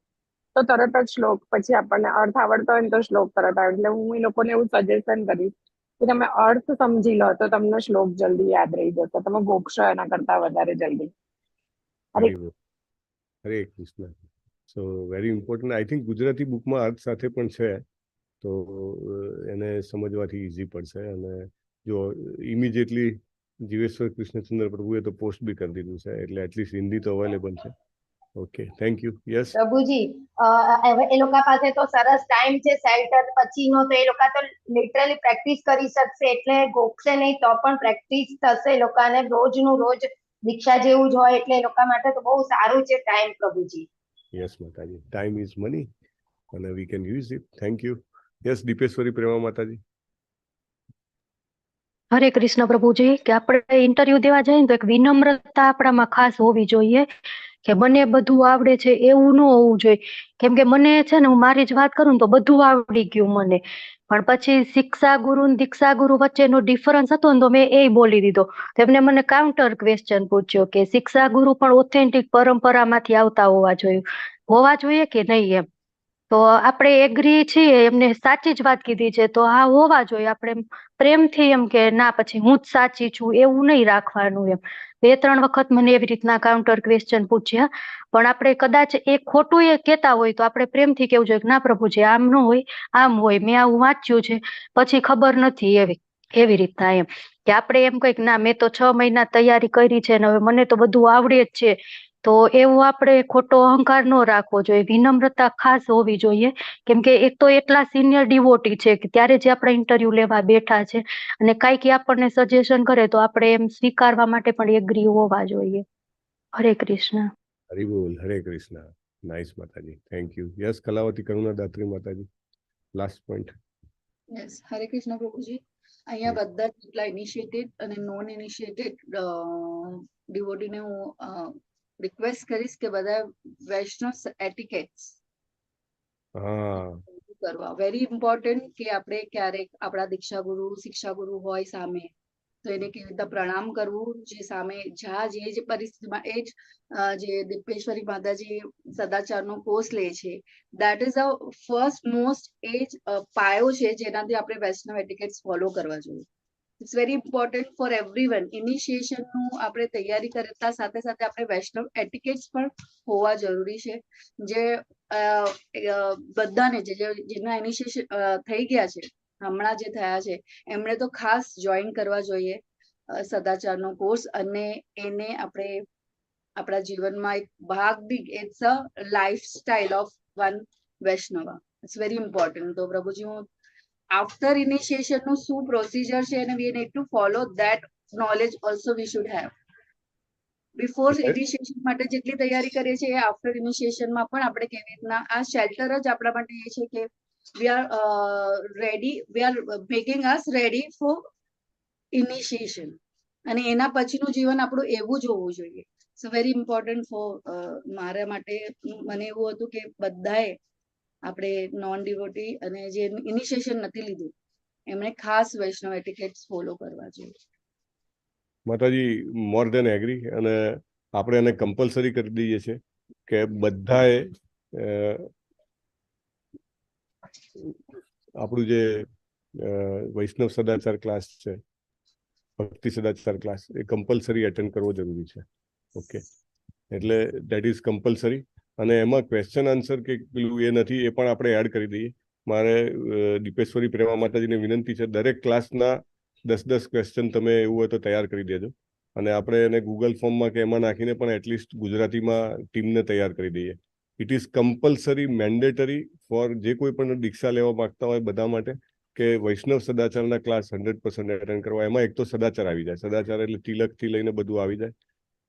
[SPEAKER 2] તો તરત જ શ્લોક, પછી આપણને અર્થ આવડતો હોય ને તો શ્લોક તરત આવે. એટલે હું એ લોકોને એવું સજેશન કરીશ કે તમે અર્થ સમજી લો તો તમને શ્લોક જલ્દી યાદ રહી જશે. તમે ગોખશો એના કરતા વધારે જલ્દી.
[SPEAKER 1] હરે કૃષ્ણ. સો very important. I think Gujarati બુકમાં અર્થ સાથે પણ છે, તો એને સમજવાથી ઈઝી પડશે. અને જો ઇમિડિયેટલી જીવેશ્વર કૃષ્ણચંદ્ર પ્રભુએ તો પોસ્ટ બી કરી દીધું છે, એટલે એટલીસ્ટ હિન્દી તો અવેલેબલ છે. Okay, thank you. યસ
[SPEAKER 8] પ્રભુજી, એ લોકો પાસે તો સરસ ટાઈમ છે સેલ્ટર પછીનો, તો એ લોકો તો લિટરલી પ્રેક્ટિસ કરી શકશે. એટલે ગોખશે નહીં તો પણ પ્રેક્ટિસ થશે એ લોકોને. રોજનું રોજ દીક્ષા જેવું જ હોય એટલે એ લોકો માટે તો બહુ સારું છે ટાઈમ. પ્રભુજી,
[SPEAKER 1] યસ માતાજી, ટાઈમ ઇઝ મની અને we can use it. Thank you. Yes Dipeshwari Prema માતાજી.
[SPEAKER 11] હરે કૃષ્ણ પ્રભુજી. કે આપણે ઇન્ટરવ્યુ દેવા જઈએ તો એક વિનમ્રતા આપણામાં ખાસ હોવી જોઈએ કે મને બધું આવડે છે એવું ન હોવું જોઈએ. કેમ કે મને છે ને, હું મારી જ વાત કરું ને તો બધું આવડી ગયું મને, પણ પછી શિક્ષા ગુરુ અને દીક્ષા ગુરુ વચ્ચેનો ડિફરન્સ હતો ને તો મેં એ બોલી દીધો. તેમને મને કાઉન્ટર ક્વેશ્ચન પૂછ્યો કે શિક્ષા ગુરુ પણ ઓથેન્ટિક પરંપરામાંથી આવતા હોવા જોઈએ કે નહીં એમ. તો આપણે એગ્રી છીએ, એમને સાચી જ વાત કીધી છે તો હા હોવા જોઈએ. આપણે પ્રેમથી એમ કે ના પછી હું જ સાચી છું એવું નહીં રાખવાનું એમ. 2-3 વખત મને એવી રીતના કાઉન્ટર ક્વેશ્ચન પૂછ્યા, પણ આપણે કદાચ એ ખોટું એ કહેતા હોય તો આપણે પ્રેમથી કેવું જોઈએ ના પ્રભુજી આમ ન હોય, આમ હોય, મેં આવું વાંચ્યું છે પછી ખબર નથી, એવી રીતના એમ. કે આપણે એમ કઈક ના મેં તો 6 મહિના તૈયારી કરી છે ને હવે મને તો બધું આવડે જ છે, તો એવું આપણે ખોટો અહંકાર ન રાખવો જોઈએ. વિનમ્રતા ખાસ હોવી જોઈએ. કેમ કે એક તો એટલા સિનિયર ડિવોટી છે કે ત્યારે જે આપણે ઇન્ટરવ્યુ લેવા બેઠા છે, અને કાંઈક આપણને સજેશન કરે તો આપણે એમ સ્વીકારવા માટે પણ એગ્રી હોવા જોઈએ. હરે કૃષ્ણ.
[SPEAKER 1] હરિ બોલ. હરે કૃષ્ણ. નાઇસ માતાજી, થેન્ક યુ. યસ કલાવતી કરુણા દાત્રી માતાજી, લાસ્ટ પોઈન્ટ.
[SPEAKER 15] યસ, હરે કૃષ્ણ પ્રભુજી. અહીંયા બધા જેટલા ઇનિશિયેટેડ અને નોન ઇનિશિયેટેડ ડિવોટીને હું રિક્વેસ્ટ કરીશ કે બધા વૈષ્ણવ એટિકેટ્સ કરવા વેરી ઇમ્પોર્ટન્ટ. કે આપણે ક્યારેક આપણા દીક્ષા ગુરુ શિક્ષા ગુરુ હોય સામે તો એને કેવી રીતે પ્રણામ કરવું, જે સામે જે પરિસ્થિતિમાં એ જ જે દીપેશ્વરી માતાજી સદાચારનો કોર્સ લે છે, that is a first most પાયો છે જેનાથી આપણે વૈષ્ણવ એટિકેટ્સ ફોલો કરવા જોઈએ. It's very important for everyone. ઇનિશિએશનનું આપણે તૈયારી કરતા સાથે સાથે આપણે વૈષ્ણવ એટિકેટ્સ પણ હોવા જરૂરી છે, જે બધાને જેના ઇનિશિએશન થઈ ગયા છે, હમણાં જે થયા છે એમણે તો ખાસ જોઈન કરવા જોઈએ સદાચારનો કોર્સ. અને એને આપણે આપણા જીવનમાં એક ભાગ be, it's a lifestyle of one Vaishnava. It's very important. તો પ્રભુજી, હું આફ્ટર ઇનિશિએશન નું શું પ્રોસિજર છે અને we need to follow that knowledge also we should have. Before initiation માટે જેટલી તૈયારી કરીએ છીએ આફ્ટર ઇનિશિએશનમાં પણ આપણે કેવી રીતના, આ શેલ્ટર જ આપણા માટે એ છે કે we are making us ready for initiation. અને એના પછીનું જીવન આપણું એવું જ હોવું જોઈએ. સો વેરી ઇમ્પોર્ટન્ટ ફોર મારા માટે. મને એવું હતું કે બધાએ આપણે નોન ડિવોટી અને જે ઇનિશિએશન નથી લીધું એમણે ખાસ વૈષ્ણવ એટિકેટ્સ ફોલો કરવા જોઈએ.
[SPEAKER 1] માતાજી મોર દેન એગ્રી. અને આપણે એને કમ્પલસરી કરી દઈએ છીએ કે બધાએ આપણું જે વૈષ્ણવ સદાચાર ક્લાસ છે, ભક્તિ સદાચાર ક્લાસ, એ કમ્પલસરી એટેન્ડ કરવો જરૂરી છે. ઓકે, એટલે દેટ ઇઝ કમ્પલસરી. અને એમાં ક્વેશ્ચન આન્સર કે પેલું એ નથી, એ પણ આપણે એડ કરી દઈએ. મારે દીપેશ્વરી પ્રેમા માતાજીને વિનંતી છે, દરેક ક્લાસના 10-10 ક્વેશ્ચન તમે એવું હોય તો તૈયાર કરી દેજો. અને આપણે એને ગૂગલ ફોર્મમાં કે એમાં નાખીને પણ એટલીસ્ટ ગુજરાતીમાં ટીમને તૈયાર કરી દઈએ it is compulsory mandatory for જે કોઈ પણ દીક્ષા લેવા માંગતા હોય બધા માટે કે વૈષ્ણવ સદાચારના ક્લાસ 100% એટેન્ડ કરવા. એમાં એક તો સદાચાર આવી જાય. સદાચાર એટલે તિલકથી લઈને બધું આવી જાય.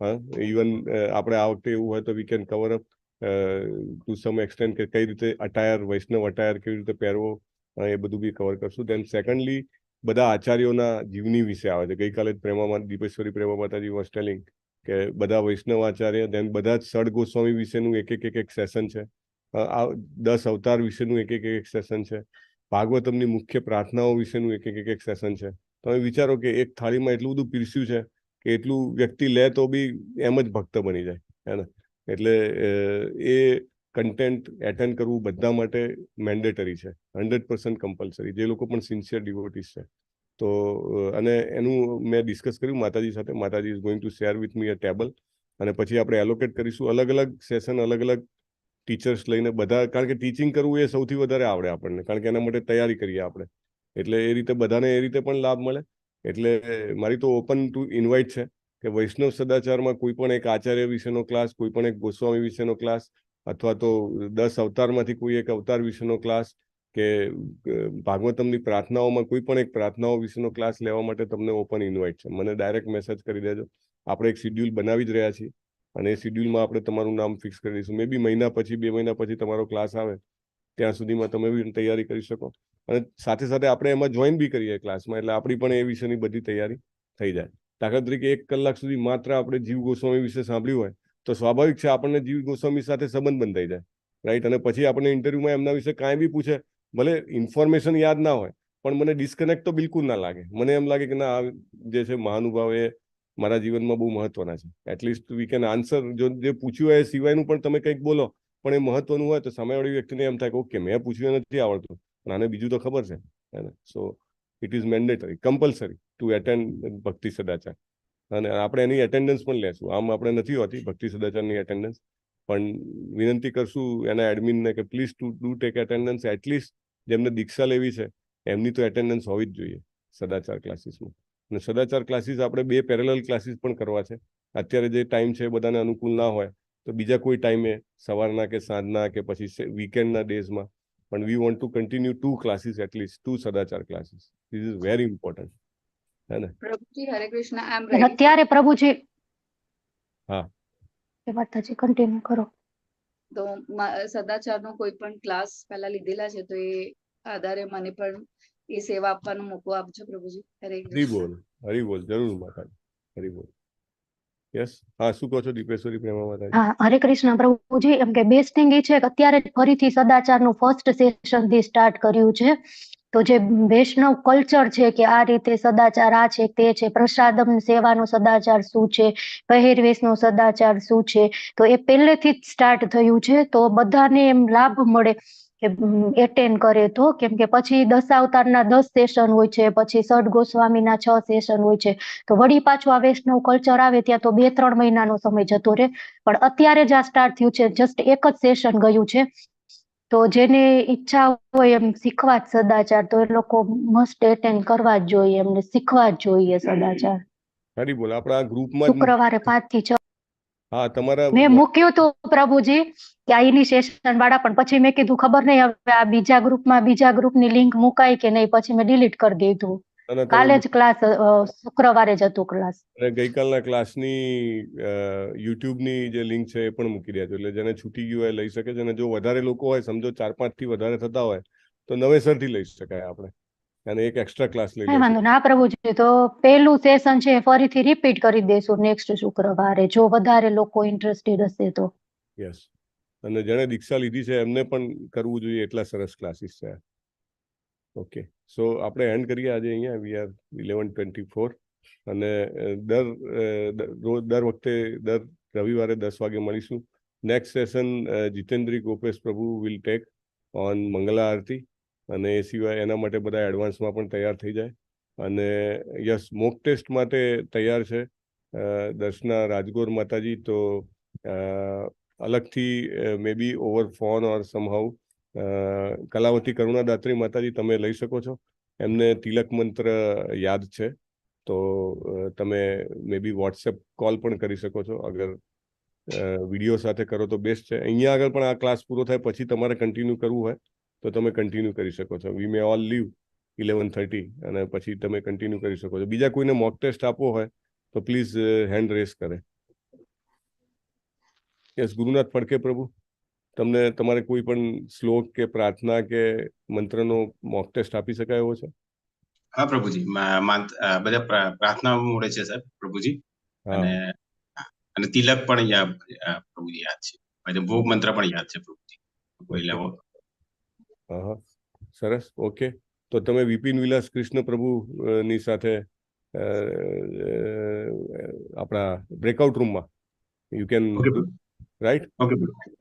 [SPEAKER 1] હા, ઇવન આપણે આ વખતે એવું હોય તો we can cover up to some extent કે કઈ રીતે અટાયર, વૈષ્ણવ અટાયર કેવી રીતે પહેરવો, એ બધું બી કવર કરશું. દેન સેકન્ડલી બધા આચાર્યોના જીવની વિશે આવે છે. ગઈકાલે જ પ્રેમામાં દીપેશ્વરી પ્રેમા માતાજી વોઝ ટેલિંગ કે બધા વૈષ્ણવ આચાર્ય, દેન બધા જ સડ ગોસ્વામી વિશેનું એક સેશન છે. આ 10 અવતાર વિશેનું એક સેશન છે. ભાગવતમની મુખ્ય પ્રાર્થનાઓ વિશેનું એક સેશન છે. તમે વિચારો કે એક થાળીમાં એટલું બધું પીરસ્યું છે કે એટલું વ્યક્તિ લે તો બી એમ જ ભક્ત બની જાય, હે ને? એટલે એ કન્ટેન્ટ એટેન્ડ કરવું બધા માટે મેન્ડેટરી છે, 100% કમ્પલસરી, જે લોકો પણ સિન્સિયર ડિવોટીસ છે. તો અને એનું મેં ડિસ્કસ કર્યું માતાજી સાથે. માતાજી is going to share with me a table, અને પછી આપણે એલોકેટ કરીશું અલગ અલગ સેશન, અલગ અલગ ટીચર્સ લઈને બધા. કારણ કે ટીચિંગ કરવું એ સૌથી વધારે આવડે આપણને, કારણ કે એના માટે તૈયારી કરીએ આપણે. એટલે એ રીતે બધાને એ રીતે પણ લાભ મળે. એટલે મારી તો ઓપન ટુ ઇન્વાઇટ છે કે વૈષ્ણવ સદાચારમાં કોઈ પણ એક આચાર્ય વિશેનો ક્લાસ, કોઈ પણ એક ગોસ્વામી વિશેનો ક્લાસ, અથવા તો 10 અવતારમાંથી કોઈ એક અવતાર વિશેનો ક્લાસ, કે ભાગવતમની પ્રાર્થનાઓમાં કોઈ પણ એક પ્રાર્થનાઓ વિશેનો ક્લાસ લેવા માટે તમને ઓપન ઇન્વાઇટ છે. મને ડાયરેક્ટ મેસેજ કરી દેજો. આપણે એક શિડ્યુલ બનાવી જ રહ્યા છીએ, અને એ શિડ્યુલમાં આપણે તમારું નામ ફિક્સ કરી દઈશું. મે બી મહિના પછી, 2 મહિના પછી તમારો ક્લાસ આવે ત્યાં સુધીમાં તમે બી તૈયારી કરી શકો. અને સાથે સાથે આપણે એમાં જોઈન બી કરીએ ક્લાસમાં, એટલે આપણી પણ એ વિશેની બધી તૈયારી થઈ જાય. દાખલા તરીકે 1 કલાક સુધી માત્ર આપણે જીવ ગોસ્વામી વિશે સાંભળ્યું હોય તો સ્વાભાવિક છે આપણને જીવ ગોસ્વામી સાથે સંબંધ બંધાઈ જાય, રાઈટ? અને પછી આપણને ઇન્ટરવ્યુમાં એમના વિશે કાંઈ બી પૂછે, ભલે ઇન્ફોર્મેશન યાદ ના હોય, પણ મને ડિસ્કનેક્ટ તો બિલકુલ ના લાગે. મને એમ લાગે કે ના, આ જે છે મહાનુભાવ એ મારા જીવનમાં બહુ મહત્વના છે. At least we can answer. જો જે પૂછ્યું હોય એ સિવાયનું પણ તમે કંઈક બોલો, પણ એ મહત્વનું હોય તો સામેવાળી વ્યક્તિને એમ થાય કે ઓકે, મેં પૂછ્યું નથી આવડતું, પણ આને બીજું તો ખબર છે, હે ને? So it is mandatory, compulsory to attend Bhakti Sadachar. અને આપણે એની એટેન્ડન્સ પણ લેશું. આમ આપણે નથી હોતી ભક્તિ સદાચારની એટેન્ડન્સ, પણ વિનંતી કરશું એના એડમિનને કે please do tech attendance. At least જેમને દીક્ષા લેવી છે એમની તો એટેન્ડન્સ હોવી જ જોઈએ સદાચાર ક્લાસીસમાં. અને સદાચાર ક્લાસીસ આપણે 2 પેરેલલ ક્લાસીસ પણ કરવા છે. અત્યારે જે ટાઈમ છે બધાને અનુકૂળ ના હોય તો બીજા કોઈ ટાઈમે, સવારના કે સાંજના કે પછી વીકેન્ડના ડેઝમાં, પણ we want to continue 2 classes, at least 2 સદાચાર classes. This is very important, હે ને?
[SPEAKER 15] પ્રભુજી હરે કૃષ્ણ, આઈ એમ રેડી.
[SPEAKER 11] અત્યારે પ્રભુજી,
[SPEAKER 1] હા,
[SPEAKER 11] એ માતાજી કન્ટિન્યુ કરો.
[SPEAKER 15] તો સદાચારનો કોઈ પણ ક્લાસ પહેલા લીધેલા છે, તો એ આધારે મને પણ એ સેવા આપવાનો મોકો આપજો પ્રભુજી. હરે
[SPEAKER 1] હરી
[SPEAKER 15] કૃષ્ણ.
[SPEAKER 1] બોલ, હરી બોલ, જરૂર માતાજી, હરી બોલ. યસ, હા, શું કહો છો દીપેશ્વરી પ્રેમા માતાજી?
[SPEAKER 11] હા, હરે કૃષ્ણ પ્રભુજી. એમ કે બેસ્ટિંગ એ છે કે અત્યારે ફરીથી સદાચારનું ફર્સ્ટ સેશનથી સ્ટાર્ટ કર્યું છે. તો જે વૈષ્ણવ કલ્ચર છે કે આ રીતે સદાચાર આ છે, તે છે, પ્રસાદમ સેવાનો સદાચાર શું છે, પહેરવેશનો સદાચાર શું છે, તો એ પહેલેથી જ સ્ટાર્ટ થયું છે. તો બધાને એમ લાભ મળે કે એટેન્ડ કરે તો, કેમ કે પછી 10 અવતારના 10 સેશન હોય છે, પછી સડ ગોસ્વામીના 6 સેશન હોય છે. તો વળી પાછું આ વૈષ્ણવ કલ્ચર આવે ત્યાં તો 2-3 મહિનાનો સમય જતો રહે. પણ અત્યારે જ આ સ્ટાર્ટ થયું છે, જસ્ટ એક જ સેશન ગયું છે. તો જેને ઈચ્છા હોય એમ શીખવા જ સદાચાર, તો એ લોકો મસ્ટ એટેન્ડ કરવા જ જોઈએ, એમને શીખવા જ જોઈએ સદાચાર.
[SPEAKER 1] હરી બોલ. આપણા ગ્રુપમાં જ
[SPEAKER 11] શુક્રવારે 5 થી 6
[SPEAKER 1] હા, તમારા
[SPEAKER 11] મેં મૂક્યું હતું પ્રભુજી કે આ ઇનિશિયેશન વાળા, પણ પછી મેં કીધું ખબર નહીં હવે આ બીજા ગ્રુપની લિંક મુકાય કે નહીં, પછી મેં ડિલીટ કરી દીધું. કાલે જ ક્લાસ, શુક્રવારે જ હતું ક્લાસ.
[SPEAKER 1] અને ગઈકાલના ક્લાસની યુટ્યુબની જે લિંક છે એ પણ મૂકી દેજો, એટલે જેને છૂટી ગયું હોય લઈ શકે છે. અને જો વધારે લોકો હોય, સમજો 4-5 થી વધારે થતા હોય, તો નવેસરથી લઈ શકાય આપણે, અને એક એક્સ્ટ્રા ક્લાસ લઈ
[SPEAKER 11] કઈ
[SPEAKER 1] લેશું.
[SPEAKER 11] વાંધો ના પ્રભુજી. તો પહેલું સેશન છે ફરીથી રિપીટ કરી દેશું નેક્સ્ટ શુક્રવારે, જો વધારે લોકો ઇન્ટરેસ્ટેડ હશે તો.
[SPEAKER 1] યસ, અને જેણે દીક્ષા લીધી છે એમને પણ કરવું જોઈએ, એટલા સરસ ક્લાસીસ છે. ઓકે, સો આપણે એન્ડ કરીએ આજે અહીંયા. વી આર 11:24, અને દર વખતે દર રવિવારે 10 વાગે મળીશું. નેક્સ્ટ સેશન જીતેન્દ્રી ગોપેશ પ્રભુ વિલ ટેક ઓન મંગલા આરતી, અને એ સિવાય એના માટે બધા એડવાન્સમાં પણ તૈયાર થઈ જાય. અને યસ, મોક ટેસ્ટ માટે તૈયાર છે દર્શના રાજગોર માતાજી. તો અલગથી મે બી ઓવર ફોન ઓર સમહાઉ કલાવતી કરુણાદાત્રી માતાજી તમે લઈ શકો છો. એમને તિલક મંત્ર યાદ છે, તો તમે મે બી વોટ્સએપ કોલ પણ કરી શકો છો અગર વિડીયો સાથે કરો તો બેસ્ટ છે. અહીંયા આગળ પણ આ ક્લાસ પૂરો થાય પછી તમારે કન્ટિન્યુ કરવું હોય તો તમે કન્ટિન્યુ કરી શકો છો. વી મે ઓલ લીવ 11:30 અને પછી તમે કન્ટિન્યુ કરી શકો છો. બીજા કોઈને મોક ટેસ્ટ આપવો હોય તો પ્લીઝ હેન્ડ રેસ કરે. યસ, ગુરુનાથ ફડકે પ્રભુ, તમને તમારે કોઈ પણ શ્લોક કે પ્રાર્થના કે મંત્રનો મોક ટેસ્ટ આપી શકાય એવો છે?
[SPEAKER 16] હા પ્રભુજી, બધા પ્રાર્થનાઓ મળે છે સાહેબ પ્રભુજી, અને તિલક પણ પ્રભુજી યાદ છે, અને ભોગ મંત્ર પણ યાદ છે પ્રભુજી.
[SPEAKER 1] સરસ, ઓકે. તો તમે વિપિન વિલાસ કૃષ્ણ પ્રભુ ની સાથે આપણા બ્રેકઆઉટ રૂમમાં you can right.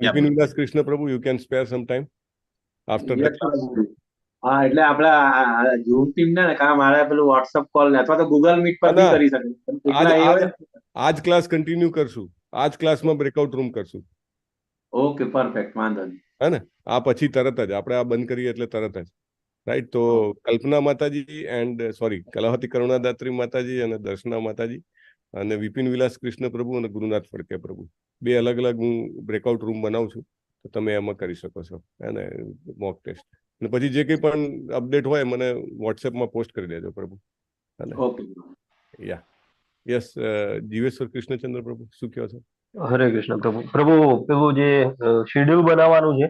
[SPEAKER 1] Vipin Vilas Krishna Prabhu, you can spare some time after the class.
[SPEAKER 14] હા, એટલે આપડા ઝૂમ ટીમ ને કામ મારે પેલું WhatsApp કોલ અથવા તો Google Meet પર બી કરી શકે.
[SPEAKER 1] આજ ક્લાસ કન્ટિન્યુ કરશું, આજ ક્લાસમાં બ્રેકઆઉટ રૂમ કરશું.
[SPEAKER 14] ઓકે, પરફેક્ટ, વાંધો નહીં.
[SPEAKER 1] હે ને, આ પછી તરત જ આપણે આ બંધ કરીએ એટલે તરત જ રાઈટ. તો કલ્પના માતાજી એન્ડ સોરી કલાવતી કરુણાદાત્રી માતાજી અને દર્શના માતાજી અને વિપિન વિલાસ કૃષ્ણ પ્રભુ અને ગુરુનાથ ફડકે પ્રભુ, બે અલગ અલગ હું બ્રેકઆઉટ રૂમ બનાવું છું, તો તમે એમાં કરી શકો છો અને મોક ટેસ્ટ. અને પછી જે કંઈ પણ અપડેટ હોય મને વોટ્સએપમાં પોસ્ટ કરી દેજો પ્રભુ.
[SPEAKER 14] ઓકે,
[SPEAKER 1] યા યસ, જીવેશ્વર કૃષ્ણચંદ્ર પ્રભુ શું કહો છો?
[SPEAKER 6] હરે કૃષ્ણ પ્રભુ. પ્રભુ પેલું જે શેડ્યુલ બનાવવાનું છે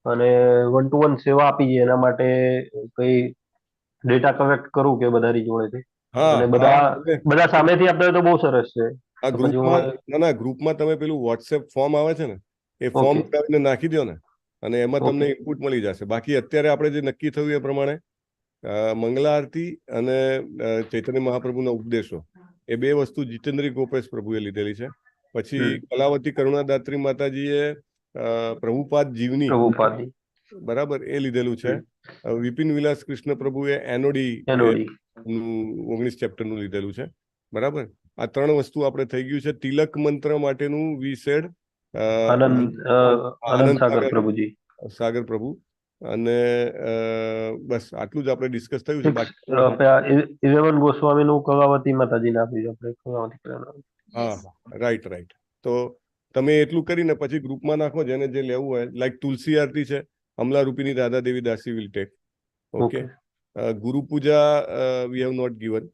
[SPEAKER 6] અને 1-to-1 સેવા આપી છે, એના માટે કઈ ડેટા કલેક્ટ કરું કે બધાની જોડેથી? અને બધા સામેથી આપે તો બહુ સરસ છે.
[SPEAKER 1] આ ગ્રુપમાં ના ગ્રુપમાં તમે પેલું વોટ્સએપ ફોર્મ આવે છે ને, એ ફોર્મ નાખી દો ને, અને એમાં તમને ઇનપુટ મળી જશે. બાકી અત્યારે આપણે જે નક્કી થયું એ પ્રમાણે મંગલા આરતી અને ચૈતન્ય મહાપ્રભુના ઉપદેશો, એ બે વસ્તુ જીતેન્દ્રી ગોપેશ પ્રભુએ લીધેલી છે. પછી કલાવતી કરુણાદાત્રી માતાજીએ પ્રભુપાદ જીવની બરાબર એ લીધેલું છે. વિપિન વિલાસ કૃષ્ણ પ્રભુએ એનોડી 19 ચેપ્ટરનું લીધેલું છે. બરાબર, આ ત્રણ વસ્તુ આપણે થઈ ગયું છે. તિલક મંત્ર માટેનું વી સેડ આનંદ સાગર પ્રભુજી, સાગર પ્રભુ, અને બસ આટલું જ આપણે ડિસ્કસ થયું છે.
[SPEAKER 6] બાકી 11 ગોસ્વામીનું કલાવતી માતાજીને આપ્યું આપણે.
[SPEAKER 1] હા, રાઈટ રાઈટ. તો તમે એટલું કરીને પછી ગ્રુપમાં નાખો, જેને જે લેવું હોય. લાઈક તુલસી આરતી છે, અમલા રૂપીની દાદા દેવી દાસી વિલ ટેક. ઓકે. ગુરુ પૂજા વી હેવ નોટ ગિવન.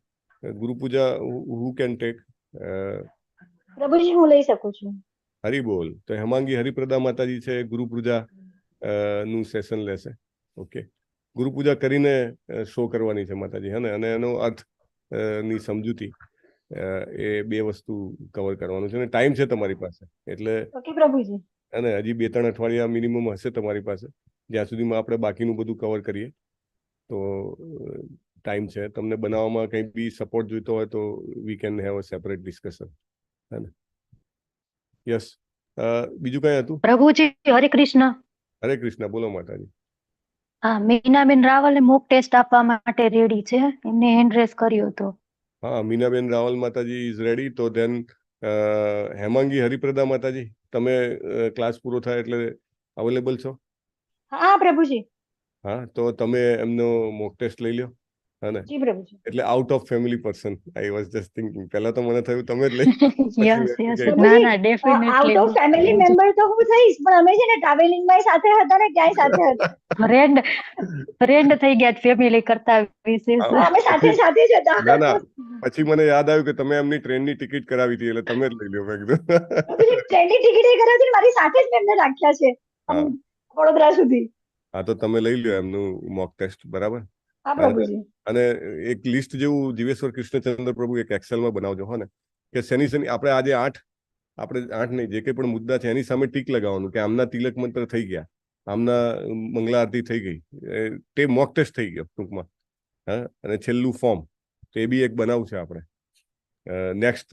[SPEAKER 1] ગુરુ પૂજા હુ કેન ટેક?
[SPEAKER 10] પ્રભુજી હું લઈ શકું છું.
[SPEAKER 1] હરી બોલ. તો હેમાંગી હરિપ્રદા માતાજી છે, ગુરુ પૂજા નું સેશન લેશે. ઓકે, ગુરુ પૂજા કરીને શો કરવાની છે માતાજી, હે ને, અને એનો અર્થ ની સમજૂતી, એ બે વસ્તુ કવર કરવાનું છે. અને ટાઈમ છે તમારી પાસે, એટલે અને હજી 2-3 અઠવાડિયા મિનિમમ હશે તમારી પાસે, જ્યાં સુધીમાં આપણે બાકીનું બધું કવર કરીએ. તો ટાઈમ છે. તમને બનાવવામાં કંઈ બી સપોર્ટ જોઈતો હોય તો we can have a separate discussion. હે ને? યસ, બીજું કઈ હતું?
[SPEAKER 11] પ્રભુજી હરે કૃષ્ણ.
[SPEAKER 1] હરે કૃષ્ણ, બોલો માતાજી.
[SPEAKER 11] હા, મીનાબેન રાવલે મોક ટેસ્ટ આપવા માટે રેડી છે, એમને હેન્ડ રેસ કર્યો હતો.
[SPEAKER 1] હા, મીનાબેન રાવલ માતાજી ઇઝ રેડી. તો ધેન હેમાંગી હરિપ્રદા માતાજી, તમે ક્લાસ પૂરો થાય એટલે અવેલેબલ છો?
[SPEAKER 10] હા પ્રભુજી.
[SPEAKER 1] હા, તો તમે એમનો મોક ટેસ્ટ લઈ લ્યો. હા, એટલે out of family person. I was just thinking, પહેલા તો મને થયું તમે જ લઈ.
[SPEAKER 10] આઉટ ઓફ ફેમિલી મેમ્બર તો હું થઈશ, પણ અમે છે ને ટ્રાવેલિંગમાં સાથે હતા ને, ક્યાંય સાથે હતા.
[SPEAKER 11] ફ્રેન્ડ થઈ ગયા ફેમિલી કરતા વિશેષ.
[SPEAKER 10] અમે સાથે સાથે જ હતા.
[SPEAKER 1] ના ના, પછી મને યાદ આવ્યું કે તમે એમની ટ્રેનની ટિકિટ કરાવી હતી, એટલે તમે જ લઈ લ્યો. મેં કીધું
[SPEAKER 10] ટ્રેનની ટિકિટ એ કરાવી, મારી સાથે જ એમને રાખ્યા છે વડોદરા સુધી.
[SPEAKER 1] હા, તો તમે લઈ લ્યો એમનું મોક ટેસ્ટ. બરાબર. અને એક લિસ્ટ જેવું જીવેશ્વર કૃષ્ણચંદ્ર પ્રભુ એક એક્સેલમાં બનાવજો. હો ને, કે શનિ આપણે આજે 8 નહીં, જે કંઈ પણ મુદ્દા છે એની સામે ટીક લગાવવાનું કે આમના તિલક મંત્ર થઈ ગયા, આમના મંગલા આરતી થઈ ગઈ, તે મોક ટેસ્ટ થઈ ગયો ટૂંકમાં. હા, અને છેલ્લું ફોર્મ, તો એ બી એક બનાવવું છે આપણે. નેક્સ્ટ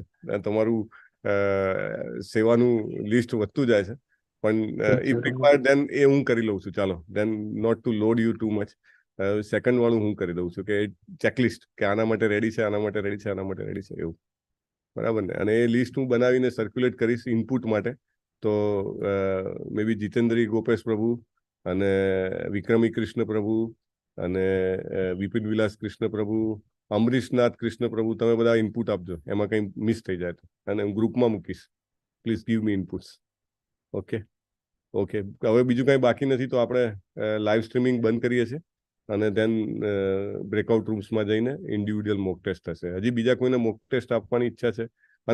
[SPEAKER 1] તમારું સેવાનું લિસ્ટ વધતું જાય છે, પણ ઇફ રિક્વાયર્ડ દેન એ હું કરી લઉં છું. ચાલો, then not to load you too much. Second વાળું હું કરી દઉં છું કે ચેકલિસ્ટ, કે આના માટે રેડી છે, આના માટે રેડી છે, આના માટે રેડી છે, એવું. બરાબર ને? અને એ લિસ્ટ હું બનાવીને સર્ક્યુલેટ કરીશ ઇનપુટ માટે. તો મે બી જીતેન્દ્રી ગોપેશ પ્રભુ અને વિક્રમી કૃષ્ણ પ્રભુ અને વિપિન વિલાસ કૃષ્ણ પ્રભુ, અમરીશનાથ કૃષ્ણ પ્રભુ, તમે બધા ઇનપુટ આપજો. એમાં કંઈ મિસ થઈ જાય તો, અને હું ગ્રુપમાં મૂકીશ. Please give me inputs. Okay okay, હવે બીજું કાંઈ બાકી નથી તો આપણે લાઈવ સ્ટ્રીમિંગ બંધ કરીએ છીએ અને દેન બ્રેકઆઉટ રૂમ્સમાં જઈને ઇન્ડિવિડ્યુઅલ મોક ટેસ્ટ થશે. હજી બીજા કોઈને મોક ટેસ્ટ આપવાની ઈચ્છા છે?